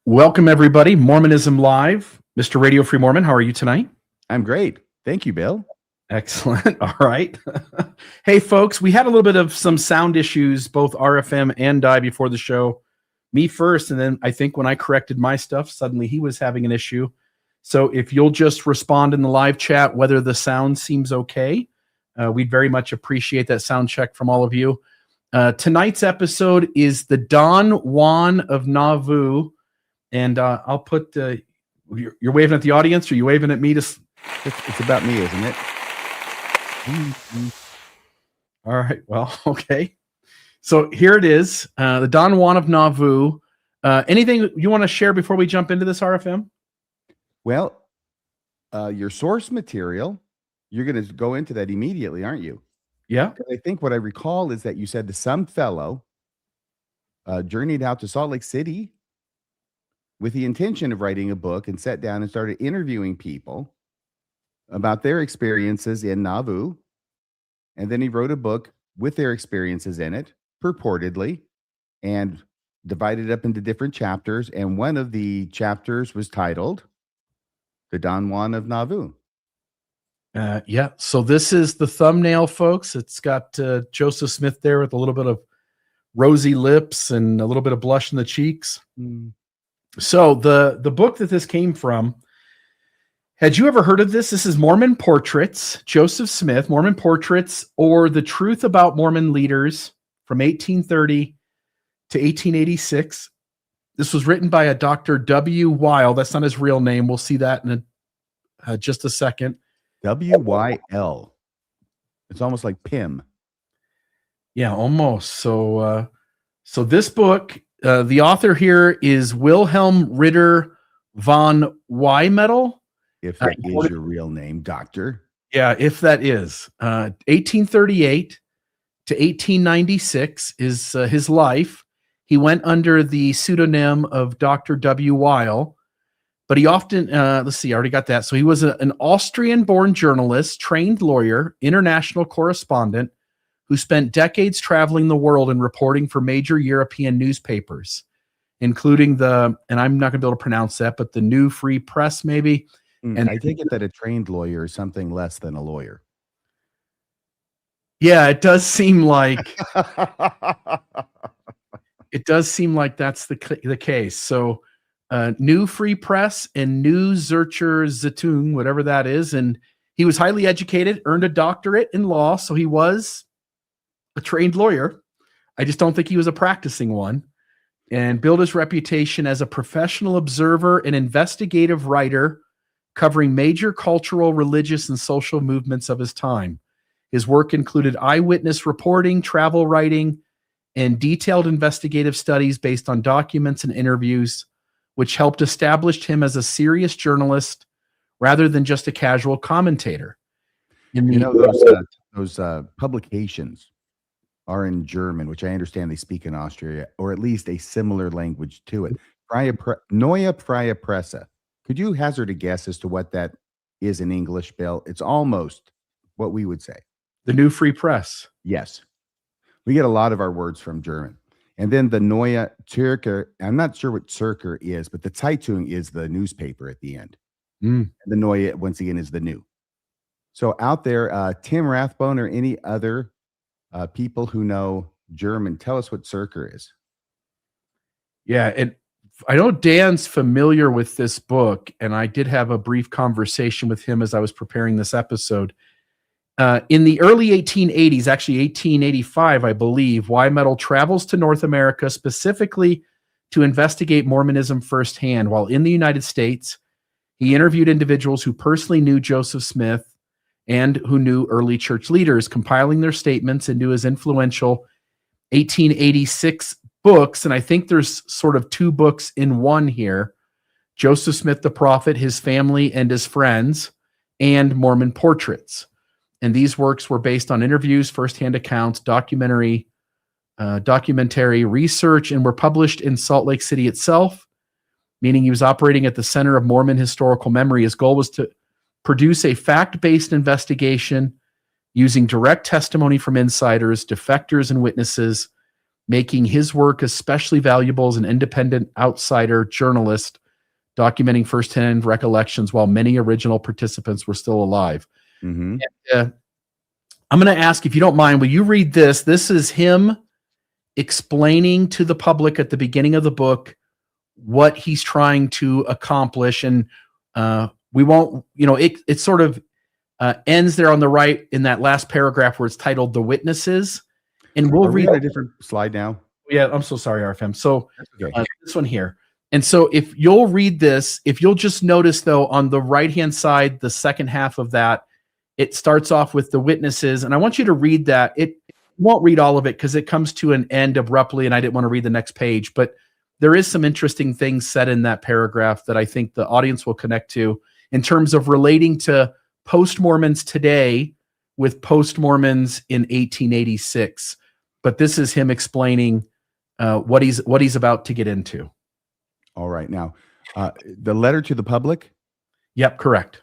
Welcome, everybody. Mormonism Live. Mr. Radio Free Mormon, how are you tonight? I'm great. Thank you, Bill. Excellent. All right. Hey, folks, we had a little bit of some sound issues, both RFM and Di before the show. Me first, and then I think when I corrected my stuff, suddenly he was having an issue. So if you'll just respond in the live chat whether the sound seems okay, we'd very much appreciate that sound check from all of you. Tonight's episode is the Don Juan of Nauvoo. And I'll put, you're waving at the audience, or you waving at me? It's about me, isn't it? All right. Well, okay. So here it is, the Don Juan of Nauvoo. Anything you want to share before we jump into this, RFM? Well, your source material, you're going to go into that immediately, aren't you? Yeah. I think what I recall is that you said that some fellow journeyed out to Salt Lake City with the intention of writing a book and sat down and started interviewing people about their experiences in Nauvoo. And then he wrote a book with their experiences in it, purportedly, and divided up into different chapters. And one of the chapters was titled The Don Juan of Nauvoo. Yeah. So this is the thumbnail, folks. It's got Joseph Smith there with a little bit of rosy lips and a little bit of blush in the cheeks. So the book that this came from, had you ever heard of this? This is Mormon Portraits, Joseph Smith, Mormon Portraits, or The Truth About Mormon Leaders from 1830 to 1886. This was written by a Dr. W. Weil. That's not his real name. We'll see that in just a second. W-Y-L. It's almost like Pim. Yeah, almost. So this book, the author here is Wilhelm Ritter von Wymetal. If that is your real name, Doctor. Yeah, if that is. 1838 to 1896 is his life. He went under the pseudonym of Dr. W. Weil, but he often, let's see, I already got that. So he was an Austrian-born journalist, trained lawyer, international correspondent, who spent decades traveling the world and reporting for major European newspapers, including and I'm not going to be able to pronounce that, but the New Free Press, maybe. And I take it that a trained lawyer is something less than a lawyer. Yeah, it does seem like that's the case. So New Free Press and New Zürcher Zeitung, whatever that is. And he was highly educated, earned a doctorate in law. So he was a trained lawyer. I just don't think he was a practicing one, and built his reputation as a professional observer and investigative writer covering major cultural, religious, and social movements of his time. His work included eyewitness reporting, travel writing, and detailed investigative studies based on documents and interviews, which helped establish him as a serious journalist rather than just a casual commentator. Those publications are in German, which I understand they speak in Austria, or at least a similar language to it. Neue Freie Presse. Could you hazard a guess as to what that is in English, Bill? It's almost what we would say. The New Free Press. Yes. We get a lot of our words from German. And then the Neue Zürcher, I'm not sure what Zürcher is, but the Zeitung is the newspaper at the end. And the Neue, once again, is the new. So out there, Tim Rathbone or any other people who know German, tell us what Zürcher is. Yeah, I know Dan's familiar with this book, and I did have a brief conversation with him as I was preparing this episode. In the early 1880s, actually 1885, I believe, Wymetal travels to North America specifically to investigate Mormonism firsthand. While in the United States, he interviewed individuals who personally knew Joseph Smith and who knew early church leaders, compiling their statements into his influential 1886 books. And I think there's sort of two books in one here: Joseph Smith the Prophet, His Family and His Friends, and Mormon Portraits. And these works were based on interviews, firsthand accounts, documentary research, and were published in Salt Lake City itself, meaning he was operating at the center of Mormon historical memory. His goal was to produce a fact-based investigation using direct testimony from insiders, defectors, and witnesses, making his work especially valuable as an independent outsider journalist, documenting firsthand recollections while many original participants were still alive. Mm-hmm. And, I'm going to ask, if you don't mind, will you read this? This is him explaining to the public at the beginning of the book what he's trying to accomplish. And we won't, it sort of ends there on the right in that last paragraph where it's titled "The Witnesses." And we'll read on a different slide now. Yeah, I'm so sorry, RFM. So Okay. this one here. And so if you'll read this, if you'll just notice though, on the right-hand side, the second half of that, it starts off with the witnesses. And I want you to read that. It won't read all of it because it comes to an end abruptly and I didn't want to read the next page, but there is some interesting things said in that paragraph that I think the audience will connect to in terms of relating to post-Mormons today with post-Mormons in 1886. But this is him explaining what he's about to get into. All right. Now, the letter to the public. Yep, correct.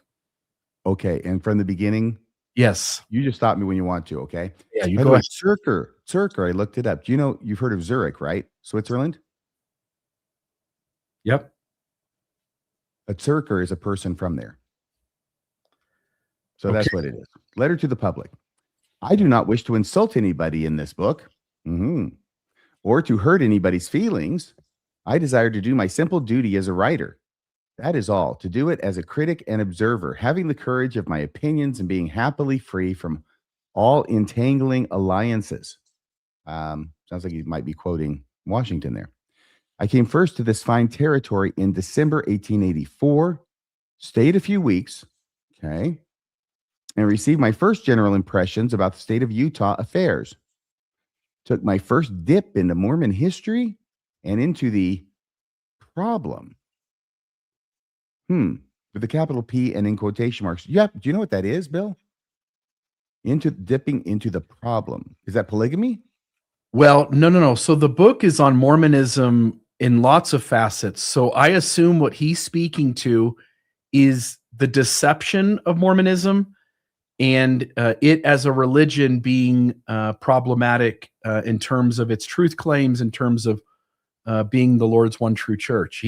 Okay. And from the beginning, yes. You just stop me when you want to, okay? Yeah, you go ahead. Zurcher, I looked it up. Do you know, you've heard of Zurich, right? Switzerland? Yep. A Zurcher is a person from there. So that's what it is. Letter to the public. I do not wish to insult anybody in this book, or to hurt anybody's feelings. I desire to do my simple duty as a writer. That is all, to do it as a critic and observer, having the courage of my opinions and being happily free from all entangling alliances. Sounds like he might be quoting Washington there. I came first to this fine territory in December 1884, stayed a few weeks, and received my first general impressions about the state of Utah affairs. Took my first dip into Mormon history and into the problem. With the capital P and in quotation marks. Yep. Do you know what that is, Bill? Dipping into the problem. Is that polygamy? Well, no. So the book is on Mormonism in lots of facets. So I assume what he's speaking to is the deception of Mormonism and it as a religion being problematic in terms of its truth claims, in terms of being the Lord's one true church.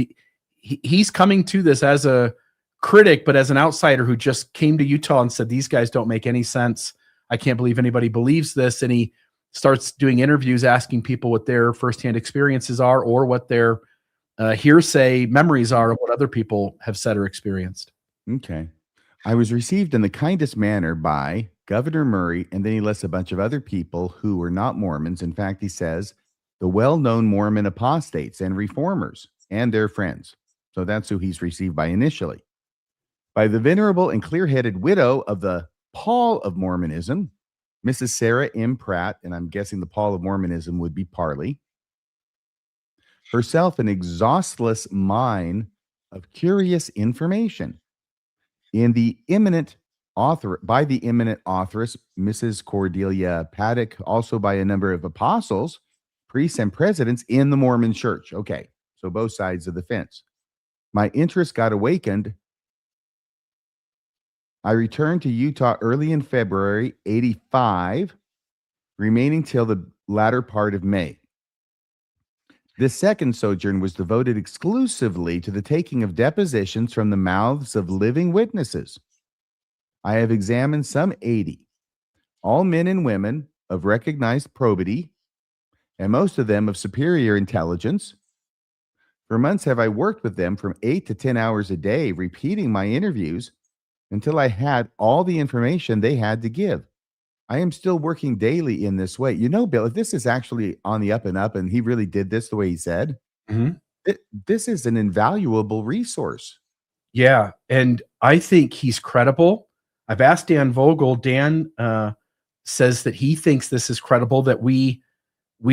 He's coming to this as a critic, but as an outsider who just came to Utah and said, these guys don't make any sense. I can't believe anybody believes this. And he starts doing interviews, asking people what their firsthand experiences are or what their hearsay memories are of what other people have said or experienced. Okay. I was received in the kindest manner by Governor Murray, and then he lists a bunch of other people who were not Mormons. In fact, he says the well-known Mormon apostates and reformers and their friends. So that's who he's received by initially. By the venerable and clear-headed widow of the Paul of Mormonism, Mrs. Sarah M. Pratt, and I'm guessing the Paul of Mormonism would be Parley, herself an exhaustless mine of curious information. By the eminent authoress, Mrs. Cordelia Paddock, also by a number of apostles, priests, and presidents in the Mormon church. Okay, so both sides of the fence. My interest got awakened. I returned to Utah early in February 85, remaining till the latter part of May. This second sojourn was devoted exclusively to the taking of depositions from the mouths of living witnesses. I have examined some 80, all men and women of recognized probity, and most of them of superior intelligence. For months have I worked with them from 8 to 10 hours a day, repeating my interviews until I had all the information they had to give. I am still working daily in this way. You know, Bill, if this is actually on the up and up, and he really did this the way he said, this is an invaluable resource. Yeah, and I think he's credible. I've asked Dan Vogel. Dan says that he thinks this is credible, that we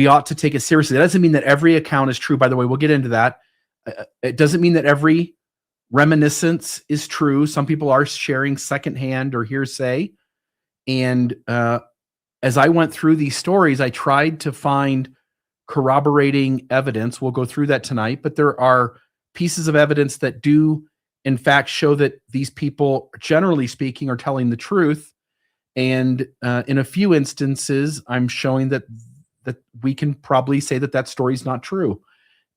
ought to take it seriously. That doesn't mean that every account is true. By the way, we'll get into that. It doesn't mean that every reminiscence is true. Some people are sharing secondhand or hearsay. And as I went through these stories, I tried to find corroborating evidence. We'll go through that tonight, but there are pieces of evidence that do, in fact, show that these people, generally speaking, are telling the truth. And in a few instances, I'm showing that that we can probably say that that story is not true.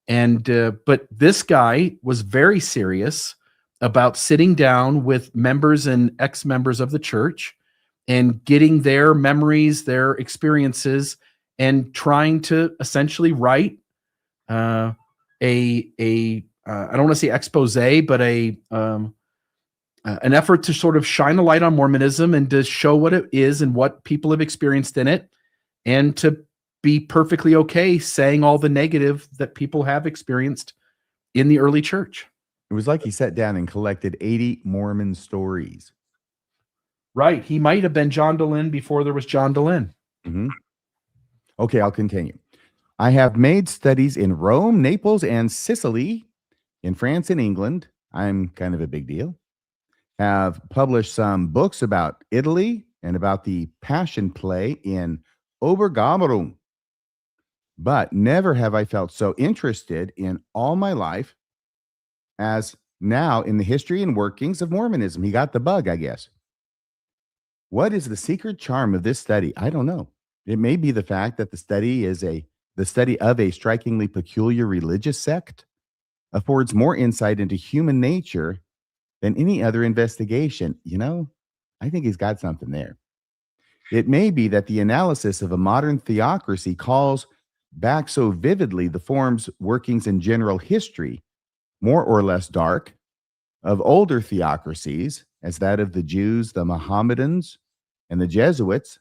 And but this guy was very serious about sitting down with members and ex-members of the church and getting their memories, their experiences, and trying to essentially write uh, I don't want to say expose, but an effort to sort of shine a light on Mormonism and to show what it is and what people have experienced in it, and to be perfectly okay saying all the negative that people have experienced in the early church. It was like he sat down and collected 80 Mormon stories. Right. He might have been John Dehlin before there was John Dehlin. Mm-hmm. Okay, I'll continue. I have made studies in Rome, Naples, and Sicily, in France and England. I'm kind of a big deal. Have published some books about Italy and about the Passion Play in Obergamarum. But never have I felt so interested in all my life as now in the history and workings of Mormonism. He got the bug, I guess. What is the secret charm of this study? I don't know. It may be the fact that the study of a strikingly peculiar religious sect affords more insight into human nature than any other investigation. I think he's got something there. It may be that the analysis of a modern theocracy calls back so vividly the forms, workings, and general history, more or less dark, of older theocracies, as that of the Jews, the Mohammedans, and the Jesuits.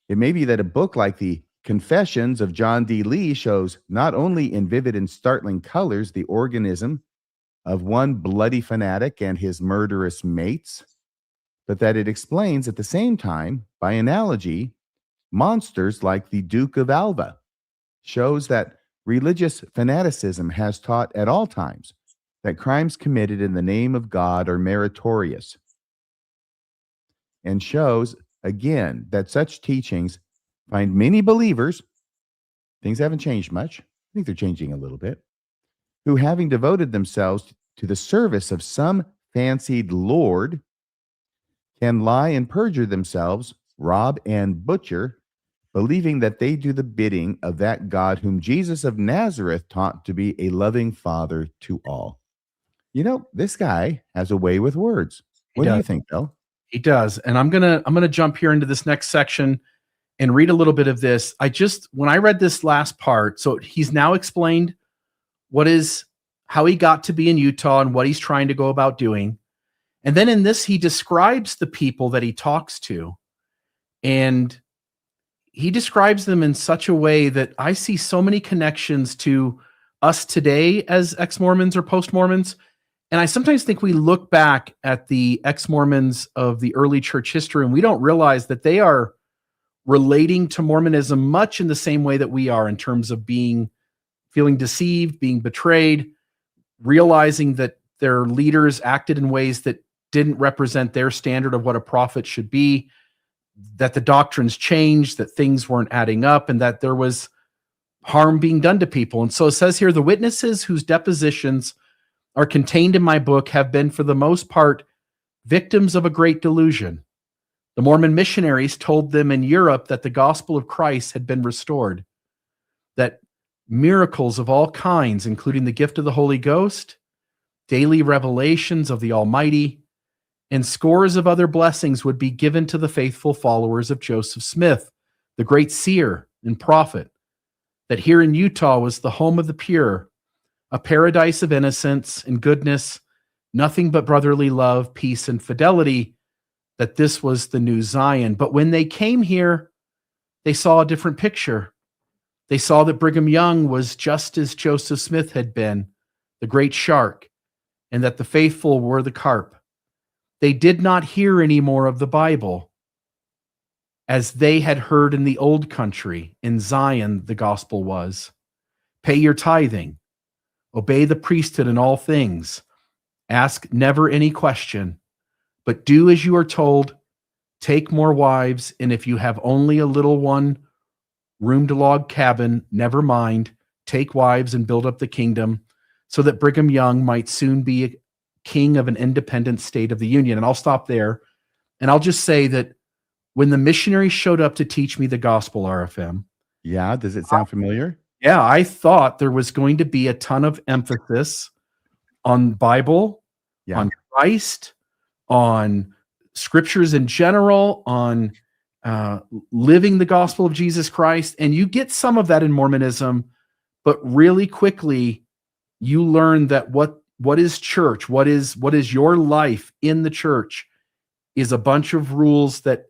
It may be that a book like the Confessions of John D. Lee shows not only in vivid and startling colors the organism of one bloody fanatic and his murderous mates, but that it explains at the same time, by analogy, monsters like the Duke of Alva, shows that religious fanaticism has taught at all times that crimes committed in the name of God are meritorious, and shows again that such teachings find many believers, things haven't changed much, I think they're changing a little bit, who, having devoted themselves to the service of some fancied lord, can lie and perjure themselves, rob and butcher, believing that they do the bidding of that God whom Jesus of Nazareth taught to be a loving Father to all. This guy has a way with words. What do you think, Bill? He does. And I'm gonna jump here into this next section and read a little bit of this. When I read this last part, so he's now explained how he got to be in Utah and what he's trying to go about doing. And then in this, he describes the people that he talks to. And he describes them in such a way that I see so many connections to us today as ex-Mormons or post-Mormons. And I sometimes think we look back at the ex-Mormons of the early church history and we don't realize that they are relating to Mormonism much in the same way that we are, in terms of feeling deceived, being betrayed, realizing that their leaders acted in ways that didn't represent their standard of what a prophet should be, that the doctrines changed, that things weren't adding up, and that there was harm being done to people. And so it says here, the witnesses whose depositions are contained in my book have been, for the most part, victims of a great delusion. The Mormon missionaries told them in Europe that the gospel of Christ had been restored, that miracles of all kinds, including the gift of the Holy Ghost, daily revelations of the Almighty, and scores of other blessings would be given to the faithful followers of Joseph Smith, the great seer and prophet, that here in Utah was the home of the pure, a paradise of innocence and goodness, nothing but brotherly love, peace, and fidelity, that this was the new Zion. But when they came here, they saw a different picture. They saw that Brigham Young was just as Joseph Smith had been, the great shark, and that the faithful were the carp. They did not hear any more of the Bible, as they had heard in the old country. In Zion, the gospel was, pay your tithing, obey the priesthood in all things, ask never any question, but do as you are told, take more wives, and if you have only a little one room to log cabin, never mind, take wives and build up the kingdom, so that Brigham Young might soon be king of an independent state of the Union. And I'll stop there. And I'll just say that when the missionaries showed up to teach me the gospel, RFM, Yeah. Does it sound familiar? Yeah, I thought there was going to be a ton of emphasis on Bible, Yeah. on Christ, on scriptures in general, on uh, living the gospel of Jesus Christ. And you get some of that in Mormonism, but really quickly you learn that what is church, what is your life in the church is a bunch of rules that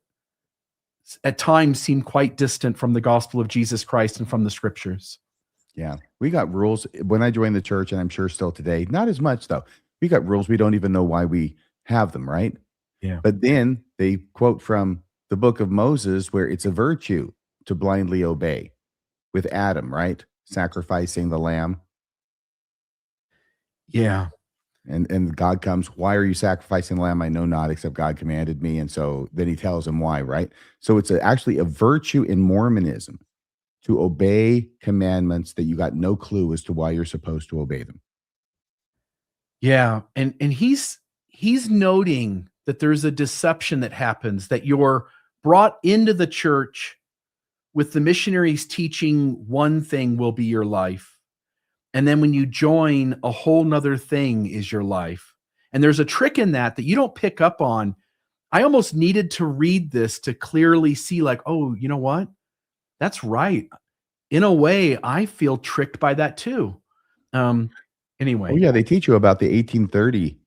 at times seem quite distant from the gospel of Jesus Christ and from the scriptures. Yeah. We got rules when I joined the church, and I'm sure still today, not as much though. We got rules. We don't even know why we have them, right? Yeah. But then they quote from the book of Moses where it's a virtue to blindly obey with Adam, right? Sacrificing the lamb. Yeah. And God comes, why are you sacrificing the lamb? I know not, except God commanded me. And so then he tells him why, right? So it's actually a virtue in Mormonism to obey commandments that you got no clue as to why you're supposed to obey them. Yeah. And he's noting that there's a deception that happens, that you're brought into the church with the missionaries teaching one thing will be your life. And then when you join, a whole nother thing is your life. And there's a trick in that you don't pick up on. I almost needed to read this to clearly see, like, oh, you know what? That's right. In a way, I feel tricked by that too. Anyway. Oh, yeah. They teach you about the 1830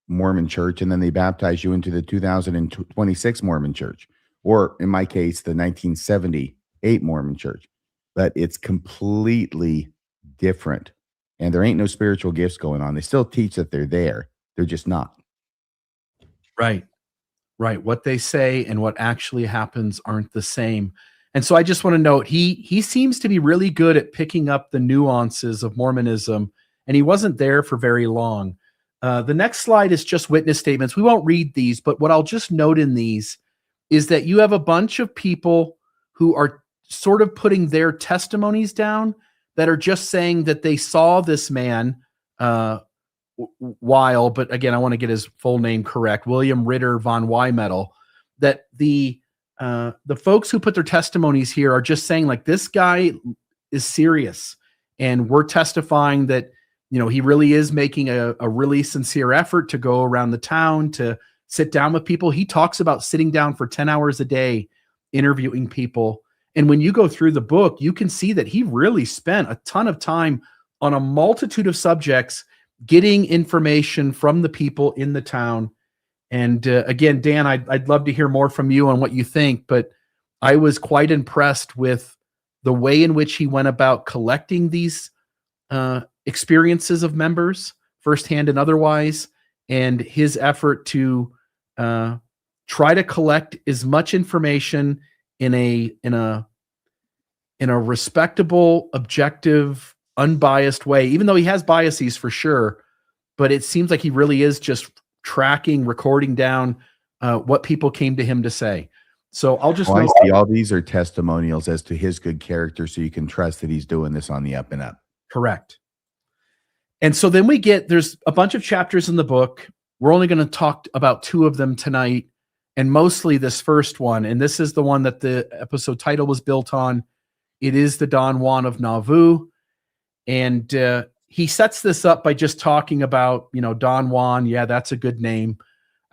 Mormon church, and then they baptize you into the 2026 Mormon church, or in my case, the 1978 Mormon church. But it's completely different. And there ain't no spiritual gifts going on. They still teach that they're there. They're just not. Right. Right. What they say and what actually happens aren't the same. And so I just want to note he seems to be really good at picking up the nuances of Mormonism, and he wasn't there for very long. The next slide is just witness statements. We won't read these, but what I'll just note in these is that you have a bunch of people who are sort of putting their testimonies down, that are just saying that they saw this man Weil, but again, I want to get his full name correct, William Ritter von Wymetal, that the folks who put their testimonies here are just saying, like, this guy is serious, and we're testifying that, you know, he really is making a really sincere effort to go around the town to sit down with people. He talks about sitting down for 10 hours a day interviewing people. And when you go through the book, you can see that he really spent a ton of time on a multitude of subjects, getting information from the people in the town. And again, Dan, I'd love to hear more from you on what you think, but I was quite impressed with the way in which he went about collecting these experiences of members, firsthand and otherwise, and his effort to try to collect as much information in a respectable, objective, unbiased way, even though he has biases for sure. But it seems like he really is just tracking, recording down what people came to him to say. So I'll just I see all these are testimonials as to his good character, so you can trust that he's doing this on the up and up. Correct. And so then there's a bunch of chapters in the book. We're only going to talk about 2 of them tonight, and mostly this first one. And this is the one that the episode title was built on. It is the Don Juan of Nauvoo. And he sets this up by just talking about, you know, Don Juan. Yeah, that's a good name.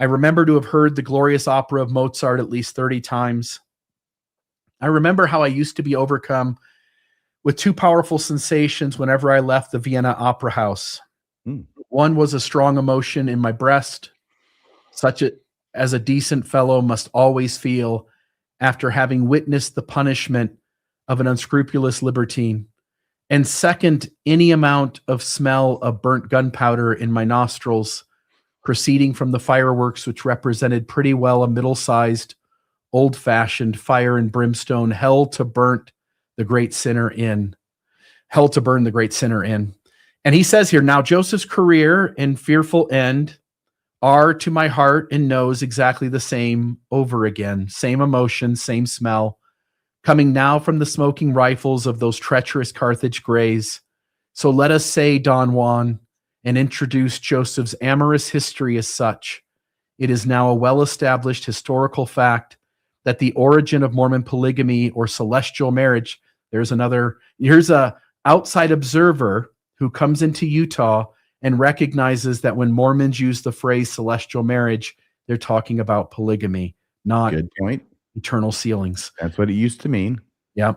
I remember to have heard the glorious opera of Mozart at least 30 times. I remember how I used to be overcome with 2 powerful sensations whenever I left the Vienna Opera House. One was a strong emotion in my breast, such as a decent fellow must always feel after having witnessed the punishment of an unscrupulous libertine. And second, any amount of smell of burnt gunpowder in my nostrils, proceeding from the fireworks, which represented pretty well a middle-sized, old-fashioned fire and brimstone, hell to burn the great sinner in. And he says here, now Joseph's career and fearful end are to my heart and nose exactly the same over again. Same emotion, same smell, coming now from the smoking rifles of those treacherous Carthage greys. So let us say, Don Juan, and introduce Joseph's amorous history as such. It is now a well-established historical fact that the origin of Mormon polygamy or celestial marriage, Here's a outside observer who comes into Utah and recognizes that when Mormons use the phrase celestial marriage, they're talking about polygamy, not Good point. eternal sealings. That's what it used to mean. Yeah.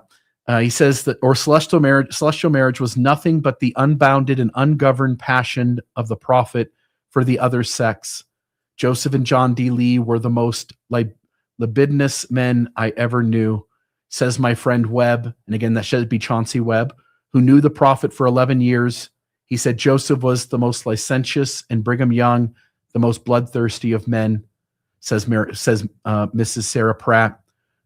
He says that, or celestial marriage was nothing but the unbounded and ungoverned passion of the prophet for the other sex. Joseph and John D. Lee were the most libidinous men I ever knew, says my friend Webb. And again, that should be Chauncey Webb, who knew the prophet for 11 years. He said Joseph was the most licentious and Brigham Young, the most bloodthirsty of men, says Mrs. Sarah Pratt,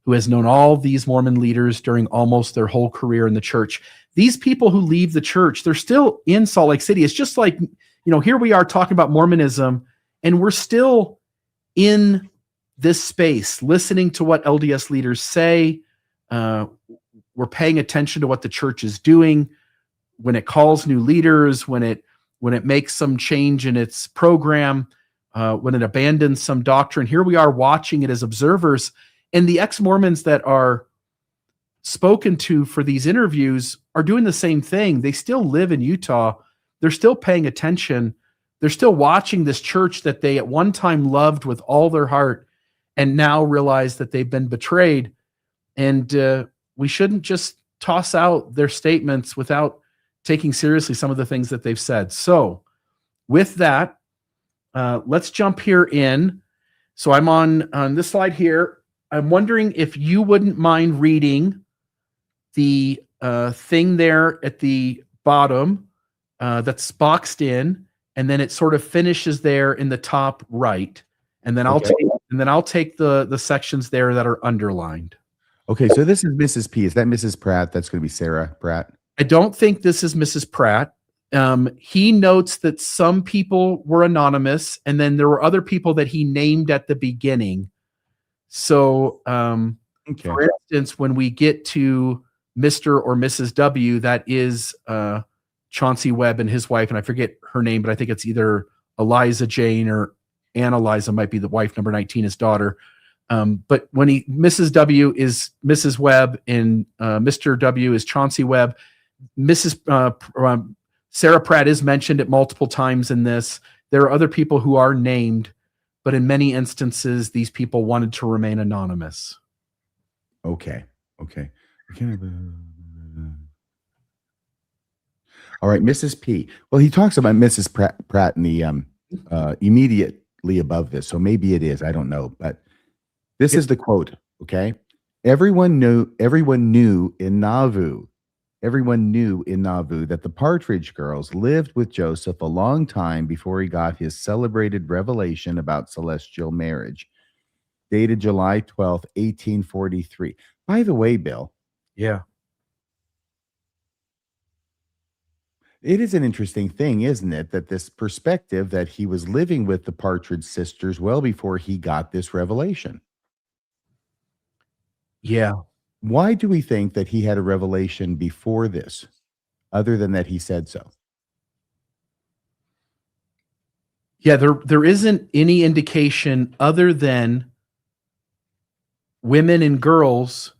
who has known all these Mormon leaders during almost their whole career in the church. These people who leave the church, they're still in Salt Lake City. It's just like, here we are talking about Mormonism, and we're still in this space, listening to what LDS leaders say. We're paying attention to what the church is doing when it calls new leaders, when it makes some change in its program, when it abandons some doctrine. Here we are watching it as observers. And the ex-Mormons that are spoken to for these interviews are doing the same thing. They still live in Utah. They're still paying attention. They're still watching this church that they at one time loved with all their heart and now realize that they've been betrayed. And we shouldn't just toss out their statements without taking seriously some of the things that they've said. So with that, let's jump here in. So I'm on this slide here. I'm wondering if you wouldn't mind reading the thing there at the bottom that's boxed in, and then it sort of finishes there in the top right, and then I'll take the sections there that are underlined. Okay, so this is Mrs. P. Is that Mrs. Pratt? That's going to be Sarah Pratt. I don't think this is Mrs. Pratt. He notes that some people were anonymous, and then there were other people that he named at the beginning. So, for instance, when we get to Mr. or Mrs. W, that is Chauncey Webb and his wife, and I forget her name, but I think it's either Eliza Jane or Ann Eliza might be the wife, number 19, his daughter. But when Mrs. W is Mrs. Webb and Mr. W is Chauncey Webb. Mrs. Sarah Pratt is mentioned at multiple times in this. There are other people who are named, but in many instances, these people wanted to remain anonymous. Okay. All right, Mrs. P. Well, he talks about Mrs. Pratt in the immediately above this, so maybe it is. I don't know, but this is the quote. Okay, everyone knew in Nauvoo. Everyone knew in Nauvoo that the Partridge Girls lived with Joseph a long time before he got his celebrated revelation about celestial marriage, dated July 12th, 1843. By the way, Bill. Yeah. It is an interesting thing, isn't it, that this perspective that he was living with the Partridge sisters well before he got this revelation. Yeah. Why do we think that he had a revelation before this, other than that he said so? Yeah, there isn't any indication other than women and girls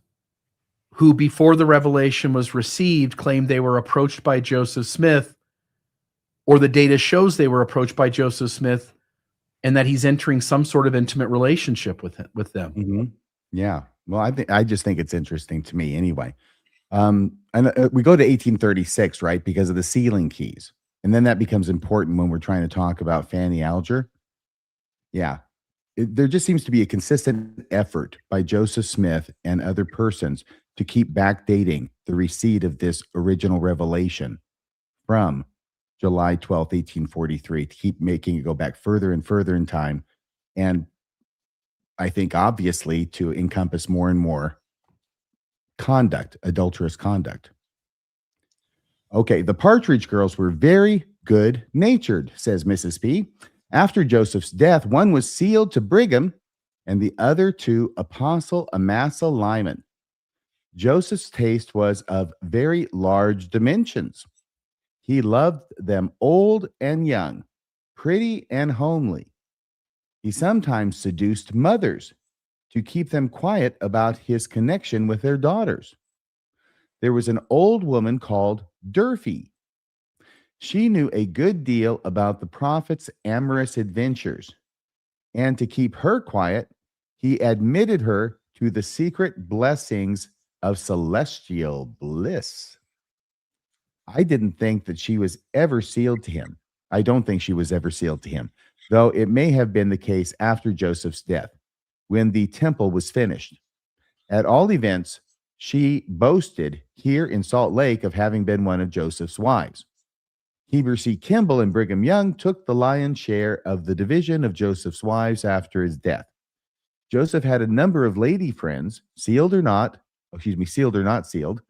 who, before the revelation was received, claimed they were approached by Joseph Smith, or the data shows they were approached by Joseph Smith, and that he's entering some sort of intimate relationship with them. Mm-hmm. Yeah. Well, I just think it's interesting to me anyway. And we go to 1836, right? Because of the sealing keys. And then that becomes important when we're trying to talk about Fanny Alger. Yeah. There just seems to be a consistent effort by Joseph Smith and other persons to keep backdating the receipt of this original revelation from July 12th, 1843, to keep making it go back further and further in time. And I think obviously to encompass more and more conduct, adulterous conduct. Okay, the Partridge Girls were very good-natured, says Mrs. P. After Joseph's death, one was sealed to Brigham and the other to Apostle Amasa Lyman. Joseph's taste was of very large dimensions. He loved them old and young, pretty and homely. He sometimes seduced mothers to keep them quiet about his connection with their daughters. there was an old woman called Durfee. She knew a good deal about the prophet's amorous adventures, and to keep her quiet, he admitted her to the secret blessings of celestial bliss. I didn't think that she was ever sealed to him. I don't think she was ever sealed to him, though it may have been the case after Joseph's death, when the temple was finished. At all events, she boasted here in Salt Lake of having been one of Joseph's wives. Heber C. Kimball and Brigham Young took the lion's share of the division of Joseph's wives after his death. Joseph had a number of lady friends, sealed or not sealed,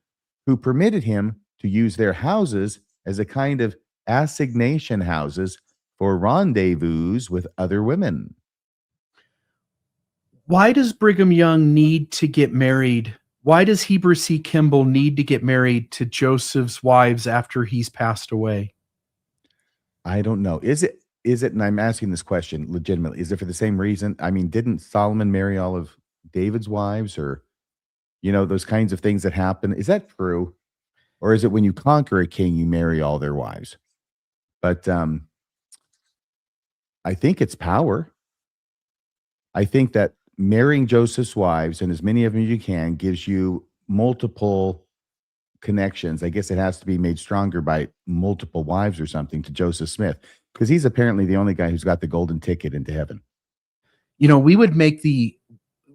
who permitted him to use their houses as a kind of assignation houses for rendezvous with other women. Why does Brigham Young need to get married? Why does Heber C. Kimball need to get married to Joseph's wives after he's passed away? I don't know. Is it, and I'm asking this question legitimately, is it for the same reason? I mean, didn't Solomon marry all of David's wives, or, those kinds of things that happen? Is that true? Or is it when you conquer a king, you marry all their wives? But I think it's power. I think that marrying Joseph's wives, and as many of them as you can, gives you multiple connections. I guess it has to be made stronger by multiple wives or something to Joseph Smith, because he's apparently the only guy who's got the golden ticket into heaven. We would make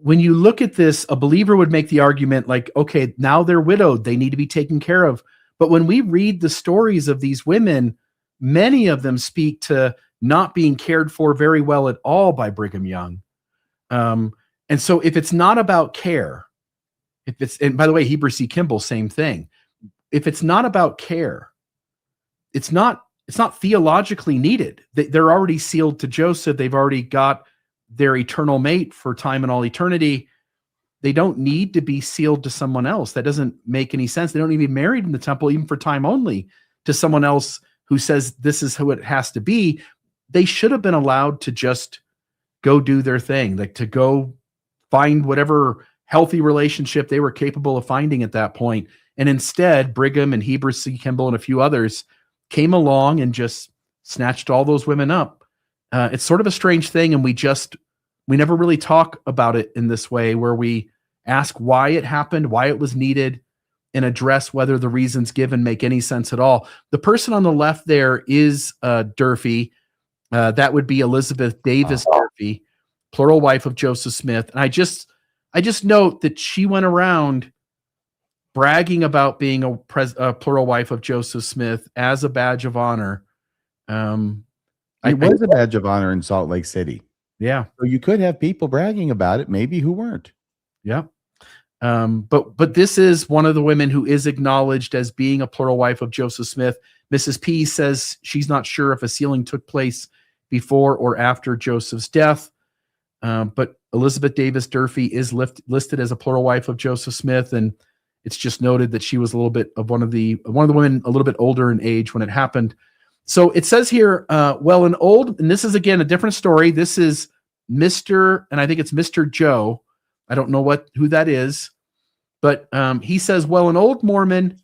when you look at this, a believer would make the argument like, okay, now they're widowed, they need to be taken care of. But when we read the stories of these women, many of them speak to not being cared for very well at all by Brigham Young. And so if it's not about care, and by the way, Heber C. Kimball, same thing. If it's not about care, it's not theologically needed. They're already sealed to Joseph. They've already got their eternal mate for time and all eternity. They don't need to be sealed to someone else. That doesn't make any sense. They don't need to be married in the temple, even for time only, to someone else who says this is who it has to be. They should have been allowed to just go do their thing, like to go find whatever healthy relationship they were capable of finding at that point. And instead, Brigham and Heber C. Kimball and a few others came along and just snatched all those women up. It's sort of a strange thing, and we never really talk about it in this way, where we ask why it happened, why it was needed, and address whether the reasons given make any sense at all. The person on the left there is Durfee. That would be Elizabeth Davis Durfee, plural wife of Joseph Smith. And I just note that she went around bragging about being a plural wife of Joseph Smith as a badge of honor. It was a badge of honor in Salt Lake City. Yeah. So you could have people bragging about it, maybe, who weren't. Yeah. But this is one of the women who is acknowledged as being a plural wife of Joseph Smith. Mrs. P says she's not sure if a sealing took place before or after Joseph's death. But Elizabeth Davis Durfee is listed as a plural wife of Joseph Smith, and it's just noted that she was a little bit of one of the women a little bit older in age when it happened. So it says here, and this is again a different story. This is Mr. and I think it's Mr. Joe. I don't know who that is, but he says, an old Mormon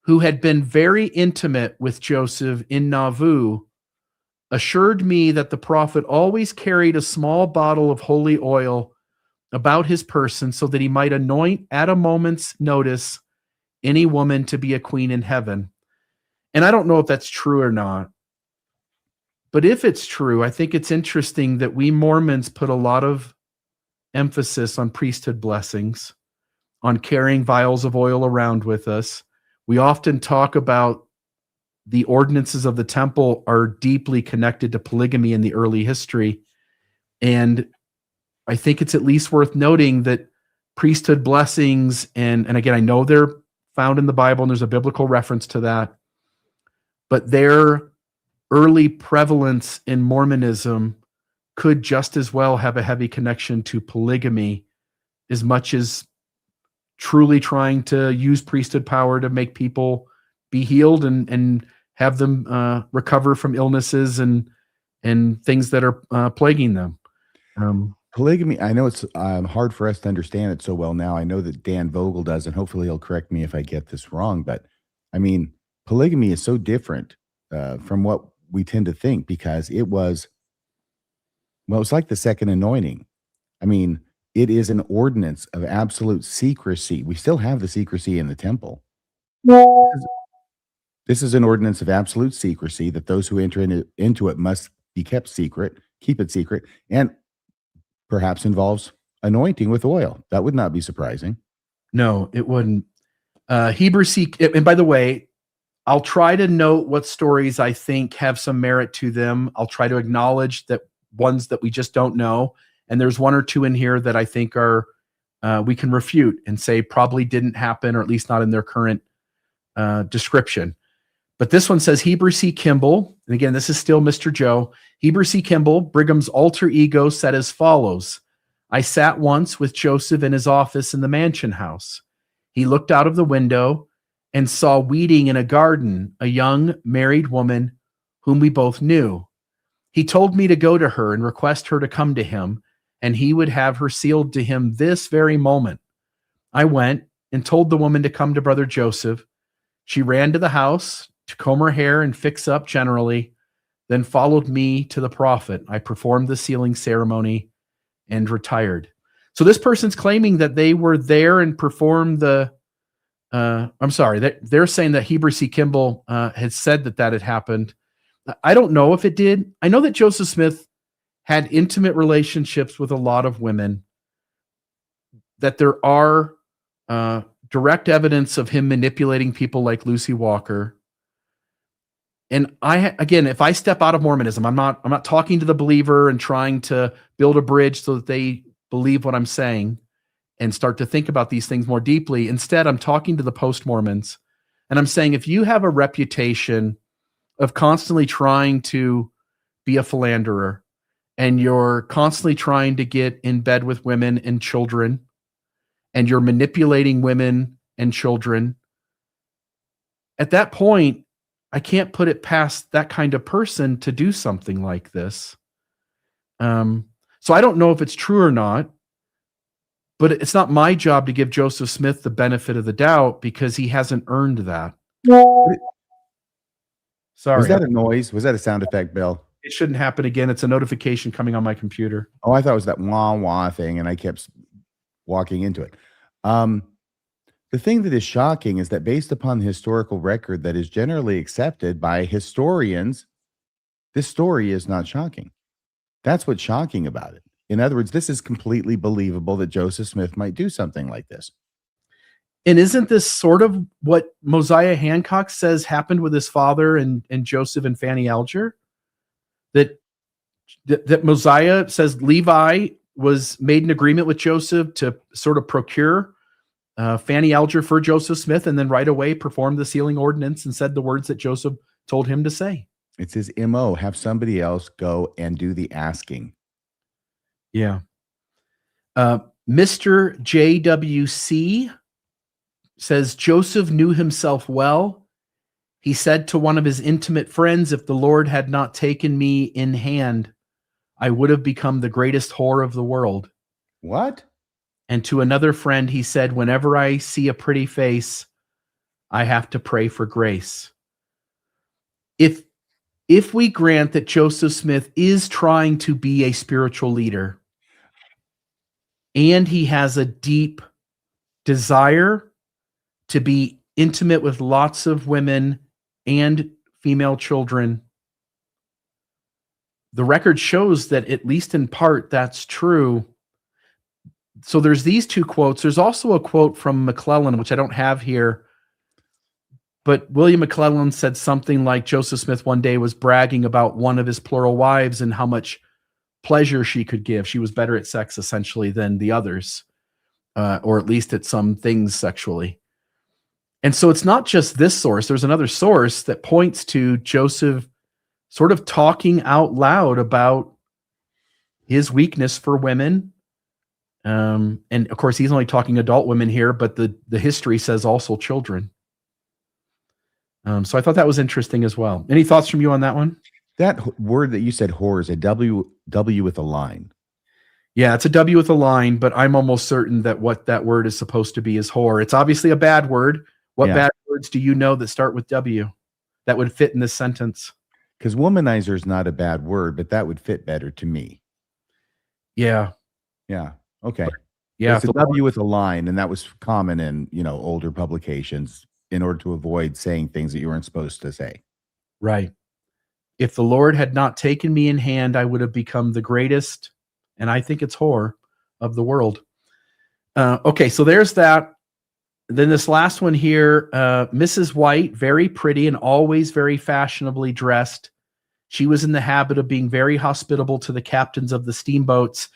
who had been very intimate with Joseph in Nauvoo assured me that the prophet always carried a small bottle of holy oil about his person so that he might anoint at a moment's notice any woman to be a queen in heaven. And I don't know if that's true or not, but if it's true, I think it's interesting that we Mormons put a lot of emphasis on priesthood blessings, on carrying vials of oil around with us. We often talk about the ordinances of the temple are deeply connected to polygamy in the early history. And I think it's at least worth noting that priesthood blessings, and again, I know they're found in the Bible and there's a biblical reference to that, but their early prevalence in Mormonism could just as well have a heavy connection to polygamy, as much as truly trying to use priesthood power to make people be healed and have them recover from illnesses and things that are plaguing them. polygamy, I know it's hard for us to understand it so well now. I know that Dan Vogel does, and hopefully he'll correct me if I get this wrong. But I mean, polygamy is so different from what we tend to think because it's like the second anointing. I mean, it is an ordinance of absolute secrecy. We still have the secrecy in the temple. This is an ordinance of absolute secrecy that those who enter into it must be kept secret, keep it secret, and perhaps involves anointing with oil. That would not be surprising. No, it wouldn't. Hebrew C, and by the way, I'll try to note what stories I think have some merit to them. I'll try to acknowledge that ones that we just don't know. And there's one or two in here that I think are we can refute and say probably didn't happen, or at least not in their current description. But this one says Heber C. Kimball, and again, this is still Mr. Joe. Heber C. Kimball, Brigham's alter ego, said as follows: I sat once with Joseph in his office in the mansion house. He looked out of the window and saw weeding in a garden a young married woman whom we both knew. He told me to go to her and request her to come to him, and he would have her sealed to him this very moment. I went and told the woman to come to Brother Joseph. She ran to the house to comb her hair and fix up generally, then followed me to the prophet. I performed the sealing ceremony and retired. So this person's claiming that they were there and performed the, I'm sorry, they're saying that Heber C. Kimball had said that had happened. I don't know if it did. I know that Joseph Smith had intimate relationships with a lot of women, that there are direct evidence of him manipulating people like Lucy Walker. And again, if I step out of Mormonism, I'm not talking to the believer and trying to build a bridge so that they believe what I'm saying and start to think about these things more deeply. Instead, I'm talking to the post-Mormons, and I'm saying, if you have a reputation of constantly trying to be a philanderer, and you're constantly trying to get in bed with women and children, and you're manipulating women and children, at that point, I can't put it past that kind of person to do something like this. So I don't know if it's true or not, but it's not my job to give Joseph Smith the benefit of the doubt because he hasn't earned that. Sorry. Was that a noise? Was that a sound effect, Bill? It shouldn't happen again. It's a notification coming on my computer. Oh, I thought it was that wah wah thing, and I kept walking into it. The thing that is shocking is that based upon the historical record that is generally accepted by historians, this story is not shocking. That's what's shocking about it. In other words, this is completely believable that Joseph Smith might do something like this. And isn't this sort of what Mosiah Hancock says happened with his father and Joseph and Fanny Alger? That Mosiah says Levi was made an agreement with Joseph to sort of procure Fanny Alger for Joseph Smith, and then right away performed the sealing ordinance and said the words that Joseph told him to say. It's his MO, have somebody else go and do the asking. Yeah. Mr. JWC says Joseph knew himself well. He said to one of his intimate friends, if the Lord had not taken me in hand, I would have become the greatest whore of the world. What? And to another friend, he said, whenever I see a pretty face, I have to pray for grace. If we grant that Joseph Smith is trying to be a spiritual leader, and he has a deep desire to be intimate with lots of women and female children, the record shows that at least in part that's true. So there's these two quotes. There's also a quote from McClellan, which I don't have here, but William McClellan said something like Joseph Smith one day was bragging about one of his plural wives and how much pleasure she could give. She was better at sex essentially than the others, or at least at some things sexually. And so it's not just this source. There's another source that points to Joseph sort of talking out loud about his weakness for women. And of course, he's only talking adult women here, but the history says also children. So I thought that was interesting as well. Any thoughts from you on that one? That word that you said, whore, is a W with a line. Yeah, it's a W with a line, but I'm almost certain that what that word is supposed to be is whore. It's obviously a bad word. What Yeah. bad words do you know that start with W that would fit in this sentence? Because womanizer is not a bad word, but that would fit better to me. Yeah. Yeah. Okay. Yeah. It's a W with a line, and that was common in, older publications in order to avoid saying things that you weren't supposed to say. Right. If the Lord had not taken me in hand, I would have become the greatest, and I think it's whore, of the world. Okay, so there's that. Then this last one here, Mrs. White, very pretty and always very fashionably dressed. She was in the habit of being very hospitable to the captains of the steamboats.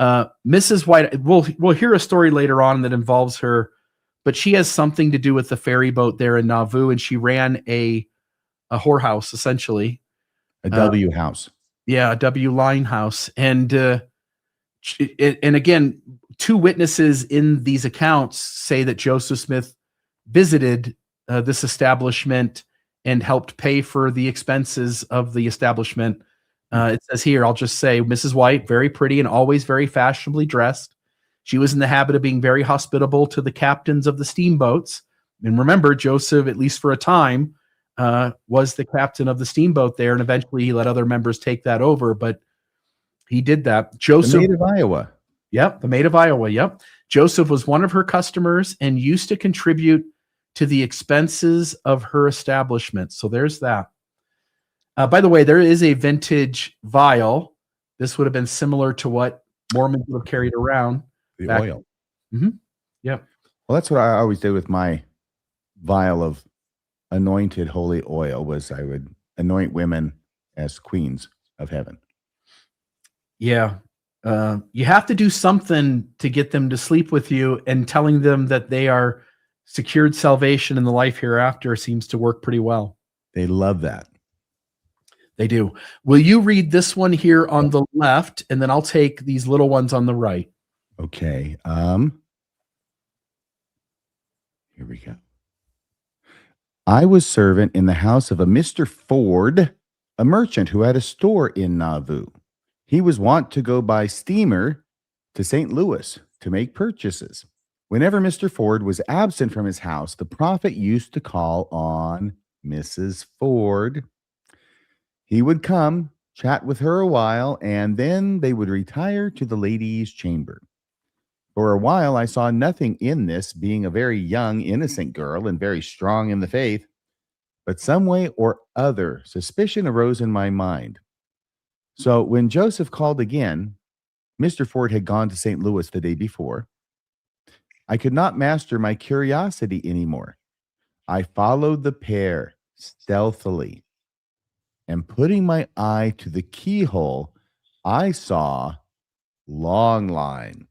Mrs. White, we'll hear a story later on that involves her, but she has something to do with the ferry boat there in Nauvoo, and she ran a whorehouse, essentially. A W house. Yeah, a W line house. And again, two witnesses in these accounts say that Joseph Smith visited this establishment and helped pay for the expenses of the establishment. It says here, I'll just say, Mrs. White, very pretty and always very fashionably dressed. She was in the habit of being very hospitable to the captains of the steamboats. And remember, Joseph, at least for a time, was the captain of the steamboat there, and eventually he let other members take that over, but he did that. Joseph, The Maid of Iowa. Yep, the Maid of Iowa, yep. Joseph was one of her customers and used to contribute to the expenses of her establishment. So there's that. By the way, there is a vintage vial. This would have been similar to what Mormons would have carried around. The back. oil. Yep. Well, that's what I always did with my vial of anointed holy oil, was I would anoint women as queens of heaven. Yeah. You have to do something to get them to sleep with you, and telling them that they are secured salvation in the life hereafter seems to work pretty well. They love that. They do. Will you read this one here on the left, and then I'll take these little ones on the right? Okay. Here we go. I was servant in the house of a Mr. Ford, a merchant who had a store in Nauvoo. He was wont to go by steamer to St. Louis to make purchases. Whenever Mr. Ford was absent from his house, the prophet used to call on Mrs. Ford. He would come, chat with her a while, and then they would retire to the ladies' chamber. For a while, I saw nothing in this, being a very young, innocent girl and very strong in the faith. But some way or other, suspicion arose in my mind. So when Joseph called again, Mr. Ford had gone to St. Louis the day before. I could not master my curiosity anymore. I followed the pair stealthily, and putting my eye to the keyhole, I saw long line.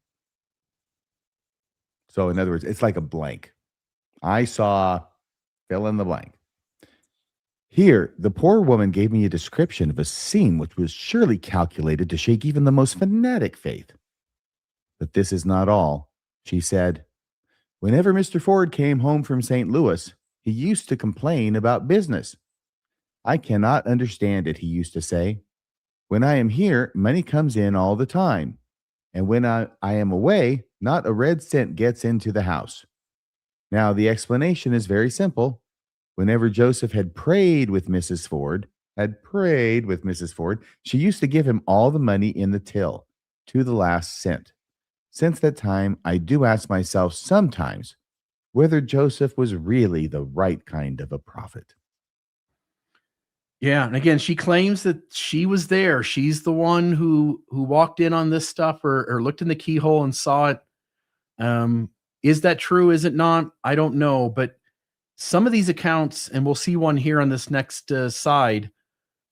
So in other words, it's like a blank. I saw fill in the blank. Here, the poor woman gave me a description of a scene which was surely calculated to shake even the most fanatic faith. But this is not all. She said, whenever Mr. Ford came home from St. Louis, he used to complain about business. I cannot understand it, he used to say. When I am here, money comes in all the time. And when I am away, not a red cent gets into the house. Now, the explanation is very simple. Whenever Joseph had prayed with Mrs. Ford, she used to give him all the money in the till, to the last cent. Since that time, I do ask myself sometimes whether Joseph was really the right kind of a prophet. Yeah, and again, she claims that she was there. She's the one who walked in on this stuff, or looked in the keyhole and saw it. Is that true? Is it not? I don't know. But some of these accounts, and we'll see one here on this next side,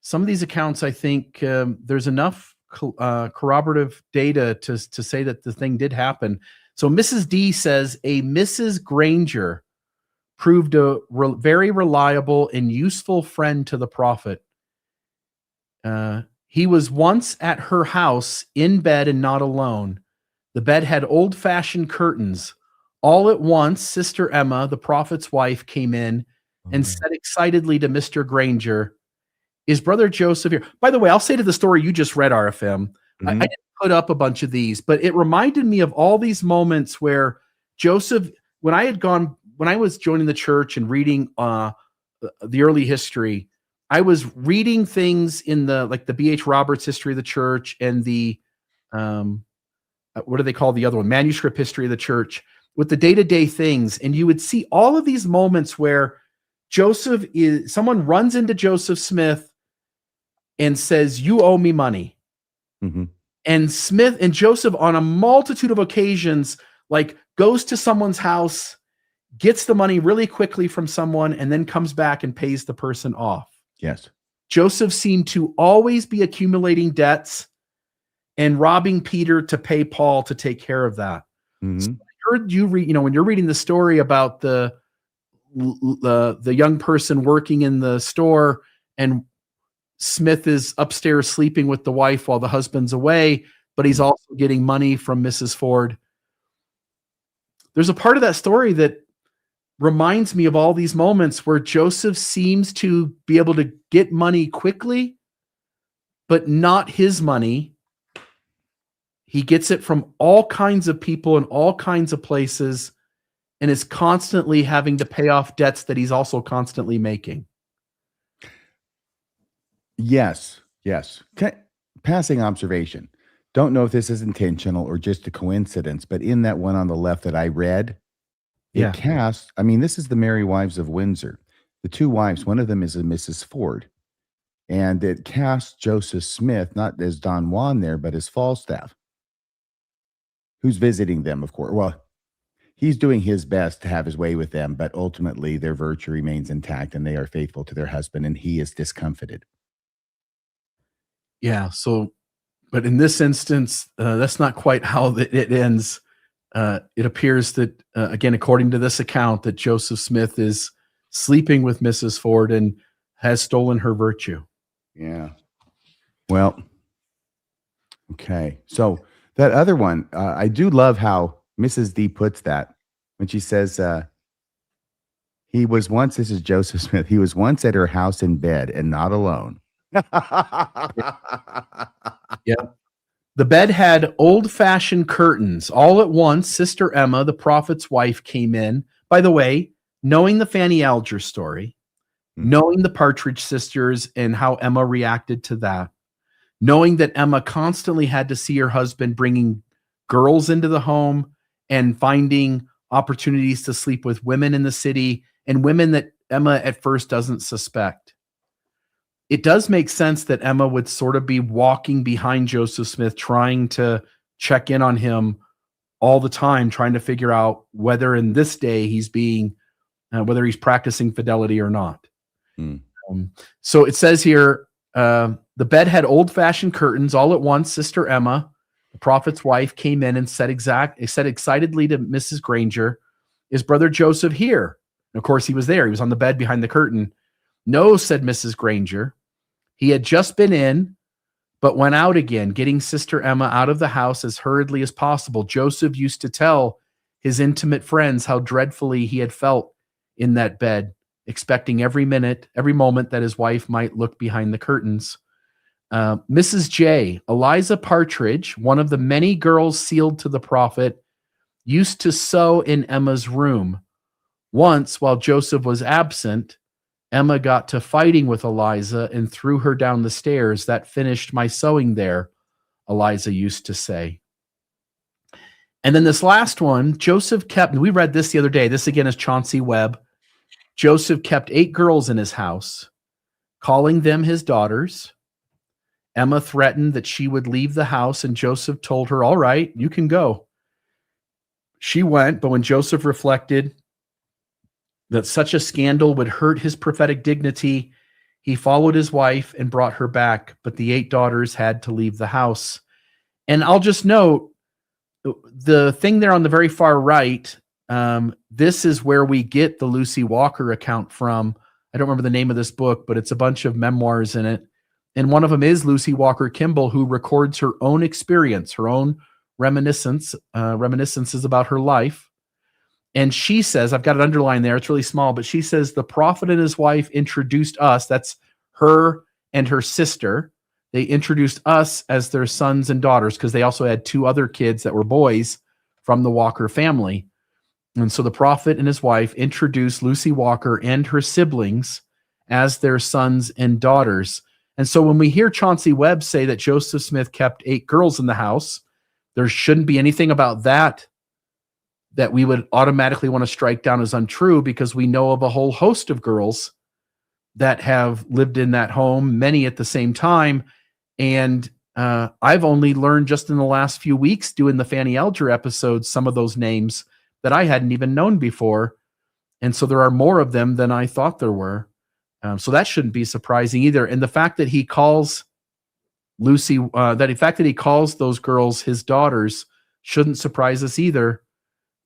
some of these accounts, I think there's enough corroborative data to say that the thing did happen. So Mrs. D says a Mrs. Granger proved a very reliable and useful friend to the prophet. He was once at her house in bed and not alone. The bed had old-fashioned curtains. All at once, Sister Emma, the prophet's wife, came in and said excitedly to Mr. Granger, is Brother Joseph here? By the way, I'll say to the story you just read, RFM, I didn't put up a bunch of these, but it reminded me of all these moments where Joseph, when I was joining the church and reading the early history, I was reading things in the B.H. Roberts history of the church and the what do they call the other one? Manuscript history of the church, with the day-to-day things. And you would see all of these moments where someone runs into Joseph Smith and says, "You owe me money." Mm-hmm. And Smith and Joseph, on a multitude of occasions, like goes to someone's house, gets the money really quickly from someone, and then comes back and pays the person off. Yes. Joseph seemed to always be accumulating debts and robbing Peter to pay Paul to take care of that. Mm-hmm. So I heard you read, when you're reading the story about the young person working in the store, and Smith is upstairs sleeping with the wife while the husband's away, but he's also getting money from Mrs. Ford. There's a part of that story that reminds me of all these moments where Joseph seems to be able to get money quickly, but not his money. He gets it from all kinds of people in all kinds of places, and is constantly having to pay off debts that he's also constantly making. Yes. Passing observation. Don't know if this is intentional or just a coincidence, but in that one on the left that I read, it casts, this is the Merry Wives of Windsor. The two wives, one of them is a Mrs. Ford. And it casts Joseph Smith, not as Don Juan there, but as Falstaff, who's visiting them, of course. Well, he's doing his best to have his way with them, but ultimately their virtue remains intact and they are faithful to their husband, and he is discomfited. Yeah. So, but in this instance, that's not quite how it ends. It appears that, again, according to this account, that Joseph Smith is sleeping with Mrs. Ford and has stolen her virtue. Yeah. Well, okay. So that other one, I do love how Mrs. D puts that when she says, he was once, this is Joseph Smith, he was once at her house in bed and not alone. Yeah. The bed had old-fashioned curtains. All at once, Sister Emma, the prophet's wife, came in. By the way, knowing the Fanny Alger story, knowing the Partridge sisters and how Emma reacted to that, knowing that Emma constantly had to see her husband bringing girls into the home and finding opportunities to sleep with women in the city, and women that Emma at first doesn't suspect. It does make sense that Emma would sort of be walking behind Joseph Smith, trying to check in on him all the time, trying to figure out whether in this day he's whether he's practicing fidelity or not. So it says here, the bed had old-fashioned curtains. All at once, Sister Emma, the prophet's wife, came in and said excitedly to Mrs. Granger, "Is Brother Joseph here?" And of course, he was there. He was on the bed behind the curtain. "No," said Mrs. Granger. "He had just been in, but went out again, getting Sister Emma out of the house as hurriedly as possible. Joseph used to tell his intimate friends how dreadfully he had felt in that bed, expecting every moment that his wife might look behind the curtains. Mrs. J, Eliza Partridge, one of the many girls sealed to the prophet, used to sew in Emma's room. Once, while Joseph was absent, Emma got to fighting with Eliza and threw her down the stairs. That finished my sewing there," Eliza used to say. And then this last one, Joseph kept, and we read this the other day. This again is Chauncey Webb. Joseph kept 8 girls in his house, calling them his daughters. Emma threatened that she would leave the house, and Joseph told her, "All right, you can go." She went, but when Joseph reflected that such a scandal would hurt his prophetic dignity, he followed his wife and brought her back, but the 8 daughters had to leave the house. And I'll just note, the thing there on the very far right, this is where we get the Lucy Walker account from. I don't remember the name of this book, but it's a bunch of memoirs in it. And one of them is Lucy Walker Kimball, who records her own experience, her own reminiscences about her life. And she says, I've got it underlined there, it's really small, but she says, the prophet and his wife introduced us, that's her and her sister, they introduced us as their sons and daughters, because they also had 2 other kids that were boys from the Walker family. And so the prophet and his wife introduced Lucy Walker and her siblings as their sons and daughters. And so when we hear Chauncey Webb say that Joseph Smith kept 8 girls in the house, there shouldn't be anything about that we would automatically want to strike down as untrue, because we know of a whole host of girls that have lived in that home, many at the same time. And I've only learned just in the last few weeks doing the Fanny Alger episodes, some of those names that I hadn't even known before. And so there are more of them than I thought there were. So that shouldn't be surprising either. And the fact that he calls he calls those girls his daughters shouldn't surprise us either,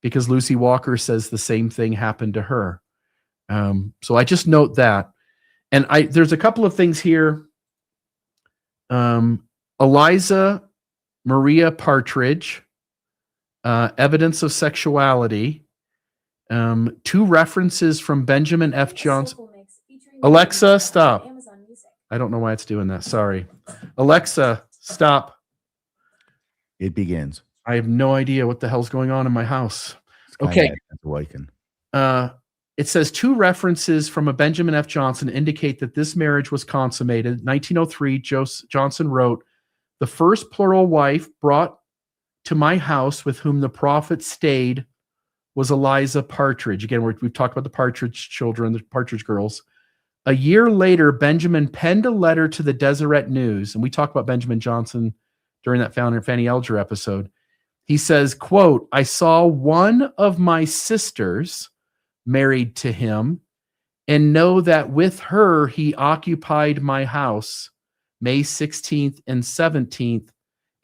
because Lucy Walker says the same thing happened to her. So I just note that. And there's a couple of things here. Eliza Maria Partridge, evidence of sexuality. 2 references from Benjamin F. Johnson. Alexa, stop. I don't know why it's doing that. Sorry. Alexa, stop. It begins. I have no idea what the hell's going on in my house. Okay. Awaken. It says 2 references from a Benjamin F. Johnson indicate that this marriage was consummated. 1903, Johnson wrote, "The first plural wife brought to my house with whom the prophet stayed was Eliza Partridge." Again, we've talked about the Partridge children, the Partridge girls. A year later, Benjamin penned a letter to the Deseret News, and we talked about Benjamin Johnson during that Fanny Alger episode. He says, quote, "I saw one of my sisters married to him, and know that with her he occupied my house May 16th and 17th,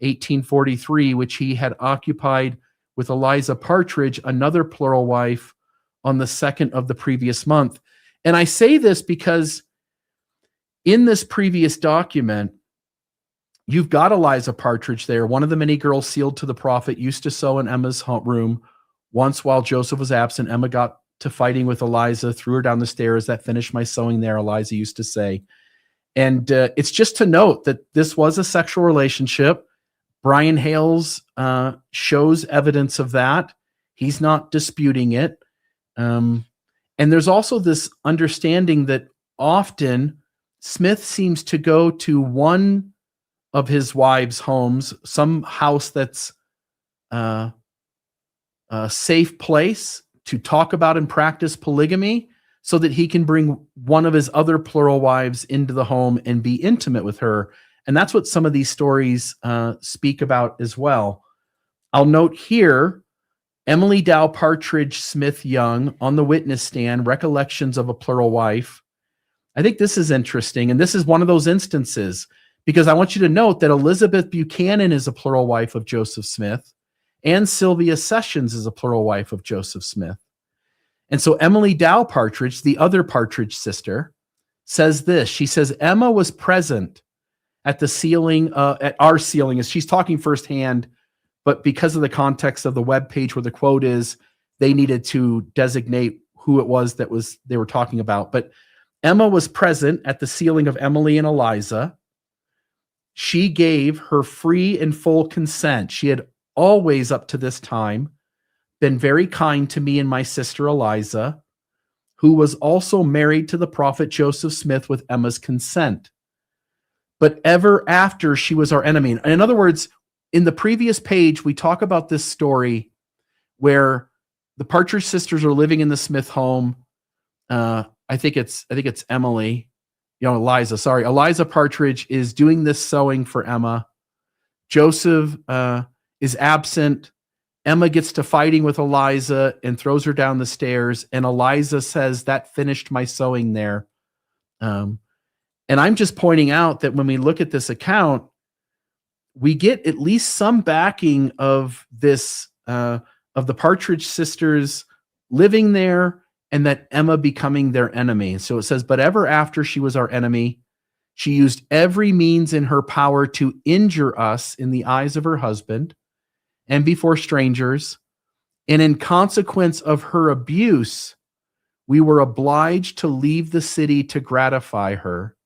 1843, which he had occupied with Eliza Partridge, another plural wife, on the 2nd of the previous month." And I say this because in this previous document, you've got Eliza Partridge there, one of the many girls sealed to the prophet, used to sew in Emma's room. Once while Joseph was absent, Emma got to fighting with Eliza, threw her down the stairs. "That finished my sewing there," Eliza used to say. And it's just to note that this was a sexual relationship. Brian Hales shows evidence of that. He's not disputing it. And there's also this understanding that often Smith seems to go to one of his wives' homes, some house that's a safe place to talk about and practice polygamy, so that he can bring one of his other plural wives into the home and be intimate with her. And that's what some of these stories speak about as well. I'll note here, Emily Dow Partridge Smith Young on the witness stand, recollections of a plural wife. I think this is interesting. And this is one of those instances, because I want you to note that Elizabeth Buchanan is a plural wife of Joseph Smith, and Sylvia Sessions is a plural wife of Joseph Smith. And so Emily Dow Partridge, the other Partridge sister, says this. She says, "Emma was present at the sealing, at our sealing," as she's talking firsthand, but because of the context of the webpage where the quote is, they needed to designate who it was that they were talking about. But Emma was present at the sealing of Emily and Eliza. She gave her free and full consent. She had always, up to this time, been very kind to me and my sister Eliza, who was also married to the prophet Joseph Smith with Emma's consent. But ever after she was our enemy. And in other words, in the previous page, we talk about this story where the Partridge sisters are living in the Smith home. I think it's Emily, Eliza. Sorry, Eliza Partridge is doing this sewing for Emma. Joseph is absent. Emma gets to fighting with Eliza and throws her down the stairs. And Eliza says, "That finished my sewing there." And I'm just pointing out that when we look at this account, we get at least some backing of this, of the Partridge sisters living there, and that Emma becoming their enemy. So it says, "But ever after she was our enemy, she used every means in her power to injure us in the eyes of her husband and before strangers. And in consequence of her abuse, we were obliged to leave the city to gratify her.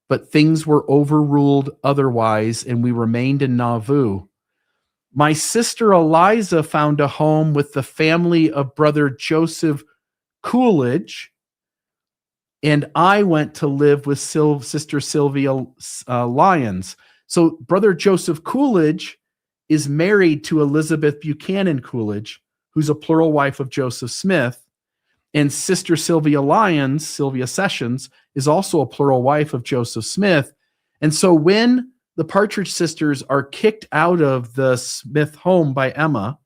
but things were overruled otherwise, and we remained in Nauvoo. My sister Eliza found a home with the family of brother Joseph Coolidge, and I went to live with Sister Sylvia Lyons. So brother Joseph Coolidge is married to Elizabeth Buchanan Coolidge, who's a plural wife of Joseph Smith. And Sister Sylvia Lyons, Sylvia Sessions, is also a plural wife of Joseph Smith. And so when the Partridge sisters are kicked out of the Smith home by Emma,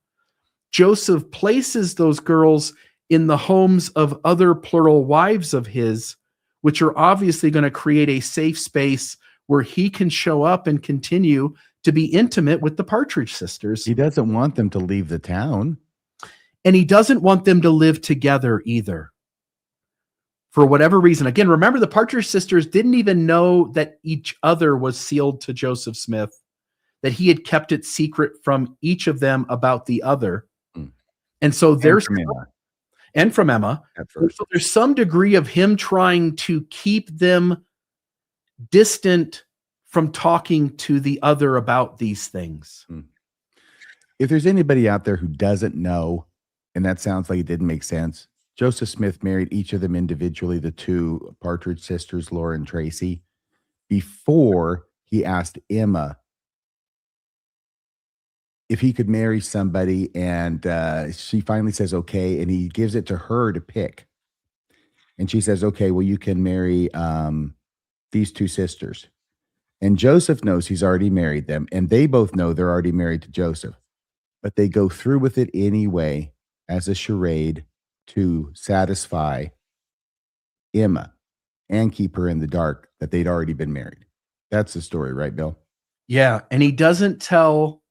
Joseph places those girls in the homes of other plural wives of his, which are obviously going to create a safe space where he can show up and continue to be intimate with the Partridge sisters. He doesn't want them to leave the town. And he doesn't want them to live together either. For whatever reason. Again, remember the Partridge sisters didn't even know that each other was sealed to Joseph Smith, that he had kept it secret from each of them about the other. And so there's and from Emma. At first. So there's some degree of him trying to keep them distant from talking to the other about these things. If there's anybody out there who doesn't know, and that sounds like it didn't make sense, Joseph Smith married each of them individually, the two Partridge sisters, Laura and Tracy, before he asked Emma if he could marry somebody, and she finally says okay, and he gives it to her to pick. And she says, okay, well, you can marry these two sisters. And Joseph knows he's already married them, and they both know they're already married to Joseph. But they go through with it anyway as a charade to satisfy Emma and keep her in the dark that they'd already been married. That's the story, right, Bill? Yeah, and he doesn't tell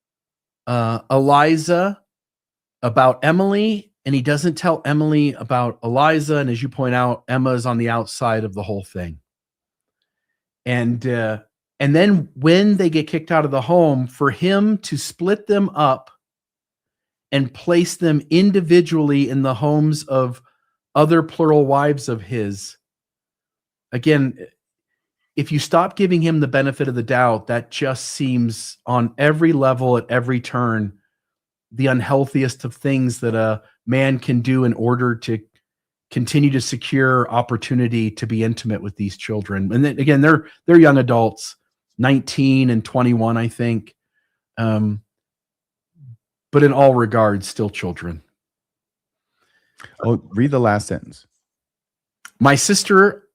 Eliza about Emily, and he doesn't tell Emily about Eliza. And as you point out, Emma's on the outside of the whole thing. And then when they get kicked out of the home, for him to split them up and place them individually in the homes of other plural wives of his, again, if you stop giving him the benefit of the doubt, that just seems on every level, at every turn, the unhealthiest of things that a man can do in order to continue to secure opportunity to be intimate with these children. And then again, they're young adults, 19 and 21, I think. But in all regards, still children. Oh, read the last sentence. My sister,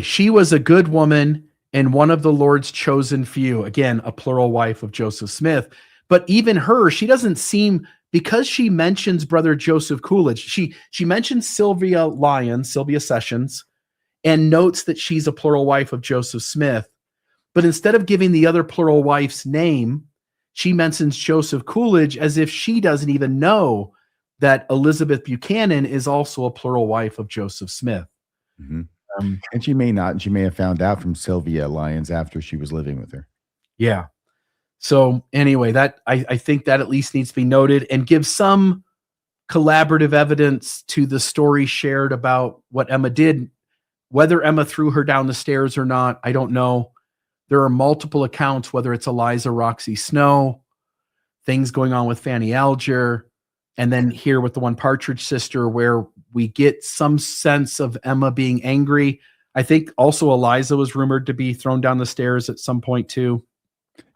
she was a good woman and one of the Lord's chosen few. Again, a plural wife of Joseph Smith. But even her, she doesn't seem, because she mentions brother Joseph Coolidge, she mentions Sylvia Lyons, Sylvia Sessions, and notes that she's a plural wife of Joseph Smith. But instead of giving the other plural wife's name, she mentions Joseph Coolidge as if she doesn't even know that Elizabeth Buchanan is also a plural wife of Joseph Smith. Mm-hmm. And she may not, and she may have found out from Sylvia Lyons after she was living with her. Yeah. So anyway, that I think that at least needs to be noted and give some collaborative evidence to the story shared about what Emma did. Whether Emma threw her down the stairs or not, I don't know. There are multiple accounts, whether it's Eliza Roxy Snow, things going on with Fanny Alger, and then here with the one Partridge sister, where we get some sense of Emma being angry. I think also Eliza was rumored to be thrown down the stairs at some point too.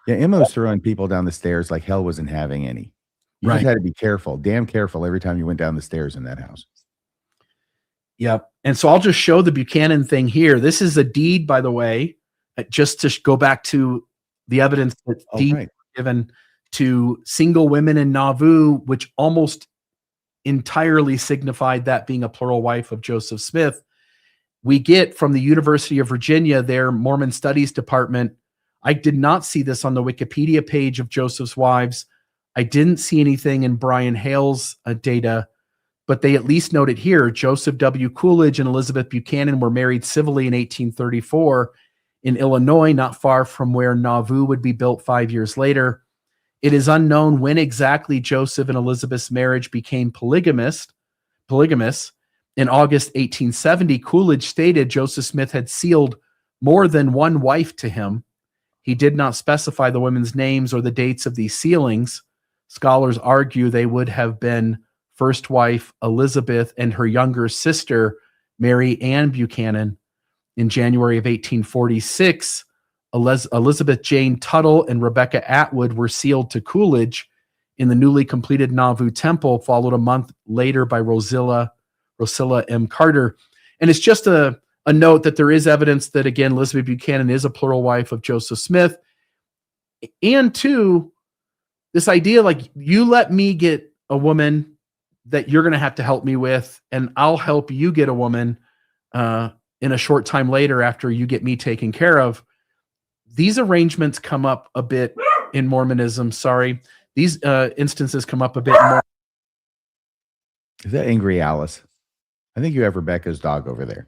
Yeah, Emma was throwing people down the stairs like hell wasn't having any. You just had to be careful, damn careful every time you went down the stairs in that house. Yep. And so I'll just show the Buchanan thing here. This is a deed, by the way, just to go back to the evidence that deed given to single women in Nauvoo, which almost entirely signified that being a plural wife of Joseph Smith. We get from the University of Virginia, their Mormon Studies Department. I did not see this on the Wikipedia page of Joseph's wives. I didn't see anything in Brian Hale's data, but they at least note it here. Joseph W. Coolidge and Elizabeth Buchanan were married civilly in 1834 in Illinois, not far from where Nauvoo would be built 5 years later. It is unknown when exactly Joseph and Elizabeth's marriage became polygamous. In August 1870, Coolidge stated Joseph Smith had sealed more than one wife to him. He did not specify the women's names or the dates of these sealings. Scholars argue they would have been first wife Elizabeth and her younger sister, Mary Ann Buchanan. In January of 1846, Elizabeth Jane Tuttle and Rebecca Atwood were sealed to Coolidge in the newly completed Nauvoo Temple, followed a month later by Rosilla M. Carter. And it's just a note that there is evidence that, again, Elizabeth Buchanan is a plural wife of Joseph Smith. And two, this idea, like, you let me get a woman that you're going to have to help me with, and I'll help you get a woman in a short time later after you get me taken care of. These arrangements come up a bit in Mormonism. Sorry. These instances come up a bit more. Is that Angry Alice? I think you have Rebecca's dog over there.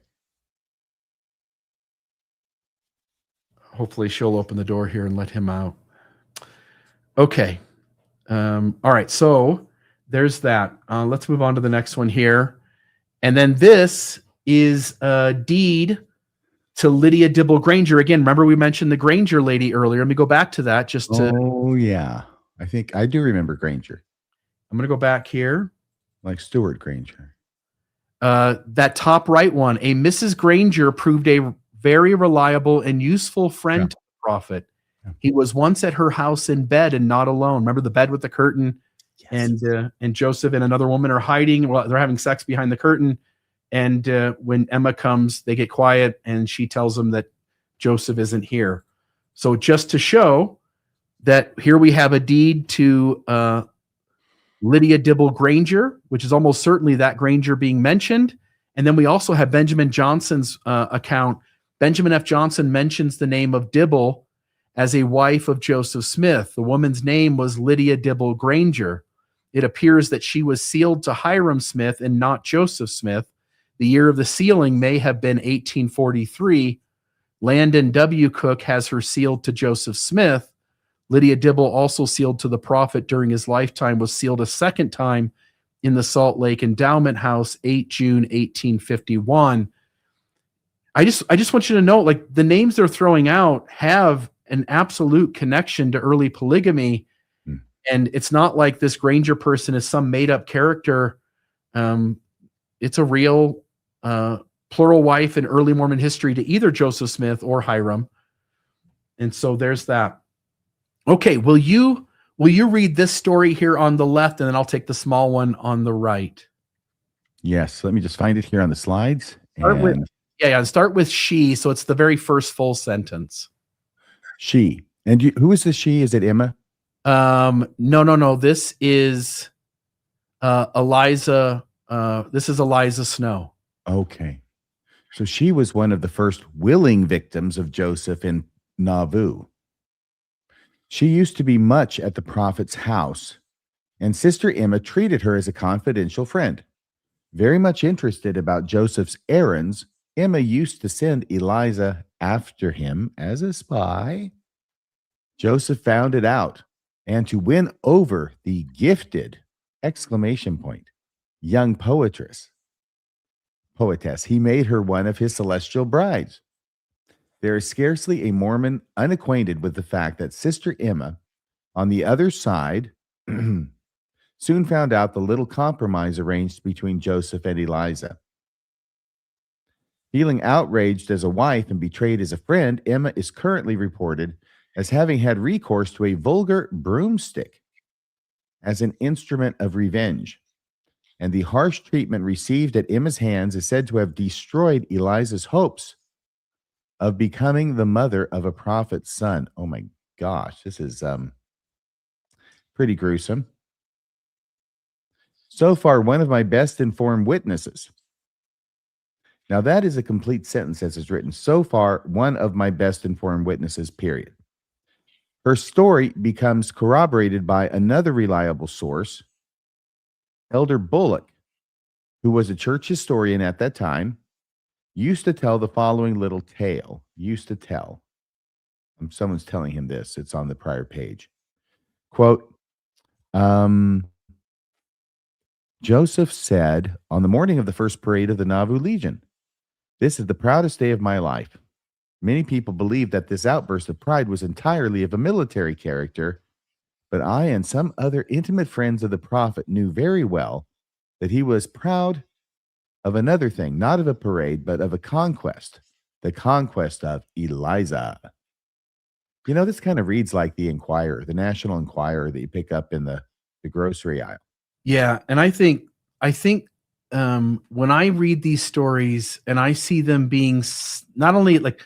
Hopefully she'll open the door here and let him out. Okay. All right. So there's that. Let's move on to the next one here. And then this is a deed to Lydia Dibble Granger. Again, remember we mentioned the Granger lady earlier. Let me go back to that just to. Oh, yeah. I think I do remember Granger. I'm going to go back here. Like Stuart Granger. That top right one. A Mrs. Granger proved a very reliable and useful friend to the prophet. Yeah. He was once at her house in bed and not alone. Remember the bed with the curtain? Yes. And Joseph and another woman are hiding. Well, they're having sex behind the curtain. And when Emma comes, they get quiet, and she tells them that Joseph isn't here. So just to show that here we have a deed to Lydia Dibble Granger, which is almost certainly that Granger being mentioned. And then we also have Benjamin Johnson's account. Benjamin F. Johnson mentions the name of Dibble as a wife of Joseph Smith. The woman's name was Lydia Dibble Granger. It appears that she was sealed to Hiram Smith and not Joseph Smith. The year of the sealing may have been 1843. Landon W. Cook has her sealed to Joseph Smith. Lydia Dibble, also sealed to the prophet during his lifetime, was sealed a second time in the Salt Lake Endowment House, 8 June 1851. I just want you to know, like, the names they're throwing out have an absolute connection to early polygamy. And it's not like this Granger person is some made-up character. It's a real plural wife in early Mormon history to either Joseph Smith or Hiram. And so there's that. Okay, will you read this story here on the left, and then I'll take the small one on the right? Yes, let me just find it here on the slides. Start with she, so it's the very first full sentence. She. And who is the she? Is it Emma? No. This is Eliza. This is Eliza Snow. Okay. So she was one of the first willing victims of Joseph in Nauvoo. She used to be much at the prophet's house, and Sister Emma treated her as a confidential friend. Very much interested about Joseph's errands, Emma used to send Eliza after him as a spy. Joseph found it out, and to win over the gifted, ! Young poetess, he made her one of his celestial brides. There is scarcely a Mormon unacquainted with the fact that Sister Emma, on the other side, soon found out the little compromise arranged between Joseph and Eliza. Feeling outraged as a wife and betrayed as a friend, Emma is currently reported as having had recourse to a vulgar broomstick as an instrument of revenge. And the harsh treatment received at Emma's hands is said to have destroyed Eliza's hopes of becoming the mother of a prophet's son. Oh my gosh, this is pretty gruesome. So far, one of my best informed witnesses. Now that is a complete sentence as it's written. So far, one of my best informed witnesses, period. Her story becomes corroborated by another reliable source, Elder Bullock, who was a church historian at that time, used to tell the following little tale. Someone's telling him this. It's on the prior page. Quote, Joseph said on the morning of the first parade of the Nauvoo Legion, "This is the proudest day of my life. Many people believe that this outburst of pride was entirely of a military character, but I and some other intimate friends of the prophet knew very well that he was proud of another thing, not of a parade, but of a conquest, the conquest of Eliza. This kind of reads like the Enquirer, the National Enquirer that you pick up in the grocery aisle. Yeah, and I think when I read these stories and I see them being not only like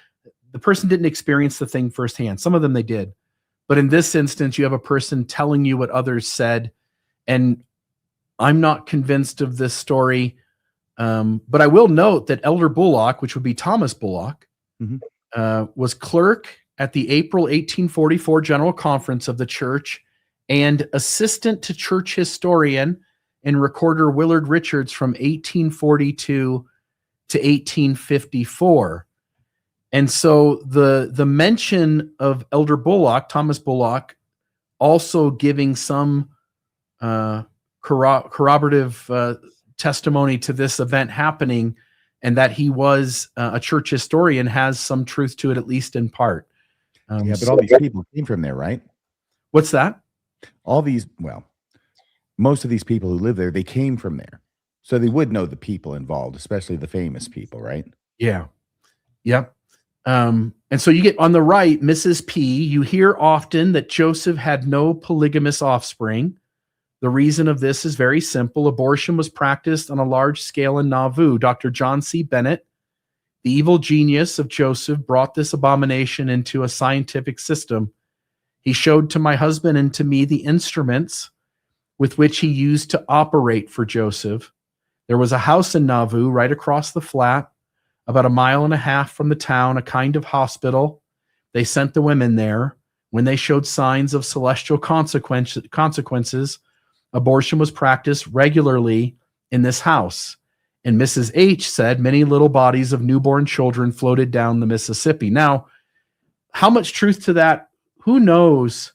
the person didn't experience the thing firsthand, some of them they did, but in this instance, you have a person telling you what others said, and I'm not convinced of this story. But I will note that Elder Bullock, which would be Thomas Bullock, Mhm. was clerk at the April 1844 General Conference of the church and assistant to church historian and recorder Willard Richards from 1842 to 1854. And so the mention of Elder Bullock, Thomas Bullock, also giving some corroborative testimony to this event happening, and that he was a church historian, has some truth to it, at least in part. Yeah, but So- all these people came from there, right? what's that? Most of these people who live there, they came from there. So they would know the people involved, especially the famous people, right? Yeah. Yep. And so you get on the right, Mrs. P. You hear often that Joseph had no polygamous offspring. The reason of this is very simple. Abortion was practiced on a large scale in Nauvoo. Dr. John C. Bennett, the evil genius of Joseph, brought this abomination into a scientific system. He showed to my husband and to me the instruments with which he used to operate for Joseph. There was a house in Nauvoo right across the flat, about 1.5 miles from the town, a kind of hospital. They sent the women there. When they showed signs of celestial consequences, abortion was practiced regularly in this house. And Mrs. H said many little bodies of newborn children floated down the Mississippi. Now, how much truth to that? Who knows?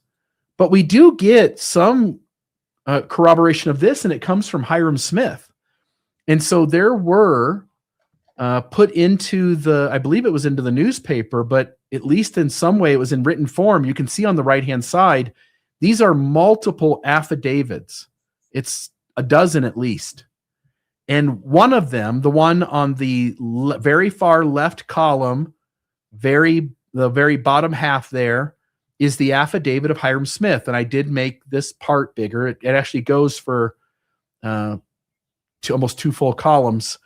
But we do get some corroboration of this, and it comes from Hiram Smith. And so there were put into I believe it was into the newspaper, but at least in some way it was in written form. You can see on the right-hand side, these are multiple affidavits. It's a dozen at least. And one of them, the one on the very far left column, the very bottom half there, is the affidavit of Hiram Smith. And I did make this part bigger. It actually goes for almost 2 full columns.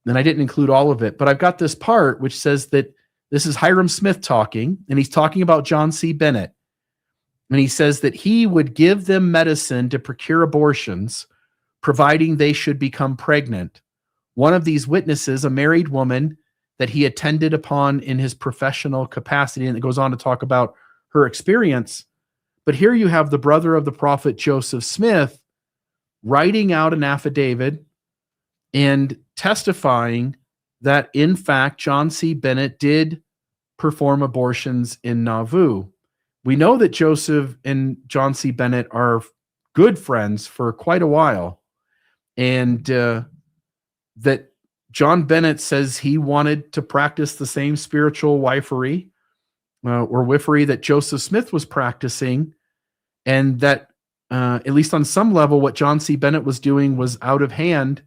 And I didn't include all of it, but I've got this part which says that this is Hiram Smith talking, and he's talking about John C. Bennett. And he says that he would give them medicine to procure abortions, providing they should become pregnant. One of these witnesses, a married woman that he attended upon in his professional capacity, and it goes on to talk about her experience. But here you have the brother of the prophet Joseph Smith writing out an affidavit and testifying that, in fact, John C. Bennett did perform abortions in Nauvoo. We know that Joseph and John C. Bennett are good friends for quite a while, and that John Bennett says he wanted to practice the same spiritual wifery or wiffery that Joseph Smith was practicing, and that at least on some level, what John C. Bennett was doing was out of hand.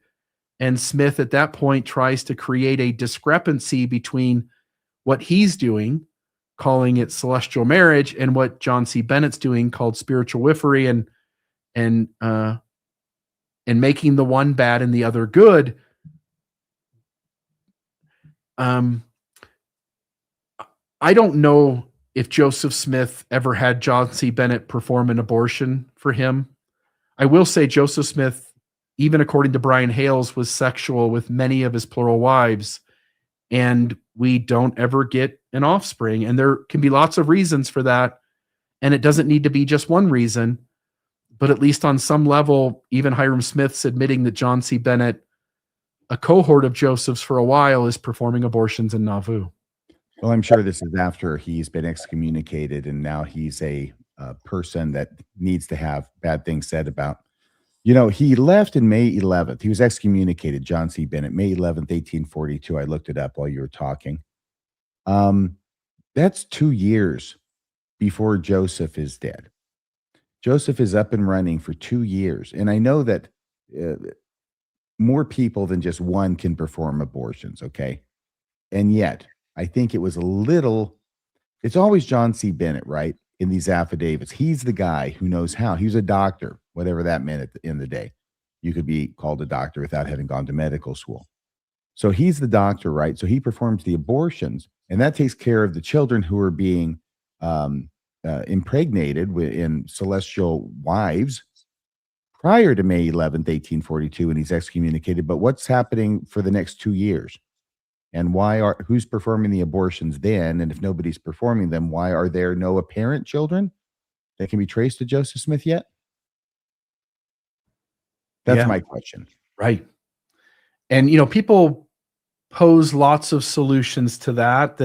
And Smith at that point tries to create a discrepancy between what he's doing, calling it celestial marriage, and what John C. Bennett's doing, called spiritual wiffery, and making the one bad and the other good. I don't know if Joseph Smith ever had John C. Bennett perform an abortion for him. I will say Joseph Smith, even according to Brian Hales, was sexual with many of his plural wives, and we don't ever get an offspring. And there can be lots of reasons for that, and it doesn't need to be just one reason. But at least on some level, even Hiram Smith's admitting that John C. Bennett, a cohort of Joseph's for a while, is performing abortions in Nauvoo. Well, I'm sure this is after he's been excommunicated, and now he's a person that needs to have bad things said about. He left in May 11th. He was excommunicated, John C. Bennett, May 11th, 1842. I looked it up while you were talking. That's 2 years before Joseph is dead. Joseph is up and running for 2 years, and I know that, uh, more people than just one can perform abortions, okay? And yet, I think it was a little it's always John C. Bennett, right? In these affidavits. He's the guy who knows how. He was a doctor, whatever that meant at the end of the day. You could be called a doctor without having gone to medical school. So he's the doctor, right? So he performs the abortions, and that takes care of the children who are being um, impregnated in celestial wives prior to May 11th, 1842, and he's excommunicated. But what's happening for the next 2 years? And who's performing the abortions then? And if nobody's performing them, why are there no apparent children that can be traced to Joseph Smith yet? That's Yeah, my question. right. And people pose lots of solutions to that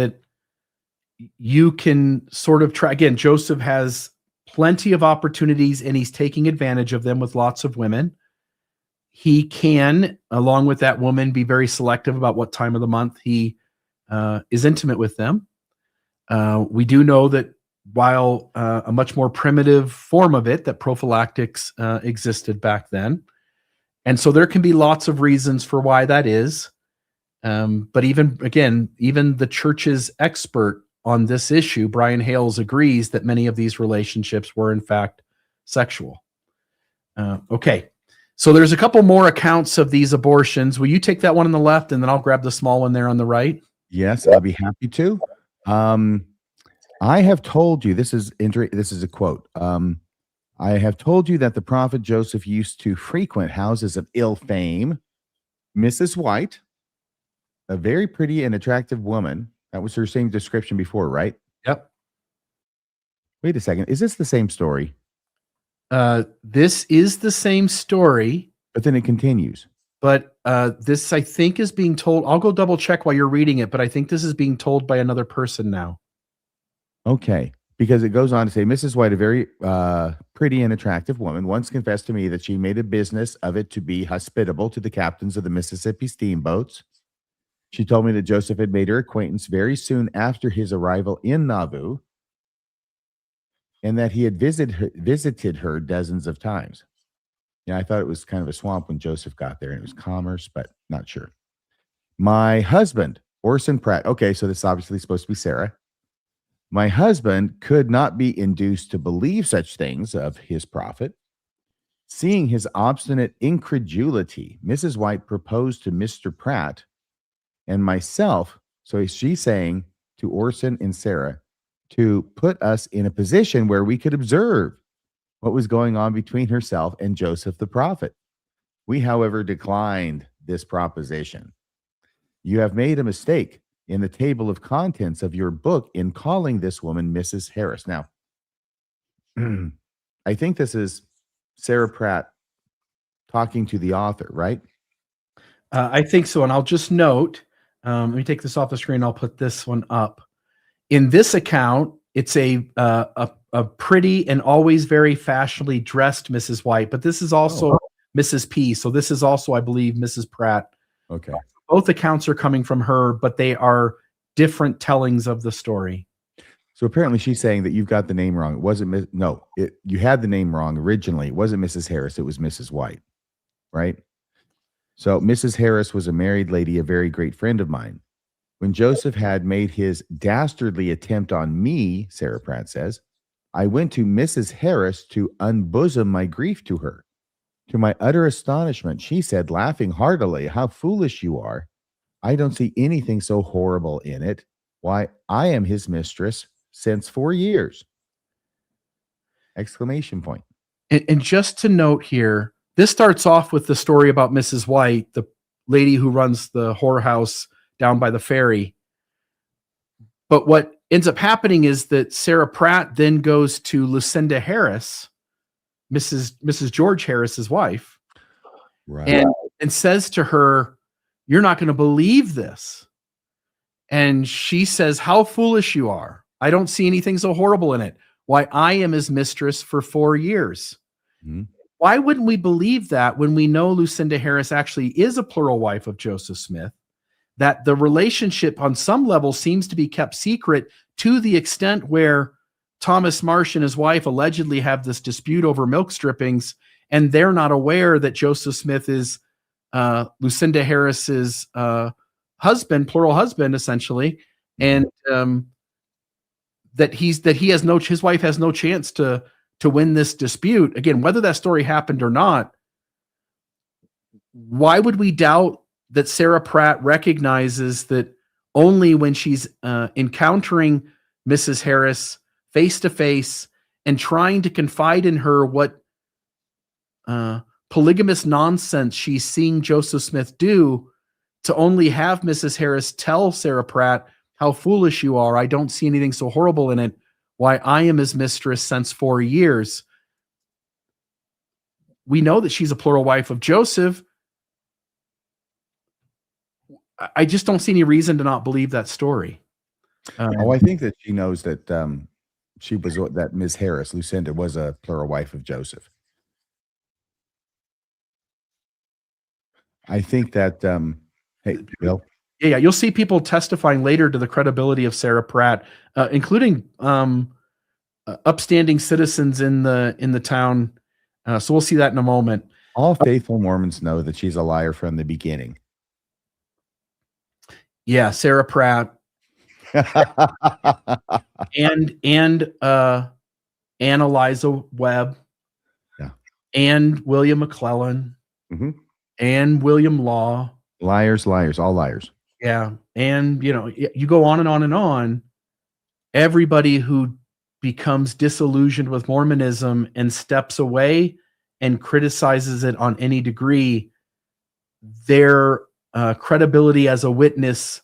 you can sort of try. Again, Joseph has plenty of opportunities and he's taking advantage of them with lots of women. He can, along with that woman, be very selective about what time of the month he is intimate with them. We do know that while a much more primitive form of it, that prophylactics existed back then. And so there can be lots of reasons for why that is. But even the church's expert on this issue, Brian Hales, agrees that many of these relationships were in fact sexual. Okay. So there's a couple more accounts of these abortions. Will you take that one on the left, and then I'll grab the small one there on the right? Yes, I'll be happy to. I have told you, this is a quote. I have told you that the prophet Joseph used to frequent houses of ill fame. Mrs. White, a very pretty and attractive woman. That was her same description before, right? Yep. Wait a second. Is this the same story? This is the same story, But then it continues. but this, I think, is being told. I'll go double check while you're reading it, but I think this is being told by another person now. Okay. Because it goes on to say, Mrs. White, a very pretty and attractive woman, once confessed to me that she made a business of it to be hospitable to the captains of the Mississippi steamboats. She told me that Joseph had made her acquaintance very soon after his arrival in Nauvoo, and that he had visited her dozens of times. Yeah, I thought it was kind of a swamp when Joseph got there, and it was commerce, but not sure. My husband, Orson Pratt. Okay, so this is obviously supposed to be Sarah. My husband could not be induced to believe such things of his prophet. Seeing his obstinate incredulity, Mrs. White proposed to Mr. Pratt and myself. So she's saying to Orson and Sarah to put us in a position where we could observe what was going on between herself and Joseph the prophet. We, however, declined this proposition. You have made a mistake in the table of contents of your book in calling this woman Mrs. Harris. Now, I think this is Sarah Pratt talking to the author, right? I think so. And I'll just note, let me take this off the screen. I'll put this one up. In this account, it's a pretty and always very fashionably dressed Mrs. White, but this is also Mrs. P. So this is also, I believe, Mrs. Pratt. Okay. Both accounts are coming from her, but they are different tellings of the story. So apparently she's saying that you've got the name wrong. It wasn't, you had the name wrong originally. It wasn't Mrs. Harris. It was Mrs. White, right? So Mrs. Harris was a married lady, a very great friend of mine. When Joseph had made his dastardly attempt on me, Sarah Pratt says, I went to Mrs. Harris to unbosom my grief to her. To my utter astonishment, she said, laughing heartily, how foolish you are. I don't see anything so horrible in it. Why, I am his mistress since 4 years. Exclamation point. And just to note here, this starts off with the story about Mrs. White, the lady who runs the whorehouse down by the ferry. But what ends up happening is that Sarah Pratt then goes to Lucinda Harris, Mrs. George Harris's wife, Right. and says to her, you're not going to believe this. And she says, how foolish you are. I don't see anything so horrible in it. Why, I am his mistress for 4 years. Mm-hmm. Why wouldn't we believe that when we know Lucinda Harris actually is a plural wife of Joseph Smith, that the relationship on some level seems to be kept secret to the extent where Thomas Marsh and his wife allegedly have this dispute over milk strippings, and they're not aware that Joseph Smith is Lucinda Harris's husband, plural husband, essentially, and that his wife has no chance to win this dispute. Again, whether that story happened or not, why would we doubt that Sarah Pratt recognizes that only when she's encountering Mrs. Harris face to face and trying to confide in her what polygamous nonsense she's seeing Joseph Smith do, to only have Mrs. Harris tell Sarah Pratt, how foolish you are. I don't see anything so horrible in it. Why, I am his mistress since 4 years. We know that she's a plural wife of Joseph. I just don't see any reason to not believe that story. I think that she knows that that Ms. Harris, Lucinda, was a plural wife of Joseph. I think that, hey, Bill. Yeah, you'll see people testifying later to the credibility of Sarah Pratt, including upstanding citizens in the town. So we'll see that in a moment. All faithful Mormons know that she's a liar from the beginning. Yeah, Sarah Pratt and Anna Eliza Webb, yeah, and William McClellan, and William Law. Liars, all liars. Yeah, and you go on and on and on. Everybody who becomes disillusioned with Mormonism and steps away and criticizes it on any degree, their credibility as a witness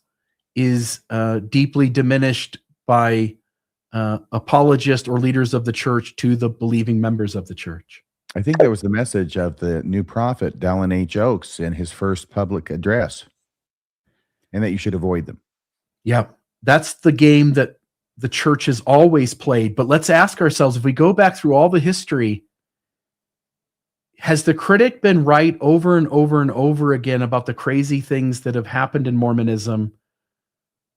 is deeply diminished by apologists or leaders of the church to the believing members of the church. I think that was the message of the new prophet, Dallin H. Oaks, in his first public address, and that you should avoid them. Yeah, that's the game that the church has always played. But let's ask ourselves, if we go back through all the history, has the critic been right over and over and over again about the crazy things that have happened in Mormonism?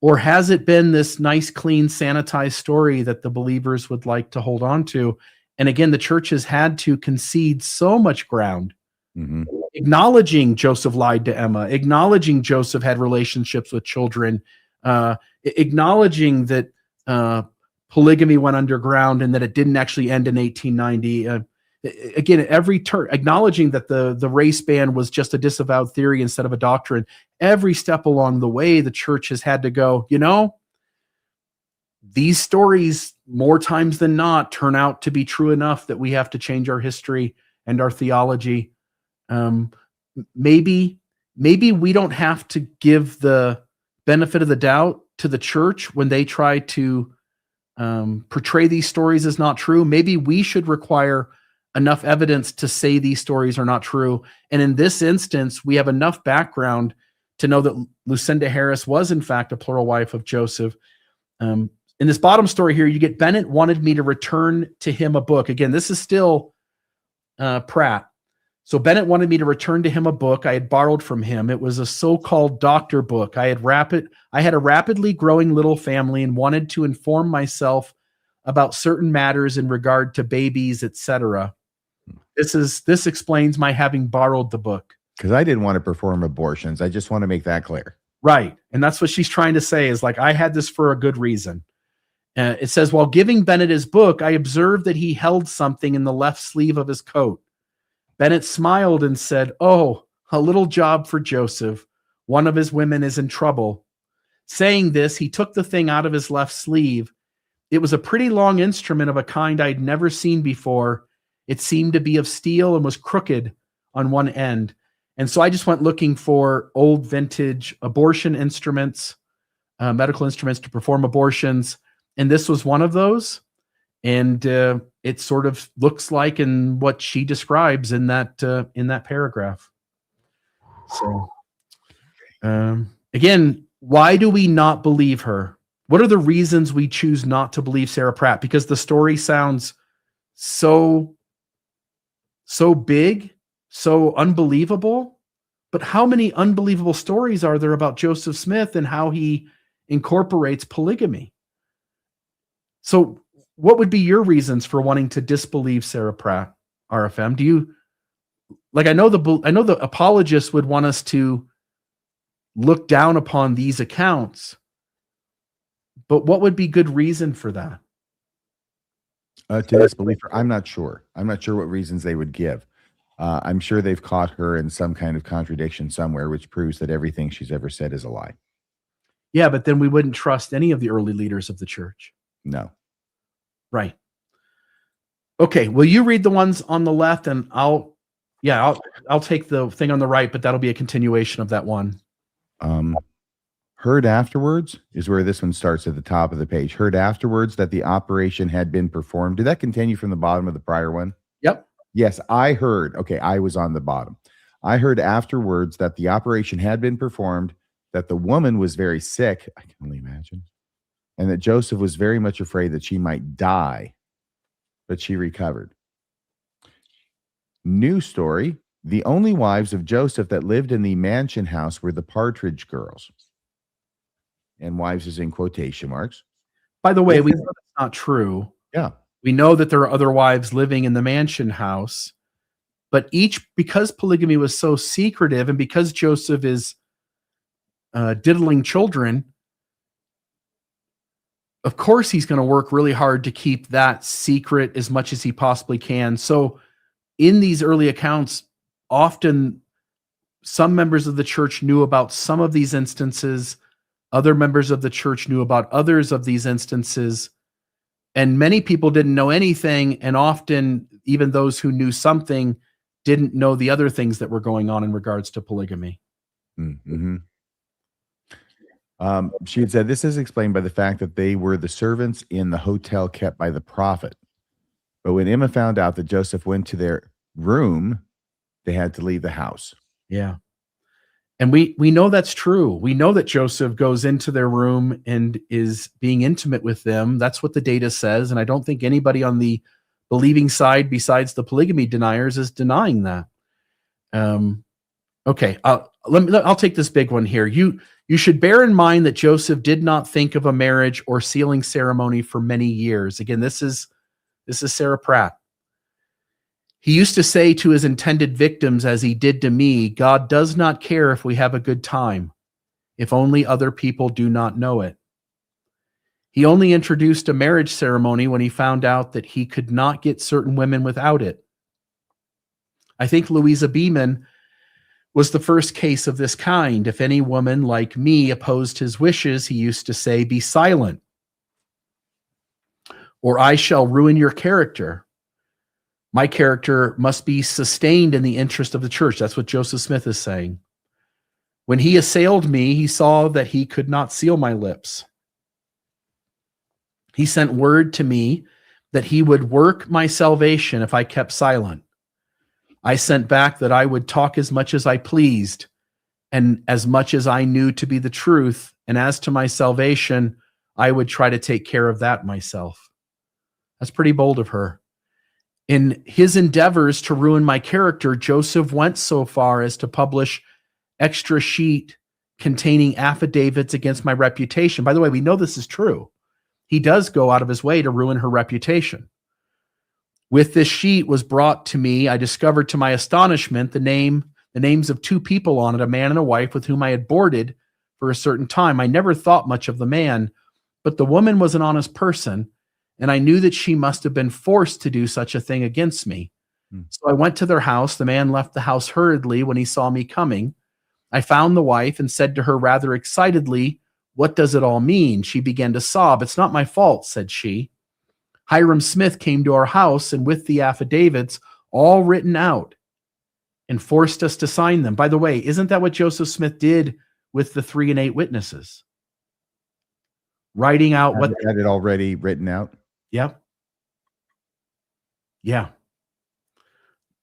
Or has it been this nice, clean, sanitized story that the believers would like to hold on to? And again, the church has had to concede so much ground, acknowledging Joseph lied to Emma, acknowledging Joseph had relationships with children, acknowledging that polygamy went underground and that it didn't actually end in 1890. Again, every turn, acknowledging that the race ban was just a disavowed theory instead of a doctrine. Every step along the way, the church has had to go, these stories, more times than not, turn out to be true enough that we have to change our history and our theology. Maybe we don't have to give the benefit of the doubt to the church when they try to portray these stories as not true. Maybe we should require enough evidence to say these stories are not true. And in this instance, we have enough background to know that Lucinda Harris was, in fact, a plural wife of Joseph. In this bottom story here, you get Bennett wanted me to return to him a book. Again, this is still Pratt. So Bennett wanted me to return to him a book I had borrowed from him. It was a so-called doctor book. I had a rapidly growing little family and wanted to inform myself about certain matters in regard to babies, etc. This explains my having borrowed the book. Because I didn't want to perform abortions. I just want to make that clear. Right. And that's what she's trying to say, is like, I had this for a good reason. It says, while giving Bennett his book, I observed that he held something in the left sleeve of his coat. Bennett smiled and said, "Oh, a little job for Joseph. One of his women is in trouble." Saying this, he took the thing out of his left sleeve. It was a pretty long instrument of a kind I'd never seen before. It seemed to be of steel and was crooked on one end. And so I just went looking for old vintage abortion instruments, medical instruments to perform abortions. And this was one of those. And it sort of looks like in what she describes in that paragraph. So again, why do we not believe her? What are the reasons we choose not to believe Sarah Pratt? Because the story sounds so big, so unbelievable. But how many unbelievable stories are there about Joseph Smith and how he incorporates polygamy? So what would be your reasons for wanting to disbelieve Sarah Pratt, RFM? Do you like, I know the apologists would want us to look down upon these accounts, but what would be good reason for that? To disbelief her, I'm not sure. I'm not sure what reasons they would give. I'm sure they've caught her in some kind of contradiction somewhere, which proves that everything she's ever said is a lie. Yeah, but then we wouldn't trust any of the early leaders of the church. No. Right. Okay. Will you read the ones on the left, and I'll take the thing on the right, but that'll be a continuation of that one. Heard afterwards is where this one starts at the top of the page. Heard afterwards that the operation had been performed. Did that continue from the bottom of the prior one? Yep. Yes, I heard. Okay, I was on the bottom. I heard afterwards that the operation had been performed, that the woman was very sick. I can only imagine. And that Joseph was very much afraid that she might die, but she recovered. New story. The only wives of Joseph that lived in the mansion house were the Partridge girls. And wives is in quotation marks. By the way, we know that's not true. Yeah. We know that there are other wives living in the mansion house, but because polygamy was so secretive and because Joseph is diddling children, of course he's going to work really hard to keep that secret as much as he possibly can. So in these early accounts, often some members of the church knew about some of these instances, other members of the church knew about others of these instances, and many people didn't know anything, and often even those who knew something didn't know the other things that were going on in regards to polygamy. Mm-hmm. She had said, this is explained by the fact that they were the servants in the hotel kept by the prophet. But when Emma found out that Joseph went to their room, they had to leave the house. Yeah. And we know that's true. We know that Joseph goes into their room and is being intimate with them. That's what the data says. And I don't think anybody on the believing side besides the polygamy deniers is denying that. Okay. I'll take this big one here. You should bear in mind that Joseph did not think of a marriage or sealing ceremony for many years. Again, this is Sarah Pratt. He used to say to his intended victims, as he did to me, God does not care if we have a good time, if only other people do not know it. He only introduced a marriage ceremony when he found out that he could not get certain women without it. I think Louisa Beeman was the first case of this kind. If any woman like me opposed his wishes, he used to say, be silent, or I shall ruin your character. My character must be sustained in the interest of the church. That's what Joseph Smith is saying. When he assailed me, he saw that he could not seal my lips. He sent word to me that he would work my salvation if I kept silent. I sent back that I would talk as much as I pleased and as much as I knew to be the truth. And as to my salvation, I would try to take care of that myself. That's pretty bold of her. In his endeavors to ruin my character, Joseph went so far as to publish extra sheet containing affidavits against my reputation. By the way, we know this is true. He does go out of his way to ruin her reputation. With this sheet was brought to me, I discovered to my astonishment the names of two people on it, a man and a wife with whom I had boarded for a certain time. I never thought much of the man, but the woman was an honest person, and I knew that she must have been forced to do such a thing against me. So I went to their house. The man left the house hurriedly when he saw me coming. I found the wife and said to her rather excitedly, what does it all mean? She began to sob. It's not my fault, said she. Hiram Smith came to our house and with the affidavits all written out and forced us to sign them. By the way, isn't that what Joseph Smith did with the 3 and 8 witnesses? Writing out what had it already written out. Yep. Yeah.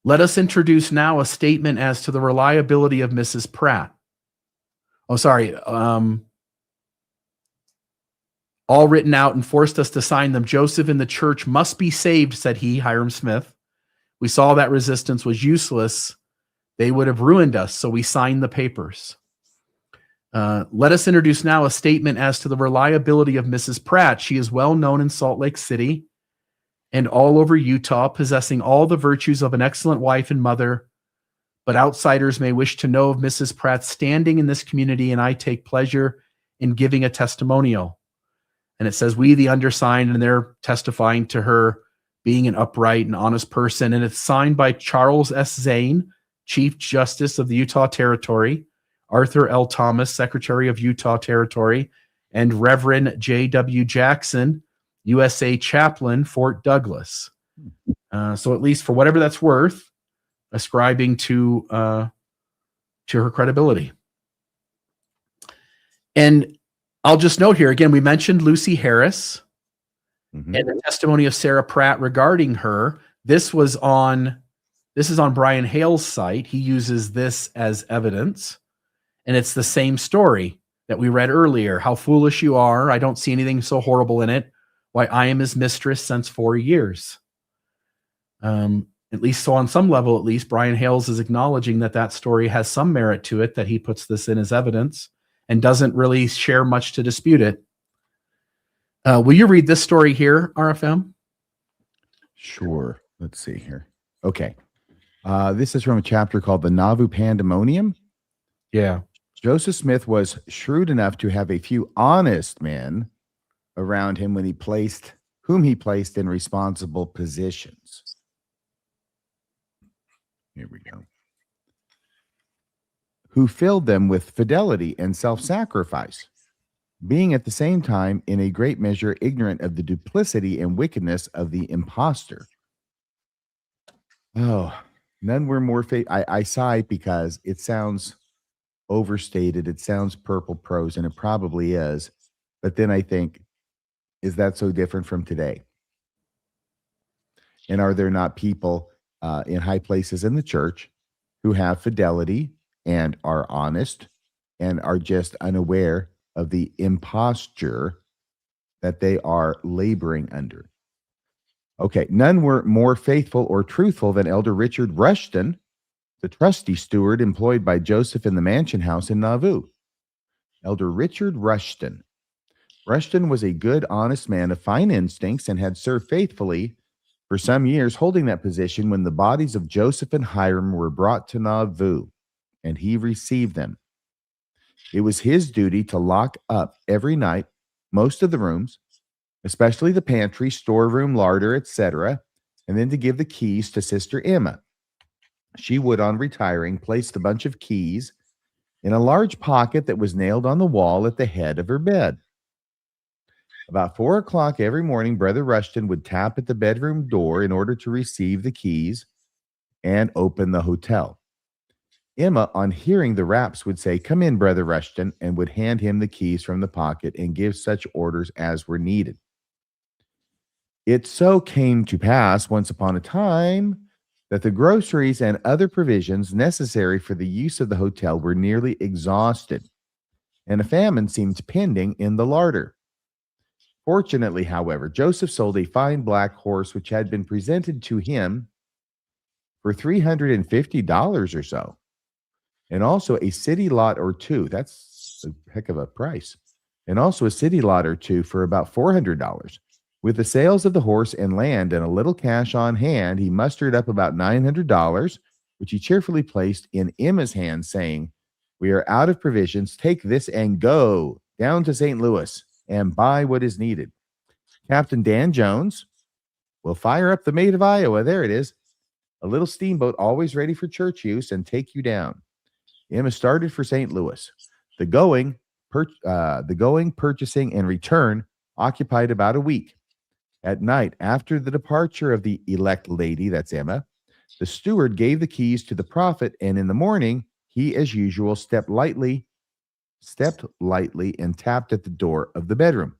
Let us introduce now a statement as to the reliability of Mrs. Pratt. Oh, sorry. All written out and forced us to sign them. Joseph in the church must be saved, said he, Hiram Smith. We saw that resistance was useless. They would have ruined us, so we signed the papers. Let us introduce now a statement as to the reliability of Mrs. Pratt. She is well known in Salt Lake City and all over Utah, possessing all the virtues of an excellent wife and mother. But outsiders may wish to know of Mrs. Pratt's standing in this community, and I take pleasure in giving a testimonial. And it says, we, the undersigned, and they're testifying to her being an upright and honest person. And it's signed by Charles S. Zane, Chief Justice of the Utah Territory, Arthur L. Thomas, Secretary of Utah Territory, and Reverend J.W. Jackson, USA Chaplain, Fort Douglas. So at least for whatever that's worth, ascribing to her credibility. And I'll just note here again, we mentioned Lucy Harris and the testimony of Sarah Pratt regarding her. This is on Brian Hale's site. He uses this as evidence, and it's the same story that we read earlier. How foolish you are. I don't see anything so horrible in it. Why, I am his mistress since 4 years. At least so on some level, at least, Brian Hales is acknowledging that story has some merit to it, that he puts this in as evidence and doesn't really share much to dispute it. Will you read this story here, RFM? Sure. Let's see here. Okay. This is from a chapter called The Nauvoo Pandemonium. Yeah. Joseph Smith was shrewd enough to have a few honest men around him whom he placed in responsible positions. Here we go. Who filled them with fidelity and self-sacrifice, being at the same time in a great measure ignorant of the duplicity and wickedness of the impostor. Oh, none were more I sigh because it sounds overstated. It sounds purple prose, and it probably is. But then I think, is that so different from today? And are there not people in high places in the church who have fidelity and are honest and are just unaware of the imposture that they are laboring under? Okay, none were more faithful or truthful than Elder Richard Rushton, the trusty steward employed by Joseph in the mansion house in Nauvoo. Elder Richard Rushton. Rushton was a good, honest man of fine instincts and had served faithfully for some years, holding that position when the bodies of Joseph and Hiram were brought to Nauvoo, and he received them. It was his duty to lock up every night most of the rooms, especially the pantry, storeroom, larder, etc., and then to give the keys to Sister Emma. She would, on retiring, place the bunch of keys in a large pocket that was nailed on the wall at the head of her bed. About 4 o'clock every morning, Brother Rushton would tap at the bedroom door in order to receive the keys and open the hotel. Emma, on hearing the raps, would say, "Come in, Brother Rushton," and would hand him the keys from the pocket and give such orders as were needed. It so came to pass once upon a time that the groceries and other provisions necessary for the use of the hotel were nearly exhausted, and a famine seemed pending in the larder. Fortunately, however, Joseph sold a fine black horse which had been presented to him for $350 or so, and also a city lot or two. That's a heck of a price. And also a city lot or two for about $400. With the sales of the horse and land and a little cash on hand, he mustered up about $900, which he cheerfully placed in Emma's hands, saying, "We are out of provisions. Take this and go down to St. Louis and buy what is needed. Captain Dan Jones will fire up the Maid of Iowa." There it is. "A little steamboat always ready for church use, and take you down." Emma started for St. Louis. The going, purchasing, and return occupied about a week. At night, after the departure of the elect lady, that's Emma, the steward gave the keys to the prophet, and in the morning, he, as usual, stepped lightly and tapped at the door of the bedroom.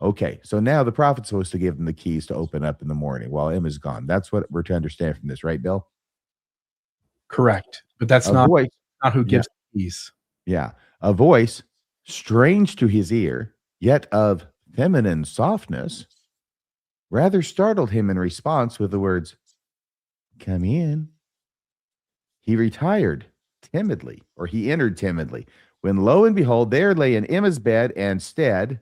Okay, so now the prophet's supposed to give them the keys to open up in the morning while Emma's gone. That's what we're to understand from this, right, Bill? Correct. But that's not who gives the keys. Yeah. A voice, strange to his ear, yet of feminine softness, rather startled him in response with the words, "Come in." He entered timidly, when lo and behold, there lay in Emma's bed and stead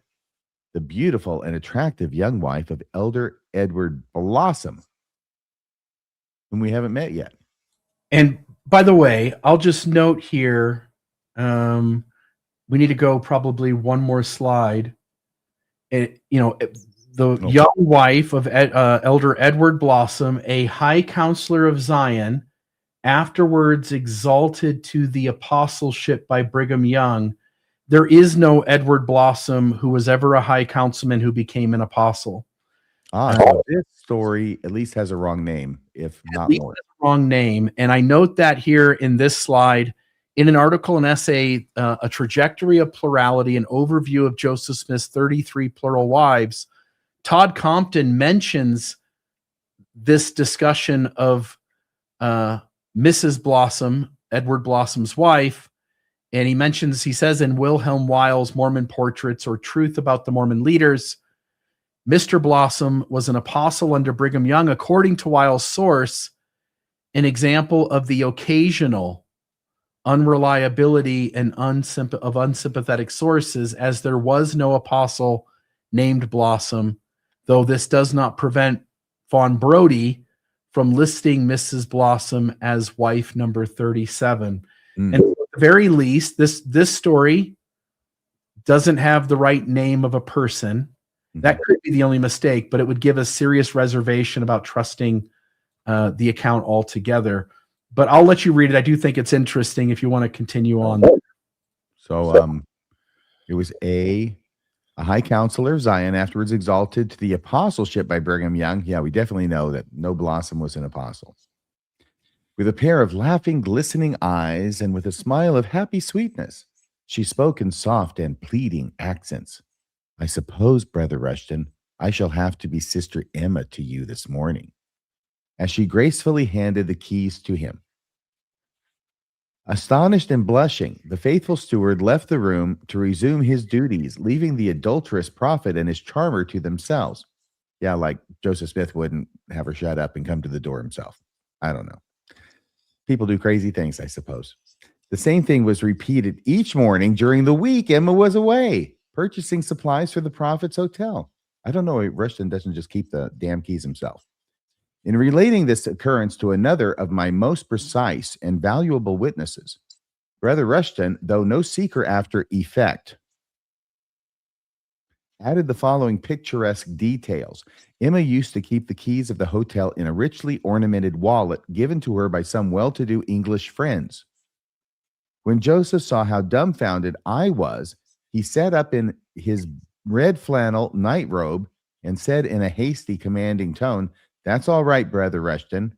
the beautiful and attractive young wife of Elder Edward Blossom, whom we haven't met yet. And by the way, I'll just note here, we need to go probably one more slide. The young wife of Elder Edward Blossom, a high counselor of Zion, afterwards exalted to the apostleship by Brigham Young. There is no Edward Blossom who was ever a high councilman who became an apostle. So this story at least has a wrong name, if not more. Wrong name. And I note that here in this slide, in an article and essay, A Trajectory of Plurality, an overview of Joseph Smith's 33 plural wives, Todd Compton mentions this discussion of Mrs. Blossom, Edward Blossom's wife, and he says in Wilhelm Weil's Mormon Portraits or Truth About the Mormon Leaders, Mr. Blossom was an apostle under Brigham Young, according to Weil's source, an example of the occasional unreliability and of unsympathetic sources, as there was no apostle named Blossom, though this does not prevent Von Brody from listing Mrs. Blossom as wife number 37. And at the very least, this story doesn't have the right name of a person. That could be the only mistake, but it would give us serious reservation about trusting the account altogether. But I'll let you read it. I do think it's interesting if you want to continue on. So it was a high counselor of Zion, afterwards exalted to the apostleship by Brigham Young. Yeah, we definitely know that no Blossom was an apostle. With a pair of laughing, glistening eyes and with a smile of happy sweetness, she spoke in soft and pleading accents. I suppose, Brother Rushton, I shall have to be Sister Emma to you this morning, as she gracefully handed the keys to him. Astonished and blushing, the faithful steward left the room to resume his duties, leaving the adulterous prophet and his charmer to themselves. Yeah, like Joseph Smith wouldn't have her shut up and come to the door himself. I don't know. People do crazy things, I suppose. The same thing was repeated each morning during the week Emma was away, purchasing supplies for the prophet's hotel. I don't know, Rushton doesn't just keep the damn keys himself. In relating this occurrence to another of my most precise and valuable witnesses, Brother Rushton, though no seeker after effect, added the following picturesque details. Emma used to keep the keys of the hotel in a richly ornamented wallet given to her by some well-to-do English friends. When Joseph saw how dumbfounded I was, he sat up in his red flannel night robe and said in a hasty, commanding tone, "That's all right, Brother Rushton,"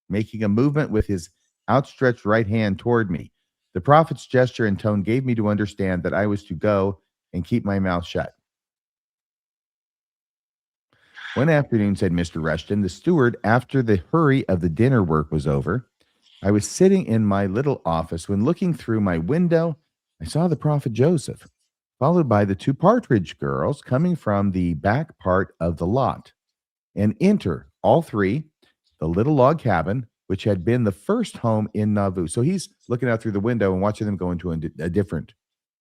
making a movement with his outstretched right hand toward me. The prophet's gesture and tone gave me to understand that I was to go and keep my mouth shut. One afternoon, said Mr. Rushton, the steward, after the hurry of the dinner work was over, I was sitting in my little office when, looking through my window, I saw the prophet Joseph, followed by the two Partridge girls coming from the back part of the lot, and enter, all three, the little log cabin, which had been the first home in Nauvoo. So he's looking out through the window and watching them go into a different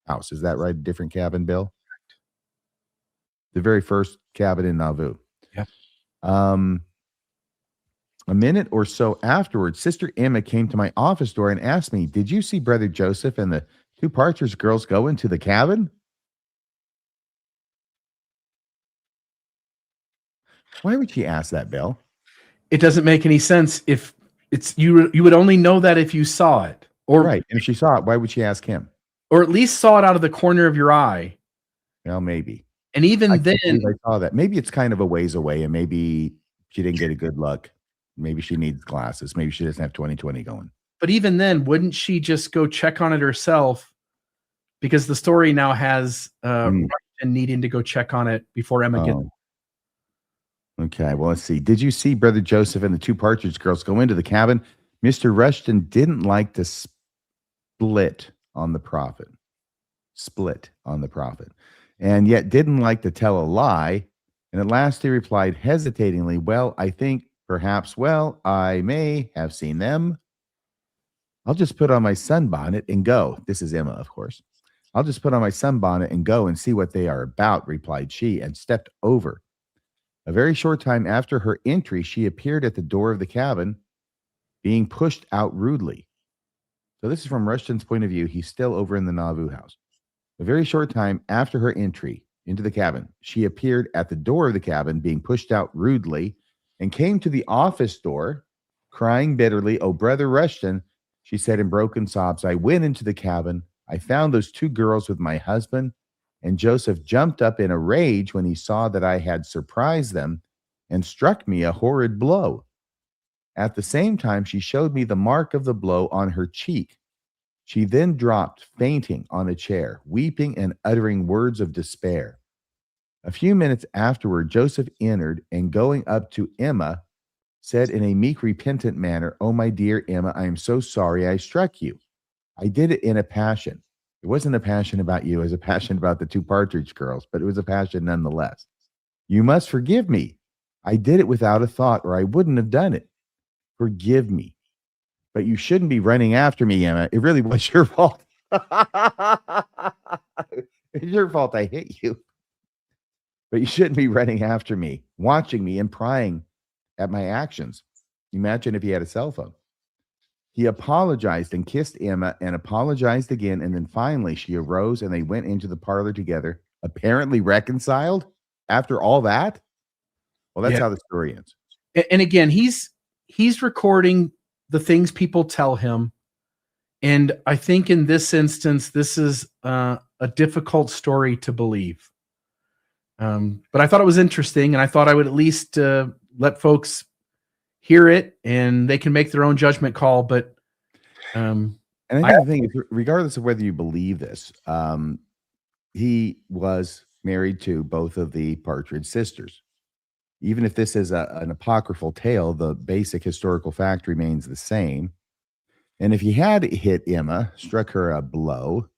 house. Is that right? A different cabin, Bill? The very first cabin in Nauvoo. Yep. A minute or so afterwards, Sister Emma came to my office door and asked me, "Did you see Brother Joseph and the two Partridge girls go into the cabin?" Why would she ask that, Bill? It doesn't make any sense. If it's you would only know that if you saw it, or right. And if she saw it, why would she ask him? Or at least saw it out of the corner of your eye. Well, maybe. And even then, I saw that. Maybe it's kind of a ways away, and maybe she didn't get a good look. Maybe she needs glasses. Maybe she doesn't have 20/20 going. But even then, wouldn't she just go check on it herself? Because the story now has Rushton needing to go check on it before Emma gets. Okay, well, let's see. Did you see Brother Joseph and the two Partridge girls go into the cabin? Mr. Rushton didn't like to split on the prophet. And yet didn't like to tell a lie. And at last he replied hesitatingly, "Well, I think perhaps, I may have seen them. I'll just put on my sunbonnet and go." This is Emma, of course. I'll just put on my sunbonnet and go and see what they are about, replied she, and stepped over. A very short time after her entry, she appeared at the door of the cabin, being pushed out rudely. So this is from Rushton's point of view. He's still over in the Nauvoo house. A very short time after her entry into the cabin, she appeared at the door of the cabin, being pushed out rudely, and came to the office door, crying bitterly. "Oh, Brother Rushton," she said in broken sobs, "I went into the cabin. I found those two girls with my husband, and Joseph jumped up in a rage when he saw that I had surprised them and struck me a horrid blow. At the same time, she showed me the mark of the blow on her cheek. She then dropped fainting on a chair, weeping and uttering words of despair. A few minutes afterward, Joseph entered and going up to Emma, said in a meek, repentant manner, 'Oh, my dear Emma, I am so sorry I struck you. I did it in a passion.' It wasn't a passion about you, it was a passion about the two Partridge girls, but it was a passion nonetheless. 'You must forgive me. I did it without a thought, or I wouldn't have done it. Forgive me. But you shouldn't be running after me, Emma. It really was your fault.' It's your fault I hit you. But you shouldn't be running after me, watching me and prying at my actions." Imagine if he had a cell phone. He apologized and kissed Emma and apologized again. And then finally she arose and they went into the parlor together, apparently reconciled after all that. Well, that's how the story ends. And again, he's recording the things people tell him. And I think in this instance, this is a difficult story to believe. But I thought it was interesting, and I thought I would at least let folks hear it, and they can make their own judgment call. But and I think the thing is, regardless of whether you believe this, he was married to both of the Partridge sisters. Even if this is an apocryphal tale, the basic historical fact remains the same. And if he had hit Emma, struck her a blow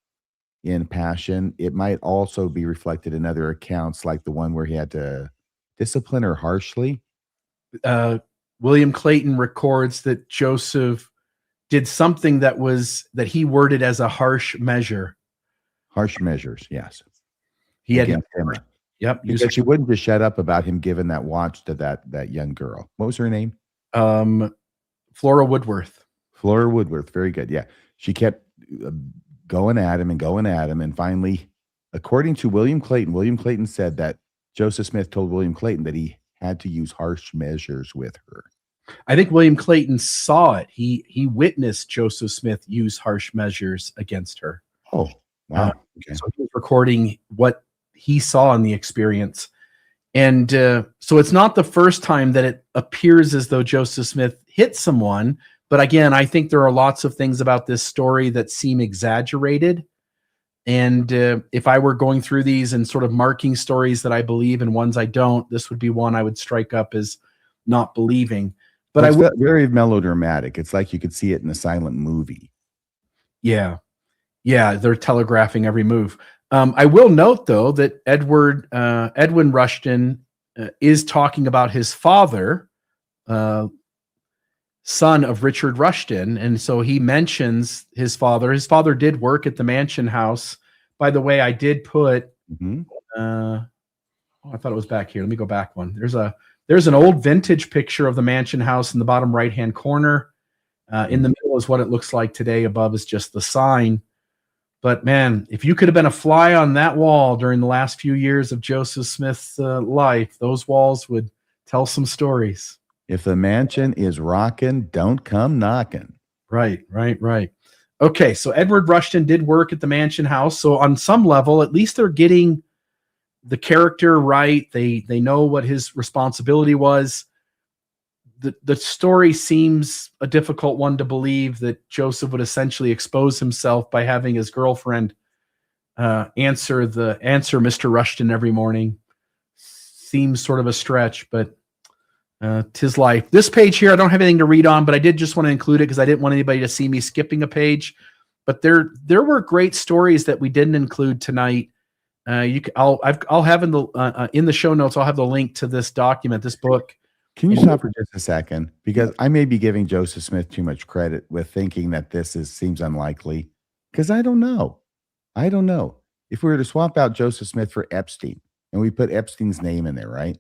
in passion, it might also be reflected in other accounts, like the one where he had to discipline her harshly. William Clayton records that Joseph did something that he worded as a harsh measure. Harsh measures, yes. He had Emma. Yep. Because she wouldn't just shut up about him giving that watch to that young girl. What was her name? Flora Woodworth. Flora Woodworth. Very good. Yeah. She kept going at him. And finally, according to William Clayton said that Joseph Smith told William Clayton that he had to use harsh measures with her. I think William Clayton saw it. He witnessed Joseph Smith use harsh measures against her. Oh, wow. Okay. So he was recording what he saw in the experience. And so it's not the first time that it appears as though Joseph Smith hit someone. But again, I think there are lots of things about this story that seem exaggerated. And if I were going through these and sort of marking stories that I believe and ones I don't, this would be one I would strike up as not believing. But it's very melodramatic. It's like you could see it in a silent movie. Yeah. Yeah, they're telegraphing every move. I will note, though, that Edwin Rushton is talking about his father, son of Richard Rushton. And so he mentions his father. His father did work at the Mansion House. By the way, I did put, I thought it was back here. Let me go back one. There's an old vintage picture of the Mansion House in the bottom right-hand corner. In the middle is what it looks like today. Above is just the sign. But man, if you could have been a fly on that wall during the last few years of Joseph Smith's life, those walls would tell some stories. If the mansion is rocking, don't come knocking. Right. Okay, so Edward Rushton did work at the Mansion House. So on some level, at least they're getting the character right. They know what his responsibility was. The story seems a difficult one to believe, that Joseph would essentially expose himself by having his girlfriend answer Mr. Rushton every morning. Seems sort of a stretch, but 'tis life. This page here, I don't have anything to read on, but I did just want to include it because I didn't want anybody to see me skipping a page. But there were great stories that we didn't include tonight. I'll have in the show notes. I'll have the link to this document, this book. Can you stop for just a second? Because I may be giving Joseph Smith too much credit with thinking that this seems unlikely, because I don't know. I don't know. If we were to swap out Joseph Smith for Epstein and we put Epstein's name in there, right?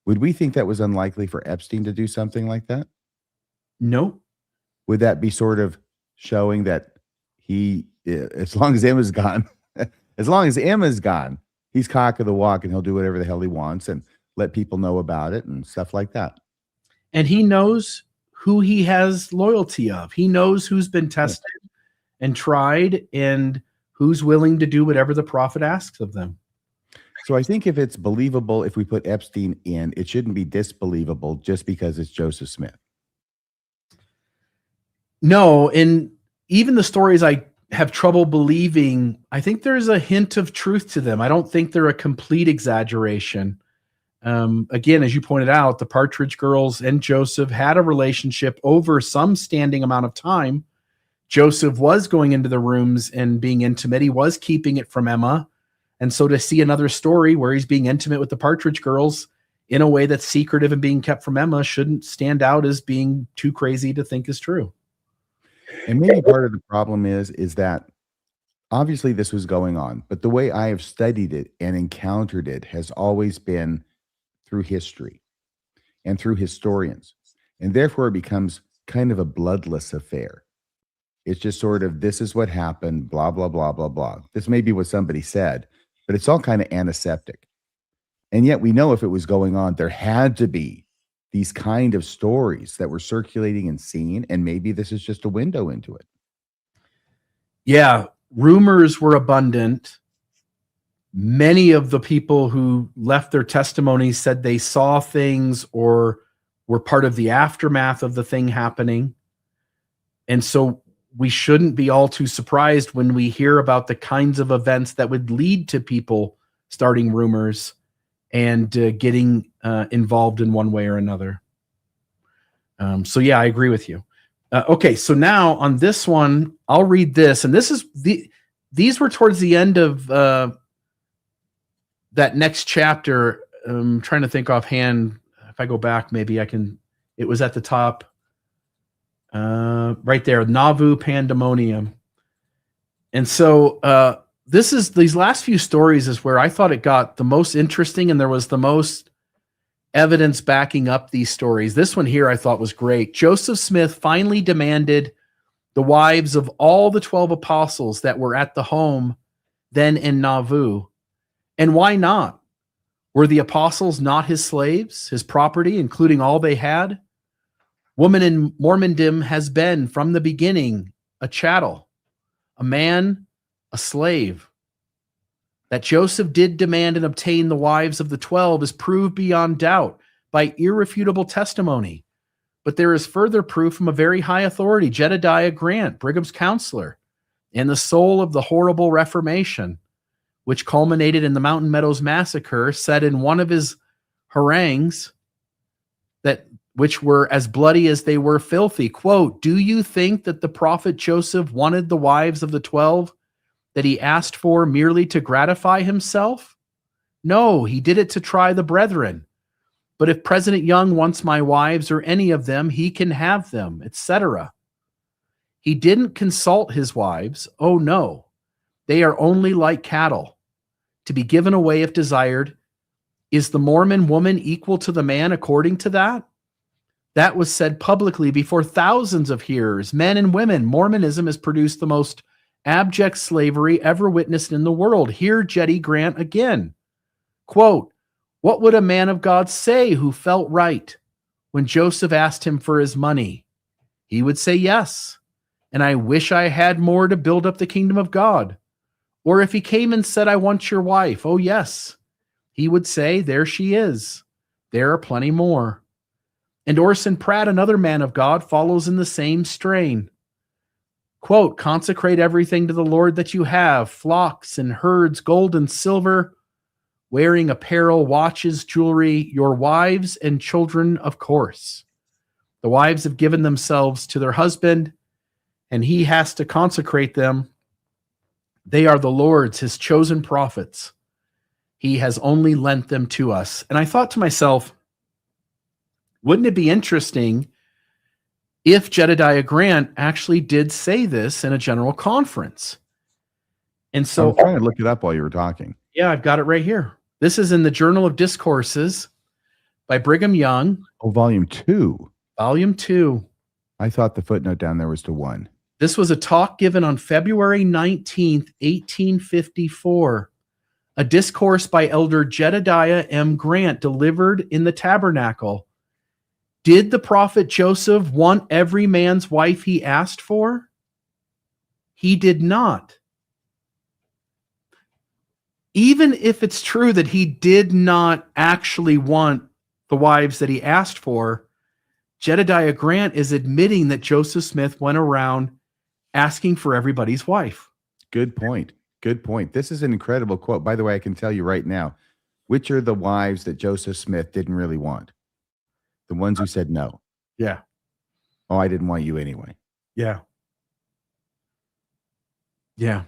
Would we think that was unlikely for Epstein to do something like that? No. Would that be sort of showing that as long as Emma's gone, as long as Emma's gone, he's cock of the walk and he'll do whatever the hell he wants and let people know about it and stuff like that. And he knows who he has loyalty of. He knows who's been tested and tried and who's willing to do whatever the prophet asks of them. So I think if it's believable, if we put Epstein in, it shouldn't be disbelievable just because it's Joseph Smith. No, and even the stories I have trouble believing, I think there's a hint of truth to them. I don't think they're a complete exaggeration. Again, as you pointed out, the Partridge Girls and Joseph had a relationship over some standing amount of time. Joseph was going into the rooms and being intimate. He was keeping it from Emma. And so to see another story where he's being intimate with the Partridge Girls in a way that's secretive and being kept from Emma shouldn't stand out as being too crazy to think is true. And maybe part of the problem is that obviously this was going on, but the way I have studied it and encountered it has always been through history and through historians. And therefore it becomes kind of a bloodless affair. It's just sort of, this is what happened, blah, blah, blah, blah, blah. This may be what somebody said, but it's all kind of antiseptic. And yet we know if it was going on, there had to be these kind of stories that were circulating and seen, and maybe this is just a window into it. Yeah, rumors were abundant. Many of the people who left their testimonies said they saw things or were part of the aftermath of the thing happening. And so we shouldn't be all too surprised when we hear about the kinds of events that would lead to people starting rumors and getting involved in one way or another. So yeah, I agree with you. Okay, so now on this one, I'll read this, and these were towards the end of that next chapter. I'm trying to think offhand. If I go back, maybe I can. It was at the top, right there, Nauvoo Pandemonium. And so these last few stories is where I thought it got the most interesting, and there was the most evidence backing up these stories. This one here I thought was great. Joseph Smith finally demanded the wives of all the 12 apostles that were at the home then in Nauvoo. And why not? Were the apostles not his slaves, his property, including all they had? Woman in Mormondom has been from the beginning a chattel, a man, a slave. That Joseph did demand and obtain the wives of the 12 is proved beyond doubt by irrefutable testimony. But there is further proof from a very high authority, Jedediah Grant, Brigham's counselor, and the soul of the horrible Reformation, which culminated in the Mountain Meadows Massacre, said in one of his harangues which were as bloody as they were filthy, quote, "Do you think that the prophet Joseph wanted the wives of the 12 that he asked for merely to gratify himself? No, he did it to try the brethren. But if President Young wants my wives or any of them, he can have them, etc. He didn't consult his wives. Oh, no. They are only like cattle, to be given away if desired. Is the Mormon woman equal to the man according to that? That was said publicly before thousands of hearers, men and women. Mormonism has produced the most abject slavery ever witnessed in the world. Hear Jeddy Grant again. Quote, what would a man of God say who felt right when Joseph asked him for his money? He would say yes, and I wish I had more to build up the kingdom of God. Or if he came and said, I want your wife, oh yes, he would say, there she is. There are plenty more. And Orson Pratt, another man of God, follows in the same strain. Quote, consecrate everything to the Lord that you have, flocks and herds, gold and silver, wearing apparel, watches, jewelry, your wives and children, of course. The wives have given themselves to their husband, and he has to consecrate them. They are the Lord's, his chosen prophets. He has only lent them to us. And I thought to myself, wouldn't it be interesting if Jedediah Grant actually did say this in a general conference? And so, I'm trying to look it up while you were talking. yeah, I've got it right here. This is in the Journal of Discourses by Brigham Young, Oh, volume 2. volume 2. I thought the footnote down there was to 1. This was a talk given on February 19th, 1854. A discourse by Elder Jedediah M. Grant delivered in the tabernacle. Did the prophet Joseph want every man's wife he asked for? He did not. Even if it's true that he did not actually want the wives that he asked for, Jedediah Grant is admitting that Joseph Smith went around asking for everybody's wife. Good point. Good point. This is an incredible quote. By the way, I can tell you right now, which are the wives that Joseph Smith didn't really want? The ones who said no. Yeah. Oh, I didn't want you anyway. Yeah. Yeah.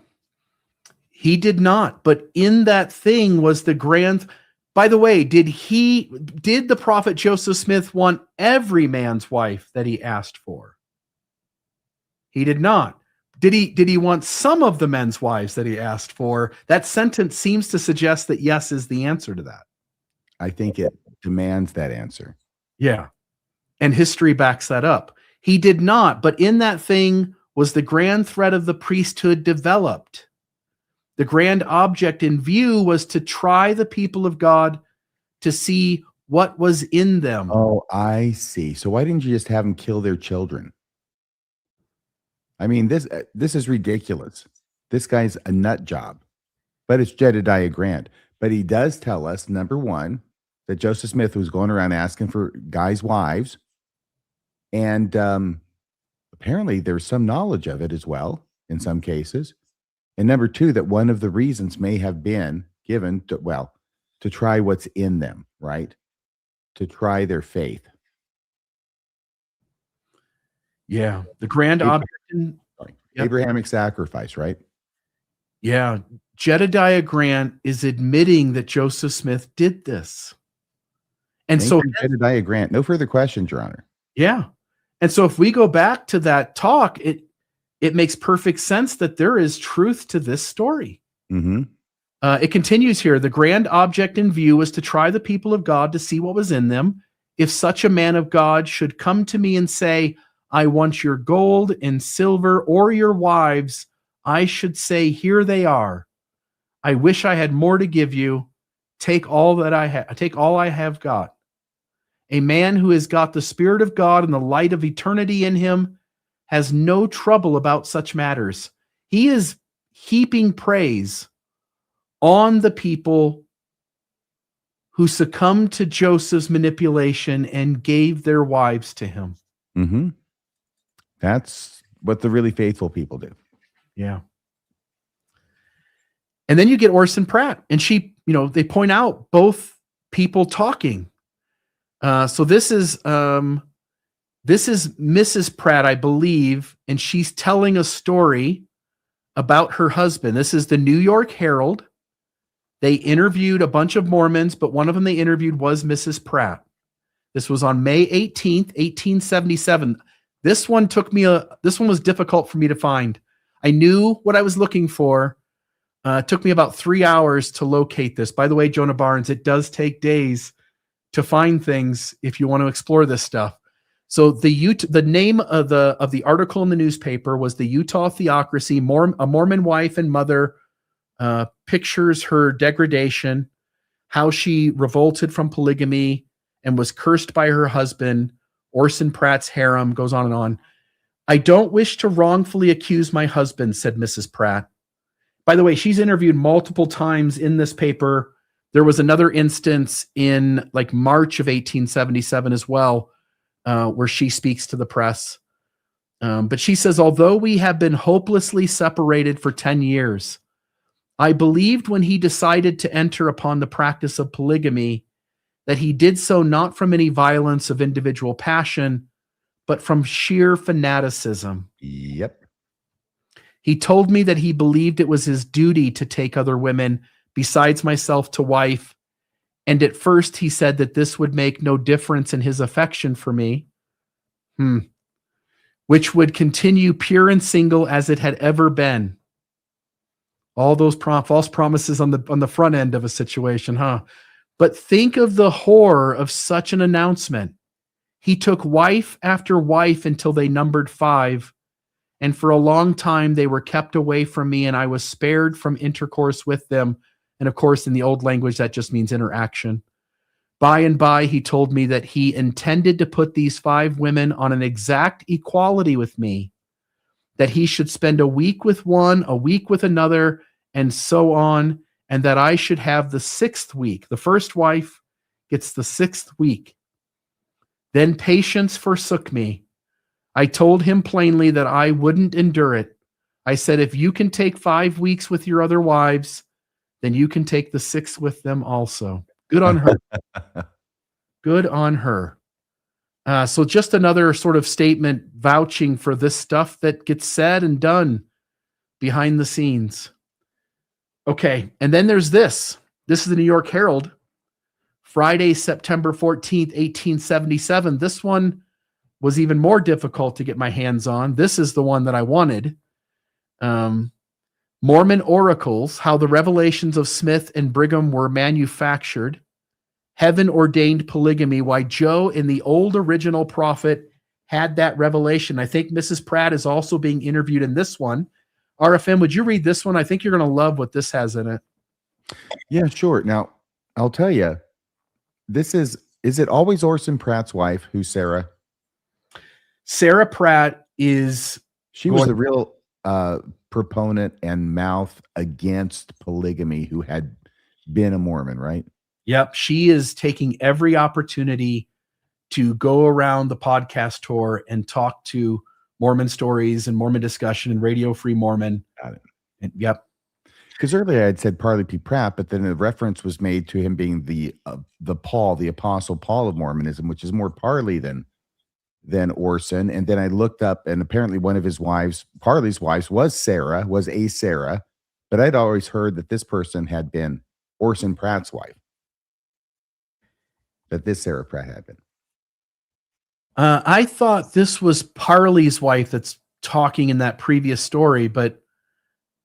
He did not. But in that thing was the grand. By the way, did the prophet Joseph Smith want every man's wife that he asked for? He did not. Did he want some of the men's wives that he asked for? That sentence seems to suggest that yes is the answer to that. I think it demands that answer. Yeah. And history backs that up. He did not, but in that thing was the grand thread of the priesthood developed. The grand object in view was to try the people of God to see what was in them. Oh, I see. So why didn't you just have them kill their children? I mean, this is ridiculous. This guy's a nut job, but it's Jedediah Grant. But he does tell us, number one, that Joseph Smith was going around asking for guys' wives. And apparently there's some knowledge of it as well in some cases. And number two, that one of the reasons may have been given to try what's in them, right? To try their faith. Yeah. The grand object. Abrahamic sacrifice, right? Yeah. Jedediah Grant is admitting that Joseph Smith did this. And Thank so you, Jedediah Grant. No further questions, Your Honor. Yeah. And so if we go back to that talk, it makes perfect sense that there is truth to this story. Mm-hmm. It continues here. The grand object in view was to try the people of God to see what was in them. If such a man of God should come to me and say, I want your gold and silver or your wives, I should say, here they are. I wish I had more to give you. Take all that I have. Take all I have got. A man who has got the Spirit of God and the light of eternity in him has no trouble about such matters. He is heaping praise on the people who succumbed to Joseph's manipulation and gave their wives to him. Mm-hmm. That's what the really faithful people do. Yeah. And then you get Orson Pratt, and she, they point out both people talking. So this is Mrs. Pratt, I believe, and she's telling a story about her husband. This is the New York Herald. They interviewed a bunch of Mormons, but one of them they interviewed was Mrs. Pratt. This was on May 18th, 1877. This one was difficult for me to find. I knew what I was looking for. It took me about 3 hours to locate this. By the way, Jonah Barnes, it does take days to find things if you want to explore this stuff. So the name of the article in the newspaper was The Utah Theocracy, a Mormon wife and mother pictures her degradation, how she revolted from polygamy and was cursed by her husband. Orson Pratt's harem goes on and on. I don't wish to wrongfully accuse my husband, said Mrs. Pratt. By the way, she's interviewed multiple times in this paper. There was another instance in March of 1877 as well, where she speaks to the press. But she says, although we have been hopelessly separated for 10 years, I believed when he decided to enter upon the practice of polygamy that he did so not from any violence of individual passion, but from sheer fanaticism. Yep. He told me that he believed it was his duty to take other women besides myself to wife. And at first he said that this would make no difference in his affection for me, which would continue pure and single as it had ever been. All those false promises on the front end of a situation, huh? But think of the horror of such an announcement. He took wife after wife until they numbered 5, and for a long time they were kept away from me, and I was spared from intercourse with them. And of course, in the old language, that just means interaction. By and by, he told me that he intended to put these 5 women on an exact equality with me, that he should spend a week with one, a week with another, and so on, and that I should have the 6th week. The first wife gets the 6th week. Then patience forsook me. I told him plainly that I wouldn't endure it. I said, if you can take 5 weeks with your other wives, then you can take the 6th with them also. Good on her. Good on her. So just another sort of statement vouching for this stuff that gets said and done behind the scenes. Okay, and then there's this. This is the New York Herald, Friday, September 14th, 1877. This one was even more difficult to get my hands on. This is the one that I wanted. Mormon Oracles, How the Revelations of Smith and Brigham Were Manufactured. Heaven-Ordained Polygamy, Why Joe in the Old Original Prophet Had That Revelation. I think Mrs. Pratt is also being interviewed in this one. RFM, would you read this one? I think you're going to love what this has in it. Yeah, sure. Now, I'll tell you, this is it always Orson Pratt's wife, who's Sarah? Sarah Pratt is... She was the real proponent and mouth against polygamy who had been a Mormon, right? Yep. She is taking every opportunity to go around the podcast tour and talk to Mormon stories and Mormon discussion and Radio Free Mormon. Got it. And, yep. Because earlier I had said Parley P. Pratt, but then a reference was made to him being the Paul, the Apostle Paul of Mormonism, which is more Parley than Orson. And then I looked up, and apparently one of his wives, Parley's wives, was a Sarah, but I'd always heard that this person had been Orson Pratt's wife. That this Sarah Pratt had been. I thought this was Parley's wife that's talking in that previous story, but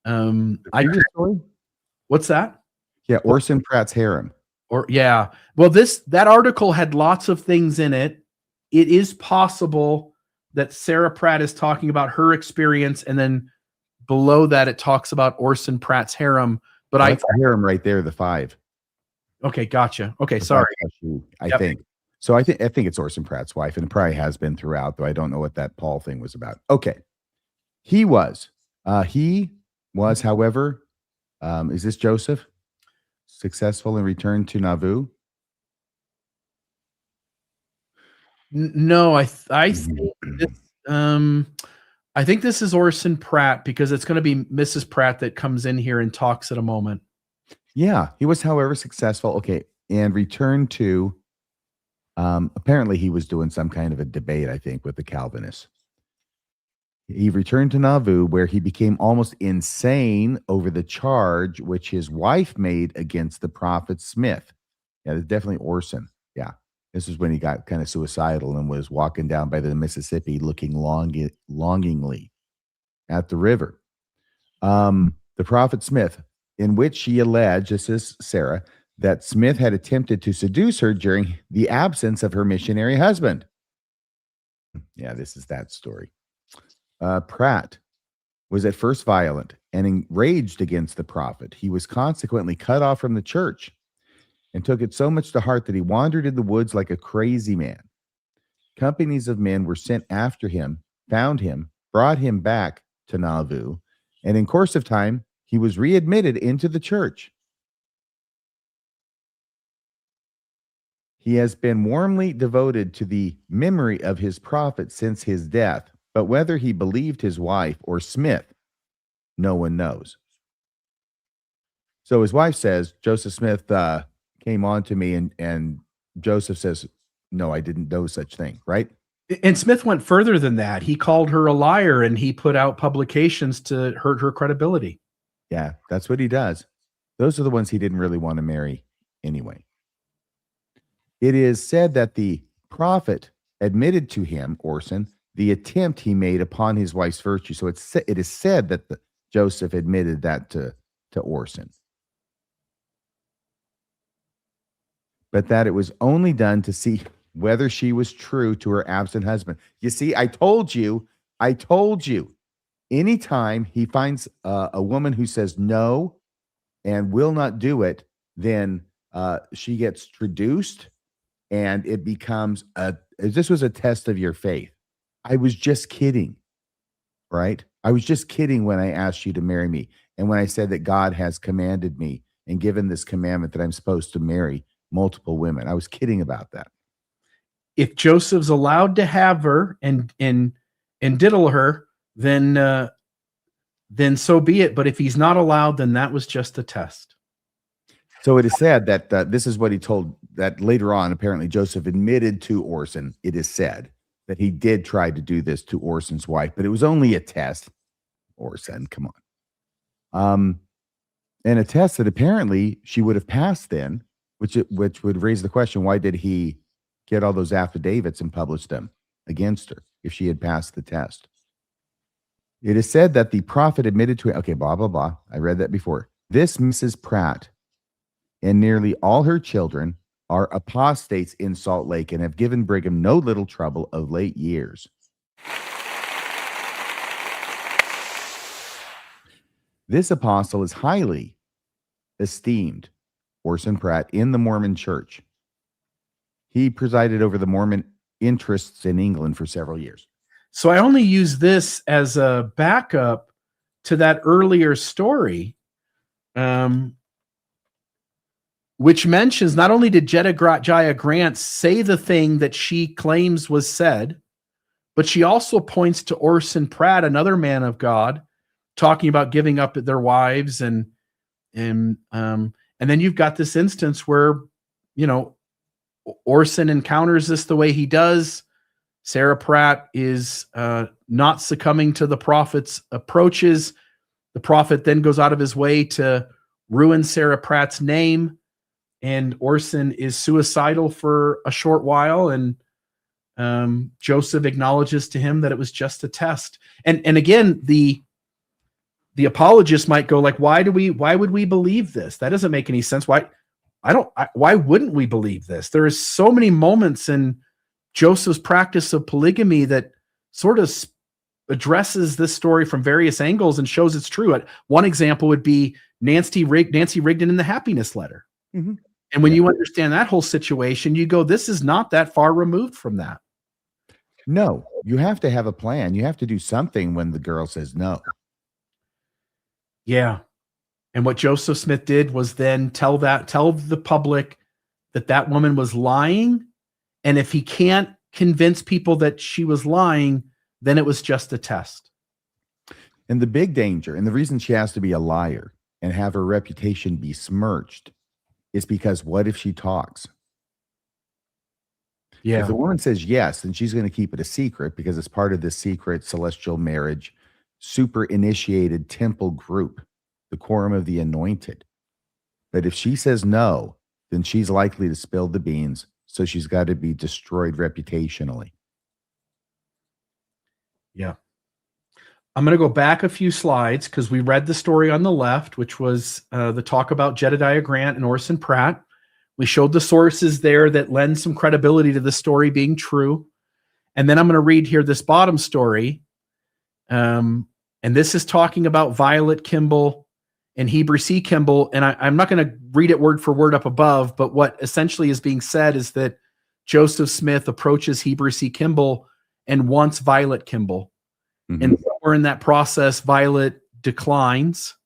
story? What's that? Yeah, Orson Pratt's harem. Well, that article had lots of things in it. It is possible that Sarah Pratt is talking about her experience, and then below that it talks about Orson Pratt's harem. But that's the harem right there, the 5. Okay, gotcha. Okay, sorry. I think so. I think it's Orson Pratt's wife, and it probably has been throughout, though I don't know what that Paul thing was about. Okay, he was, however, is this Joseph? Successful in return to Nauvoo? No, I think this is Orson Pratt, because it's going to be Mrs. Pratt that comes in here and talks at a moment. Yeah, he was, however, successful. Okay, and returned to, apparently he was doing some kind of a debate, I think, with the Calvinists. He returned to Nauvoo, where he became almost insane over the charge which his wife made against the prophet Smith. Yeah, it's definitely Orson. Yeah, this is when he got kind of suicidal and was walking down by the Mississippi looking longingly at the river. The prophet Smith, in which she alleged, this is Sarah, that Smith had attempted to seduce her during the absence of her missionary husband. Yeah, this is that story. Pratt was at first violent and enraged against the prophet. He was consequently cut off from the church and took it so much to heart that he wandered in the woods like a crazy man. Companies of men were sent after him, found him, brought him back to Nauvoo, and in course of time, he was readmitted into the church. He has been warmly devoted to the memory of his prophet since his death, but whether he believed his wife or Smith, no one knows. So his wife says, Joseph Smith came on to me, and Joseph says, no, I didn't know such thing, right? And Smith went further than that. He called her a liar, and he put out publications to hurt her credibility. Yeah, that's what he does. Those are the ones he didn't really want to marry anyway. It is said that the prophet admitted to him, Orson, the attempt he made upon his wife's virtue. So it is said that Joseph admitted that to to Orson, but that it was only done to see whether she was true to her absent husband. You see, I told you, anytime he finds a woman who says no and will not do it, then she gets traduced, and it becomes this was a test of your faith. I was just kidding, right? I was just kidding when I asked you to marry me. And when I said that God has commanded me and given this commandment that I'm supposed to marry multiple women, I was kidding about that. If Joseph's allowed to have her and diddle her, then so be it. But if he's not allowed, then that was just a test. So it is said that this is what he told, that later on, apparently Joseph admitted to Orson, it is said, that he did try to do this to Orson's wife, but it was only a test. Orson, come on. And a test that apparently she would have passed then, which would raise the question, why did he get all those affidavits and publish them against her if she had passed the test? It is said that the prophet admitted to it. Okay, blah, blah, blah. I read that before. This Mrs. Pratt and nearly all her children are apostates in Salt Lake and have given Brigham no little trouble of late years. This apostle is highly esteemed, Orson Pratt, in the Mormon Church. He presided over the Mormon interests in England for several years. So I only use this as a backup to that earlier story, which mentions not only did Jedediah Grant say the thing that she claims was said, but she also points to Orson Pratt, another man of God, talking about giving up their wives, and then you've got this instance where, Orson encounters this the way he does. Sarah Pratt is not succumbing to the prophet's approaches. The prophet then goes out of his way to ruin Sarah Pratt's name, and Orson is suicidal for a short while, and Joseph acknowledges to him that it was just a test. And again, the apologist might go like, why would we believe this? That doesn't make any sense. Why wouldn't we believe this? There is so many moments in Joseph's practice of polygamy that sort of addresses this story from various angles and shows it's true. One example would be Nancy Rigdon in the Happiness Letter. Mm-hmm. And when you understand that whole situation, you go, this is not that far removed from that. No, you have to have a plan. You have to do something when the girl says no. Yeah. And what Joseph Smith did was then tell the public that woman was lying. And if he can't convince people that she was lying, then it was just a test. And the big danger, and the reason she has to be a liar and have her reputation besmirched, is because what if she talks? Yeah. If the woman says yes, then she's going to keep it a secret because it's part of this secret celestial marriage, super initiated temple group, the Quorum of the Anointed. But if she says no, then she's likely to spill the beans. So she's got to be destroyed reputationally. Yeah. I'm going to go back a few slides because we read the story on the left, which was the talk about Jedediah Grant and Orson Pratt. We showed the sources there that lend some credibility to the story being true. And then I'm going to read here this bottom story. And this is talking about Violet Kimball and Heber C. Kimball. And I'm not going to read it word for word up above, but what essentially is being said is that Joseph Smith approaches Heber C. Kimball and wants Violet Kimball. Mm-hmm. And somewhere in that process, Violet declines.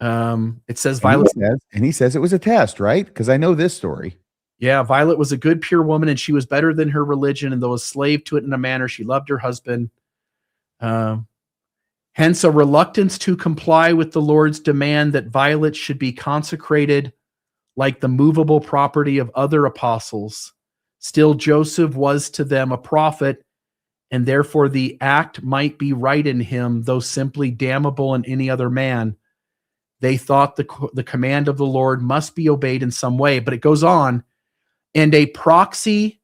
It says Violet. And he says it was a test, right? Because I know this story. Yeah, Violet was a good, pure woman, and she was better than her religion, and though a slave to it in a manner, she loved her husband. Hence, a reluctance to comply with the Lord's demand that Violet should be consecrated like the movable property of other apostles. Still, Joseph was to them a prophet, and therefore the act might be right in him, though simply damnable in any other man. They thought the command of the Lord must be obeyed in some way. But it goes on, and a proxy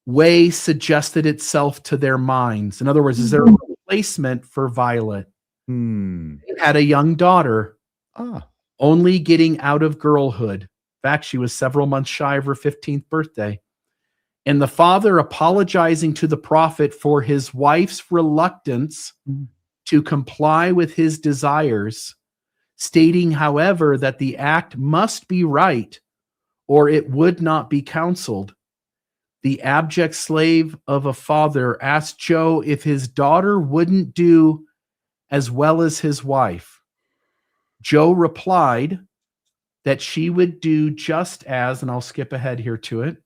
way suggested itself to their minds. In other words, is there a replacement for Violet? They had a young daughter, only getting out of girlhood. In fact, she was several months shy of her 15th birthday. And the father apologizing to the prophet for his wife's reluctance to comply with his desires, stating, however, that the act must be right or it would not be counseled. The abject slave of a father asked Joe if his daughter wouldn't do as well as his wife. Joe replied that she would do just as, and I'll skip ahead here to it,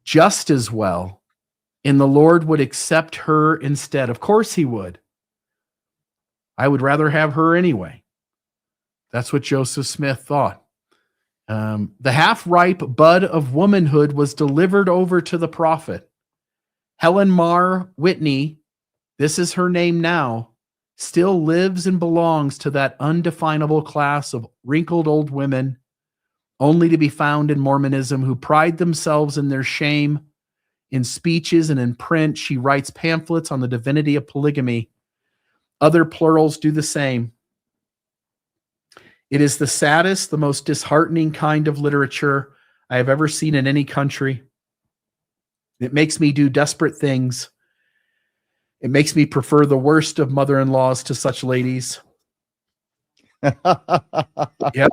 just as well, and the Lord would accept her instead. Of course he would. I would rather have her anyway. That's what Joseph Smith thought. The half-ripe bud of womanhood was delivered over to the prophet. Helen Mar Whitney, this is her name now, still lives and belongs to that undefinable class of wrinkled old women only to be found in Mormonism who pride themselves in their shame. In speeches and in print, she writes pamphlets on the divinity of polygamy. Other plurals do the same. It is the saddest, the most disheartening kind of literature I have ever seen in any country. It makes me do desperate things. It makes me prefer the worst of mother-in-laws to such ladies. Yep.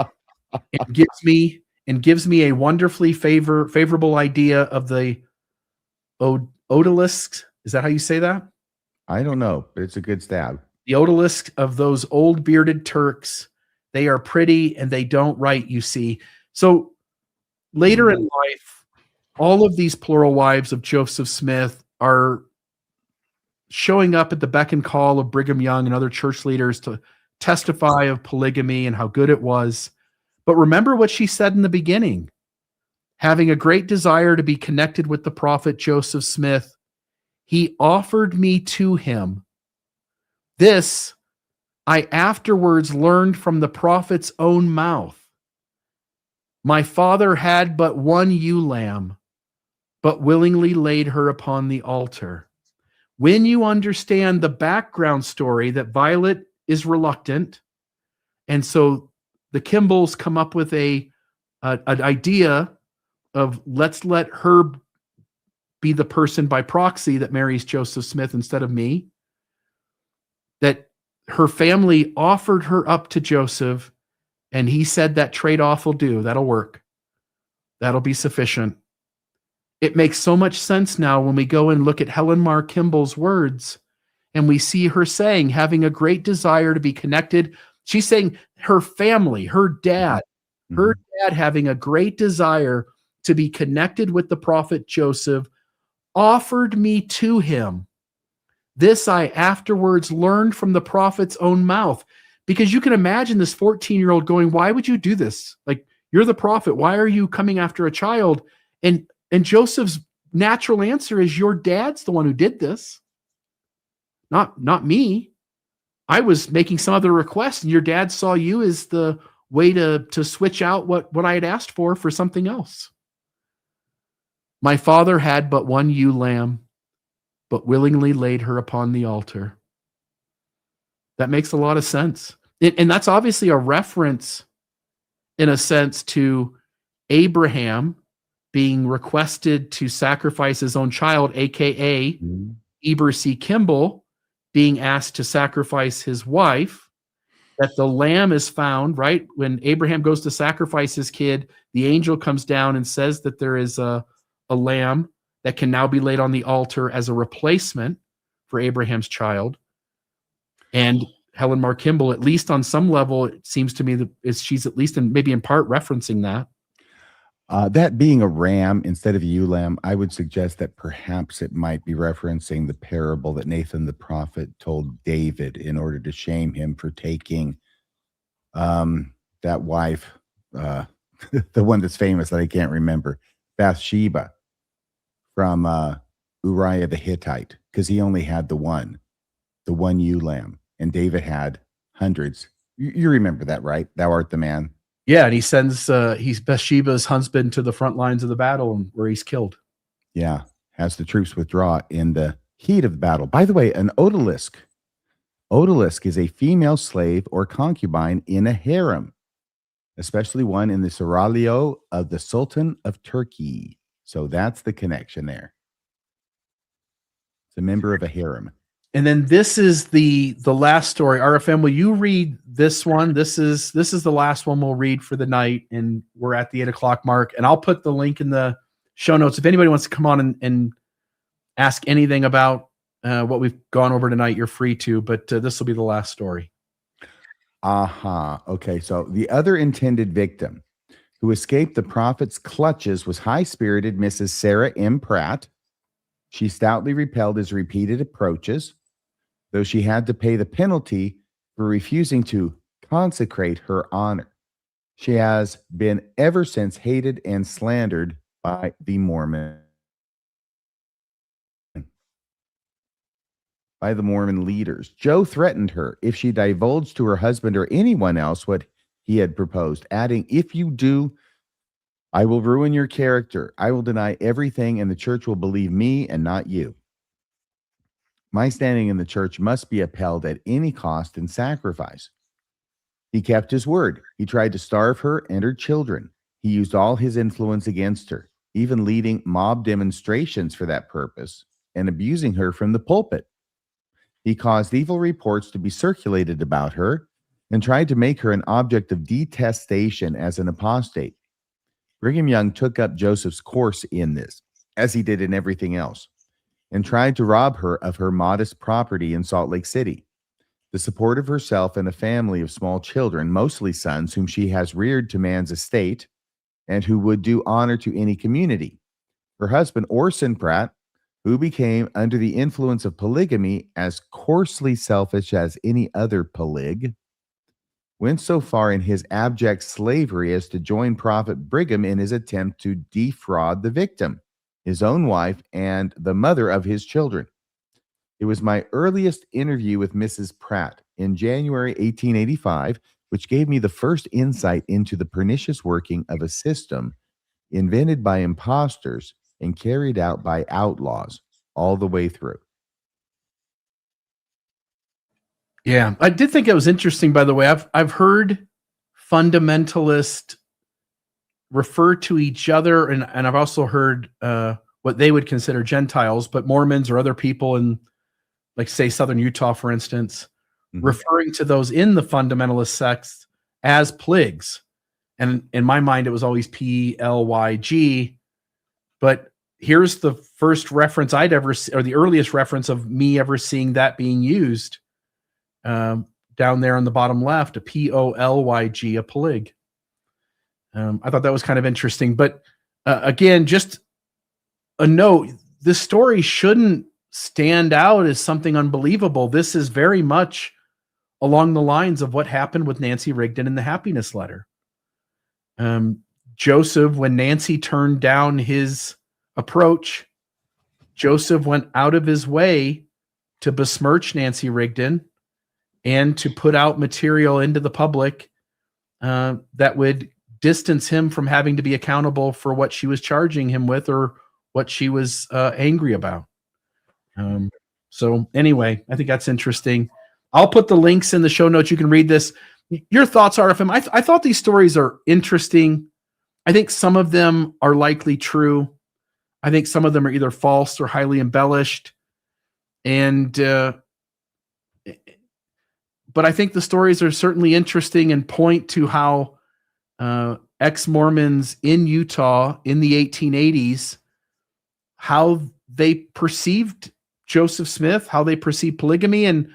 It gives me a wonderfully favorable idea of the odalisks. Is that how you say that? I don't know, but it's a good stab. The odalisks of those old bearded Turks. They are pretty and they don't write, you see. So later in life, all of these plural wives of Joseph Smith are showing up at the beck and call of Brigham Young and other church leaders to testify of polygamy and how good it was. But remember what she said in the beginning. Having a great desire to be connected with the prophet Joseph Smith, he offered me to him. This I afterwards learned from the prophet's own mouth. My father had but one ewe lamb, but willingly laid her upon the altar. When you understand the background story that Violet is reluctant, and so the Kimballs come up with an idea of let's let her be the person by proxy that marries Joseph Smith instead of me, that her family offered her up to Joseph, and he said that trade-off will do. That'll work. That'll be sufficient. It makes so much sense now when we go and look at Helen Mar Kimball's words, and we see her saying, having a great desire to be connected. She's saying her family, her dad having a great desire to be connected with the prophet Joseph, offered me to him. This I afterwards learned from the prophet's own mouth. Because you can imagine this 14-year-old going, why would you do this? Like, you're the prophet. Why are you coming after a child? And Joseph's natural answer is, your dad's the one who did this. Not me. I was making some other request, and your dad saw you as the way to switch out what I had asked for something else. My father had but one ewe lamb, but willingly laid her upon the altar. That makes a lot of sense. And that's obviously a reference, in a sense, to Abraham being requested to sacrifice his own child, a.k.a. Eber C. Kimball being asked to sacrifice his wife, that the lamb is found, right? When Abraham goes to sacrifice his kid, the angel comes down and says that there is a lamb that can now be laid on the altar as a replacement for Abraham's child. And Helen Mar Kimball, at least on some level, it seems to me that she's at least maybe in part referencing that. That being a ram instead of a ewe lamb, I would suggest that perhaps it might be referencing the parable that Nathan the prophet told David in order to shame him for taking that wife, the one that's famous that I can't remember, Bathsheba, from Uriah the Hittite, because he only had the one ewe lamb, and David had hundreds. You remember that, right? Thou art the man. Yeah, and he sends he's Bathsheba's husband to the front lines of the battle where he's killed. Yeah, has the troops withdraw in the heat of the battle. By the way, an odalisk Odalisque is a female slave or concubine in a harem, especially one in the seraglio of the Sultan of Turkey. So that's the connection there. It's a member of a harem. And then this is the last story. RFM, will you read this one? This is the last one we'll read for the night, and we're at the 8:00 mark. And I'll put the link in the show notes if anybody wants to come on and ask anything about what we've gone over tonight. You're free to, but this will be the last story. Okay, so the other intended victim who escaped the prophet's clutches was high-spirited Mrs. Sarah M. Pratt. She stoutly repelled his repeated approaches, though she had to pay the penalty for refusing to consecrate her honor. She has been ever since hated and slandered by the Mormon leaders. Joe threatened her if she divulged to her husband or anyone else what he had proposed, adding, "If you do, I will ruin your character. I will deny everything, and the church will believe me and not you. My standing in the church must be upheld at any cost and sacrifice." He kept his word. He tried to starve her and her children. He used all his influence against her, even leading mob demonstrations for that purpose and abusing her from the pulpit. He caused evil reports to be circulated about her and tried to make her an object of detestation as an apostate. Brigham Young took up Joseph's course in this, as he did in everything else, and tried to rob her of her modest property in Salt Lake City, the support of herself and a family of small children, mostly sons, whom she has reared to man's estate and who would do honor to any community. Her husband, Orson Pratt, who became under the influence of polygamy as coarsely selfish as any other polyg, went so far in his abject slavery as to join Prophet Brigham in his attempt to defraud the victim, his own wife, and the mother of his children. It was my earliest interview with Mrs. Pratt in January 1885, which gave me the first insight into the pernicious working of a system invented by impostors and carried out by outlaws all the way through. Yeah, I did think it was interesting, by the way. I've heard fundamentalists refer to each other, and I've also heard what they would consider Gentiles, but Mormons or other people in, like, say, Southern Utah, for instance, referring to those in the fundamentalist sects as pligs. And in my mind, it was always PLYG. But here's the first reference I'd ever see, or the earliest reference of me ever seeing that being used down there on the bottom left, a POLYG, a polyg. I thought that was kind of interesting. But again, just a note, this story shouldn't stand out as something unbelievable. This is very much along the lines of what happened with Nancy Rigdon in the Happiness Letter. Joseph, when Nancy turned down his approach, Joseph went out of his way to besmirch Nancy Rigdon and to put out material into the public that would distance him from having to be accountable for what she was charging him with or what she was angry about. So anyway, I think that's interesting. I'll put the links in the show notes. You can read this. Your thoughts, RFM? I thought these stories are interesting. I think some of them are likely true. I think some of them are either false or highly embellished. And but I think the stories are certainly interesting and point to how ex-Mormons in Utah in the 1880s, how they perceived Joseph Smith, how they perceived polygamy, and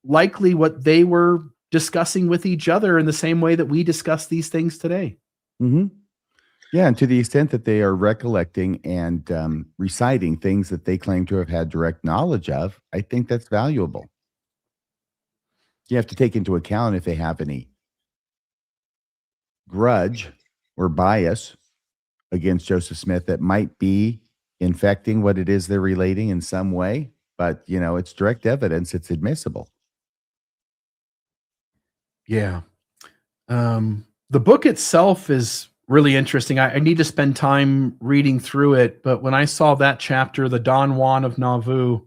likely what they were discussing with each other in the same way that we discuss these things today. Yeah, and to the extent that they are recollecting and reciting things that they claim to have had direct knowledge of, I think that's valuable. You have to take into account if they have any grudge or bias against Joseph Smith that might be infecting what it is they're relating in some way. But, you know, it's direct evidence. It's admissible. Yeah. The book itself is really interesting. I need to spend time reading through it. But when I saw that chapter, the Don Juan of Nauvoo,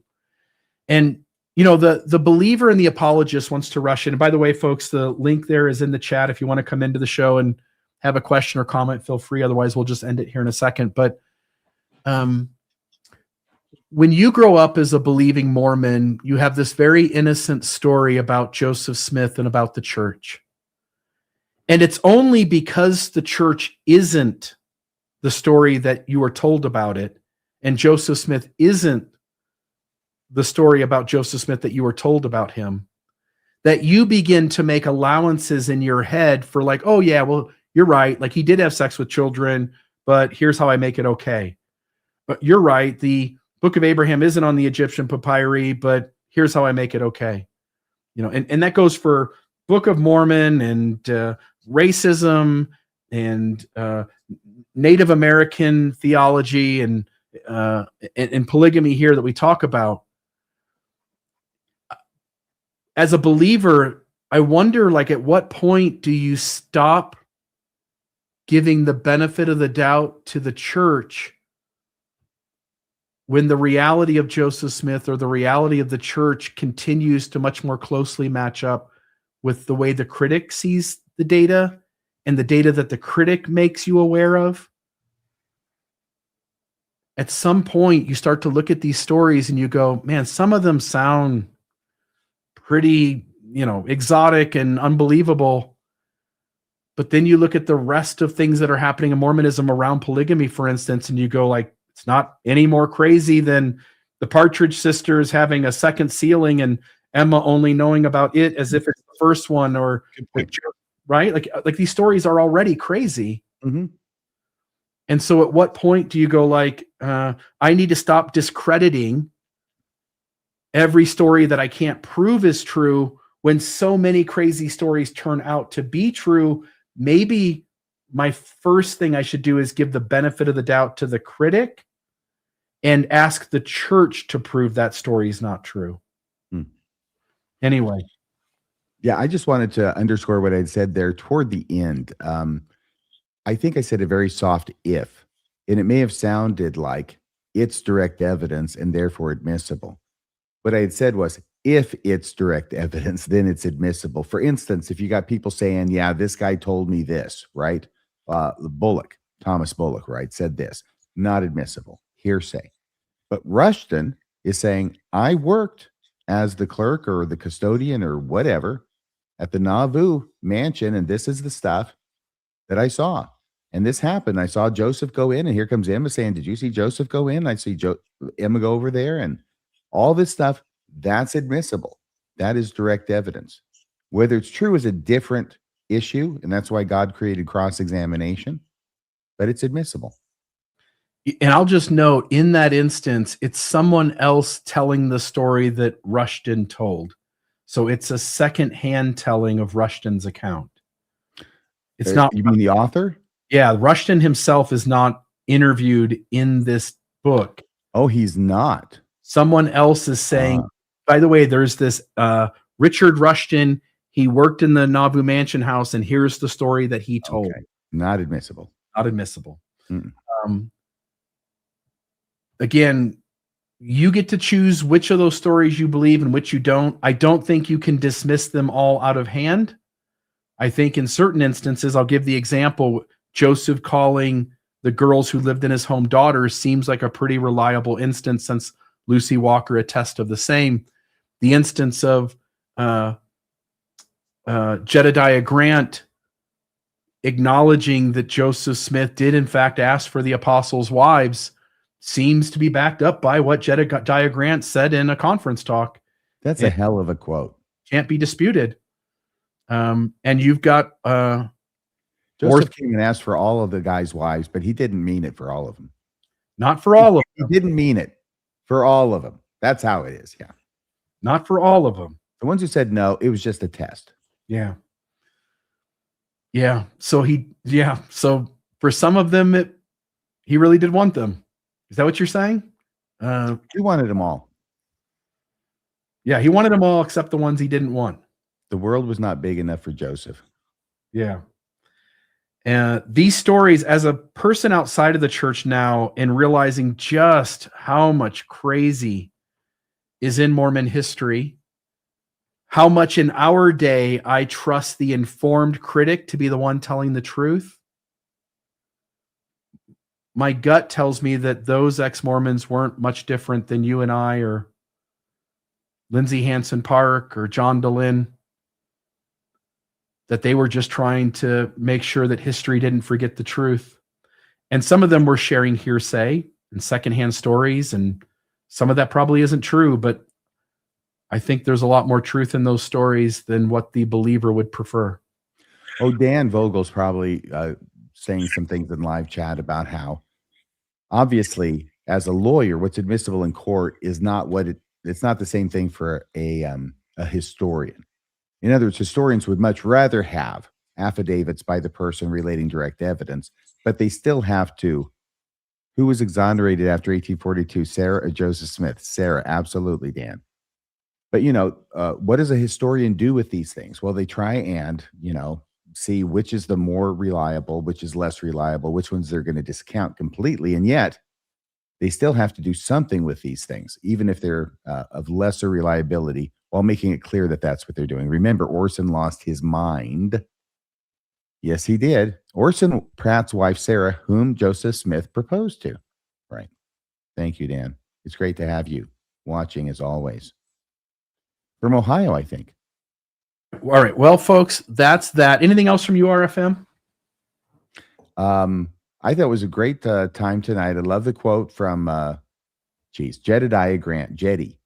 and the believer and the apologist wants to rush in. And by the way, folks, the link there is in the chat. If you want to come into the show and have a question or comment, feel free. Otherwise, we'll just end it here in a second. But when you grow up as a believing Mormon, you have this very innocent story about Joseph Smith and about the church. And it's only because the church isn't the story that you were told about it, and Joseph Smith isn't the story about Joseph Smith that you were told about him, that you begin to make allowances in your head for like, oh yeah, well, you're right. Like he did have sex with children, but here's how I make it okay. But you're right. The Book of Abraham isn't on the Egyptian papyri, but here's how I make it okay. And that goes for Book of Mormon and racism and Native American theology and polygamy here that we talk about. As a believer, I wonder, like, at what point do you stop giving the benefit of the doubt to the church when the reality of Joseph Smith or the reality of the church continues to much more closely match up with the way the critic sees the data and the data that the critic makes you aware of? At some point, you start to look at these stories and you go, man, some of them sound pretty, exotic and unbelievable. But then you look at the rest of things that are happening in Mormonism around polygamy, for instance, and you go like, it's not any more crazy than the Partridge Sisters having a second sealing and Emma only knowing about it as if it's the first one, or right? Like these stories are already crazy. Mm-hmm. And so at what point do you go like, I need to stop discrediting every story that I can't prove is true when so many crazy stories turn out to be true? Maybe my first thing I should do is give the benefit of the doubt to the critic and ask the church to prove that story is not true. Anyway. Yeah, I just wanted to underscore what I'd said there toward the end. I think I said a very soft if, and it may have sounded like it's direct evidence and therefore admissible. What I had said was, if it's direct evidence, then it's admissible. For instance, if you got people saying, yeah, this guy told me this, right? Thomas Bullock, right, said this, not admissible, hearsay. But Rushton is saying, I worked as the clerk or the custodian or whatever at the Nauvoo mansion, and this is the stuff that I saw. And this happened. I saw Joseph go in, and here comes Emma saying, did you see Joseph go in? I see Emma go over there, and all this stuff, that's admissible. That is direct evidence. Whether it's true is a different issue, and that's why God created cross-examination, but it's admissible. And I'll just note, in that instance, it's someone else telling the story that Rushton told. So it's a second-hand telling of Rushton's account. It's not. You mean the author? Yeah, Rushton himself is not interviewed in this book. Oh, he's not. Someone else is saying, by the way, there's this Richard Rushton. He worked in the Nauvoo Mansion house, and here's the story that he told. Okay. Not admissible. Not admissible. Again, you get to choose which of those stories you believe and which you don't. I don't think you can dismiss them all out of hand. I think in certain instances, I'll give the example, Joseph calling the girls who lived in his home daughters seems like a pretty reliable instance, since Lucy Walker attests of the same. The instance of Jedediah Grant acknowledging that Joseph Smith did in fact ask for the apostles' wives seems to be backed up by what Jedediah Grant said in a conference talk. That's a hell of a quote. Can't be disputed. And you've got Joseph came and asked for all of the guys' wives, but he didn't mean it for all of them. Not for all of them. He didn't mean it for all of them. That's how it is. Yeah. Not for all of them. The ones who said no, it was just a test. Yeah. Yeah. So so for some of them, he really did want them. Is that what you're saying? He wanted them all. Yeah, he wanted them all except the ones he didn't want. The world was not big enough for Joseph. Yeah. And these stories, as a person outside of the church now and realizing just how much crazy is in Mormon history. How much in our day I trust the informed critic to be the one telling the truth. My gut tells me that those ex-Mormons weren't much different than you and I, or Lindsay Hansen Park, or John Dehlin, that they were just trying to make sure that history didn't forget the truth. And some of them were sharing hearsay and secondhand stories, and some of that probably isn't true, but I think there's a lot more truth in those stories than what the believer would prefer. Oh, Dan Vogel's probably saying some things in live chat about how, obviously, as a lawyer, what's admissible in court is not it's not the same thing for a historian. In other words, historians would much rather have affidavits by the person relating direct evidence, but they still have to. Who was exonerated after 1842? Sarah or Joseph Smith? Sarah, absolutely, Dan. But, what does a historian do with these things? Well, they try and, see which is the more reliable, which is less reliable, which ones they're going to discount completely. And yet they still have to do something with these things, even if they're of lesser reliability, while making it clear that that's what they're doing. Remember, Orson lost his mind. Yes, he did. Orson Pratt's wife, Sarah, whom Joseph Smith proposed to. Right. Thank you, Dan. It's great to have you watching as always. From Ohio, I think. All right. Well, folks, that's that. Anything else from you, RFM? I thought it was a great time tonight. I love the quote from, Jedediah Grant, Jetty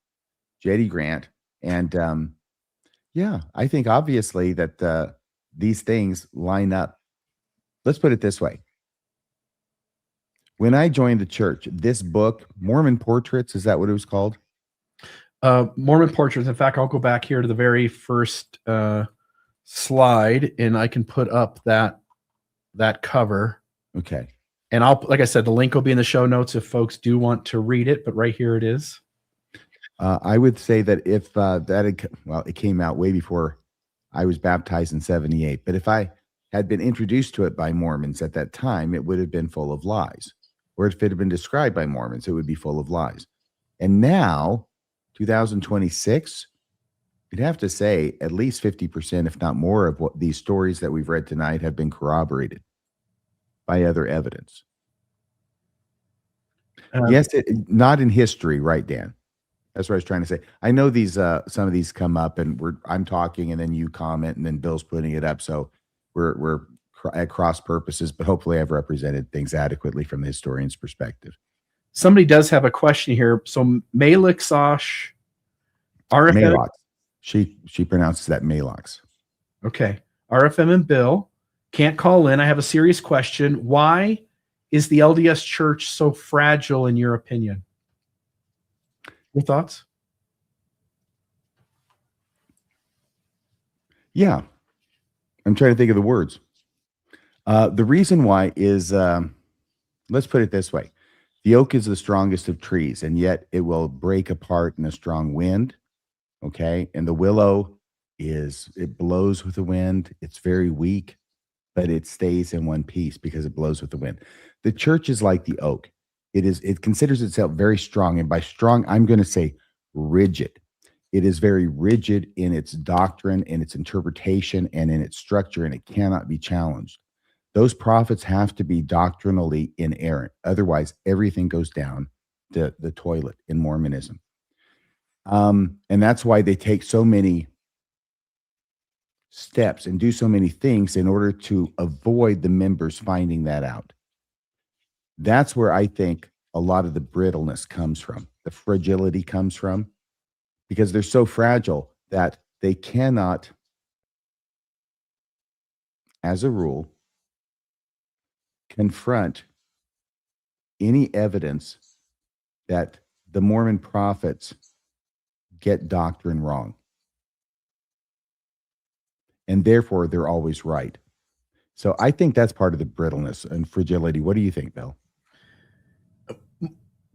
Grant. And yeah, I think obviously that these things line up. Let's put it this way. When I joined the church, this book, Mormon Portraits, is that what it was called? Mormon Portraits. In fact, I'll go back here to the very first slide, and I can put up that cover. Okay. And like I said, the link will be in the show notes if folks do want to read it, but right here it is. I would say that if it came out way before I was baptized in 78, but if I had been introduced to it by Mormons at that time, it would have been full of lies. Or if it had been described by Mormons, it would be full of lies. And now, 2026, you'd have to say at least 50%, if not more, of what these stories that we've read tonight have been corroborated by other evidence. Yes, not in history, right, Dan? That's what I was trying to say. I know these some of these come up, and I'm talking, and then you comment, and then Bill's putting it up. So we're at cross purposes, but hopefully I've represented things adequately from the historian's perspective. Somebody does have a question here. So Malixosh, RFM. Malox. She pronounces that Malox. Okay. RFM and Bill can't call in. I have a serious question. Why is the LDS Church so fragile, in your opinion? Your thoughts? Yeah. I'm trying to think of the words. The reason why is, let's put it this way. The oak is the strongest of trees, and yet it will break apart in a strong wind. Okay. And the willow it blows with the wind. It's very weak, but it stays in one piece because it blows with the wind. The church is like the oak. It considers itself very strong. And by strong, I'm going to say rigid. It is very rigid in its doctrine, in its interpretation, and in its structure, and it cannot be challenged. Those prophets have to be doctrinally inerrant. Otherwise, everything goes down the toilet in Mormonism. And that's why they take so many steps and do so many things in order to avoid the members finding that out. That's where I think a lot of the brittleness comes from. The fragility comes from, because they're so fragile that they cannot, as a rule, confront any evidence that the Mormon prophets get doctrine wrong. And therefore, they're always right. So I think that's part of the brittleness and fragility. What do you think, Bill?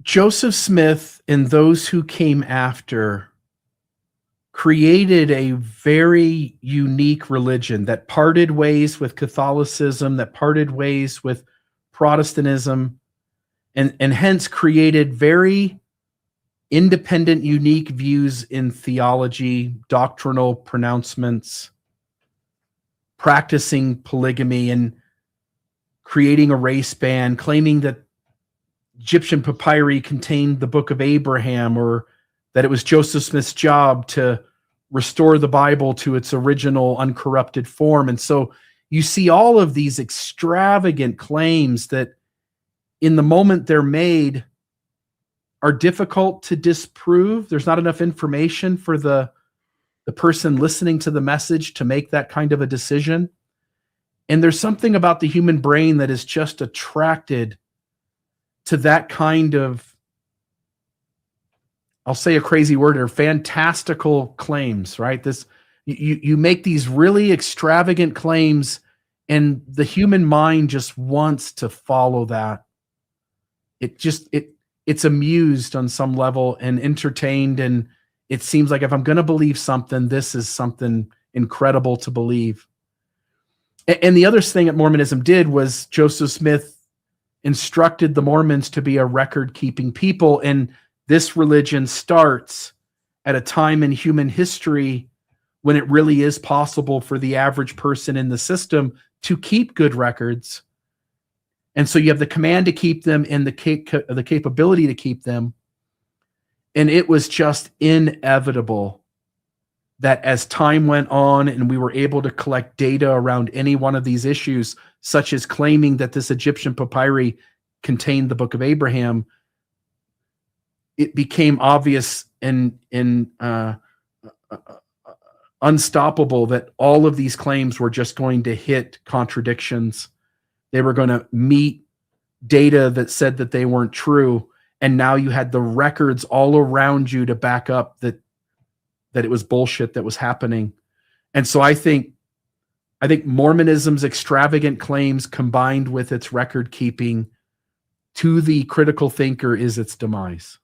Joseph Smith and those who came after created a very unique religion that parted ways with Catholicism, that parted ways with Protestantism, and hence created very independent, unique views in theology, doctrinal pronouncements, practicing polygamy, and creating a race band, claiming that Egyptian papyri contained the Book of Abraham, or that it was Joseph Smith's job to restore the Bible to its original uncorrupted form. And so you see all of these extravagant claims that in the moment they're made are difficult to disprove. There's not enough information for the person listening to the message to make that kind of a decision. And there's something about the human brain that is just attracted to that kind of, I'll say a crazy word here, fantastical claims, right? You make these really extravagant claims, and the human mind just wants to follow that. It's amused on some level and entertained, and it seems like if I'm going to believe something, this is something incredible to believe. And the other thing that Mormonism did was Joseph Smith instructed the Mormons to be a record-keeping people, and this religion starts at a time in human history when it really is possible for the average person in the system to keep good records. And so you have the command to keep them and the capability to keep them. And it was just inevitable that as time went on and we were able to collect data around any one of these issues, such as claiming that this Egyptian papyri contained the Book of Abraham, it became obvious and unstoppable that all of these claims were just going to hit contradictions. They were going to meet data that said that they weren't true. And now you had the records all around you to back up that it was bullshit that was happening. And so I think Mormonism's extravagant claims combined with its record keeping to the critical thinker is its demise.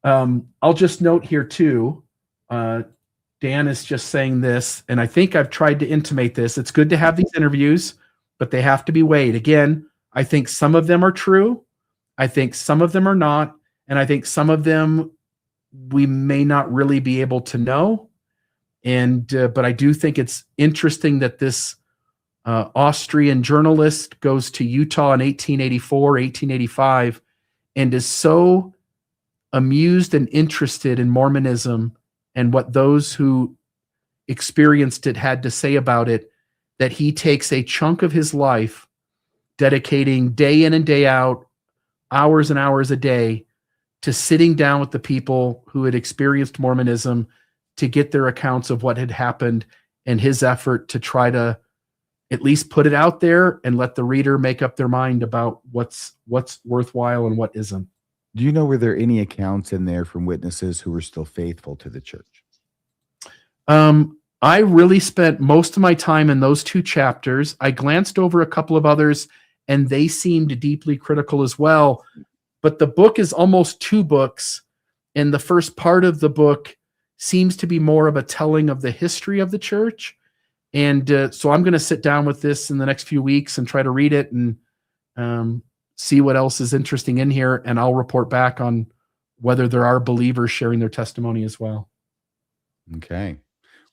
I'll just note here too, Dan is just saying this, and I think I've tried to intimate this. It's good to have these interviews, but they have to be weighed. Again, I think some of them are true. I think some of them are not. And I think some of them we may not really be able to know. And but I do think it's interesting that this Austrian journalist goes to Utah in 1884, 1885, and is so amused and interested in Mormonism and what those who experienced it had to say about it, that he takes a chunk of his life dedicating day in and day out, hours and hours a day, to sitting down with the people who had experienced Mormonism to get their accounts of what had happened, and his effort to try to at least put it out there and let the reader make up their mind about what's worthwhile and what isn't. Do you know, were there any accounts in there from witnesses who were still faithful to the church? I really spent most of my time in those two chapters. I glanced over a couple of others, and they seemed deeply critical as well. But the book is almost two books, and the first part of the book seems to be more of a telling of the history of the church. And so I'm going to sit down with this in the next few weeks and try to read it and see what else is interesting in here, and I'll report back on whether there are believers sharing their testimony as well. Okay.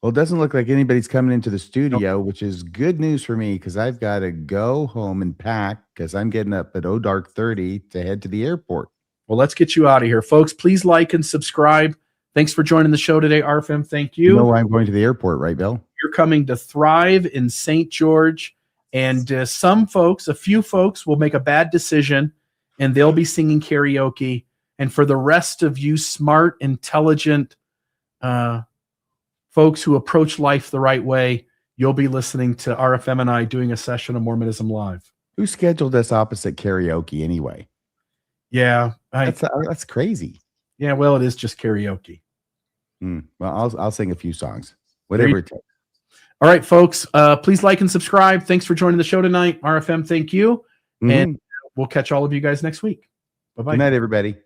Well, it doesn't look like anybody's coming into the studio, which is good news for me because I've got to go home and pack because I'm getting up at dark 30 to head to the airport. Well, let's get you out of here. Folks, please like and subscribe. Thanks for joining the show today, RFM. Thank you. You know why I'm going to the airport, right, Bill? You're coming to Thrive in St. George. And some folks, a few folks, will make a bad decision and they'll be singing karaoke. And for the rest of you smart, intelligent folks who approach life the right way, you'll be listening to RFM and I doing a session of Mormonism Live. Who scheduled us opposite karaoke anyway? Yeah. That's crazy. Yeah, well, it is just karaoke. Well, I'll sing a few songs, whatever it takes. All right, folks, please like and subscribe. Thanks for joining the show tonight. RFM, thank you. And we'll catch all of you guys next week. Bye-bye. Good night, everybody.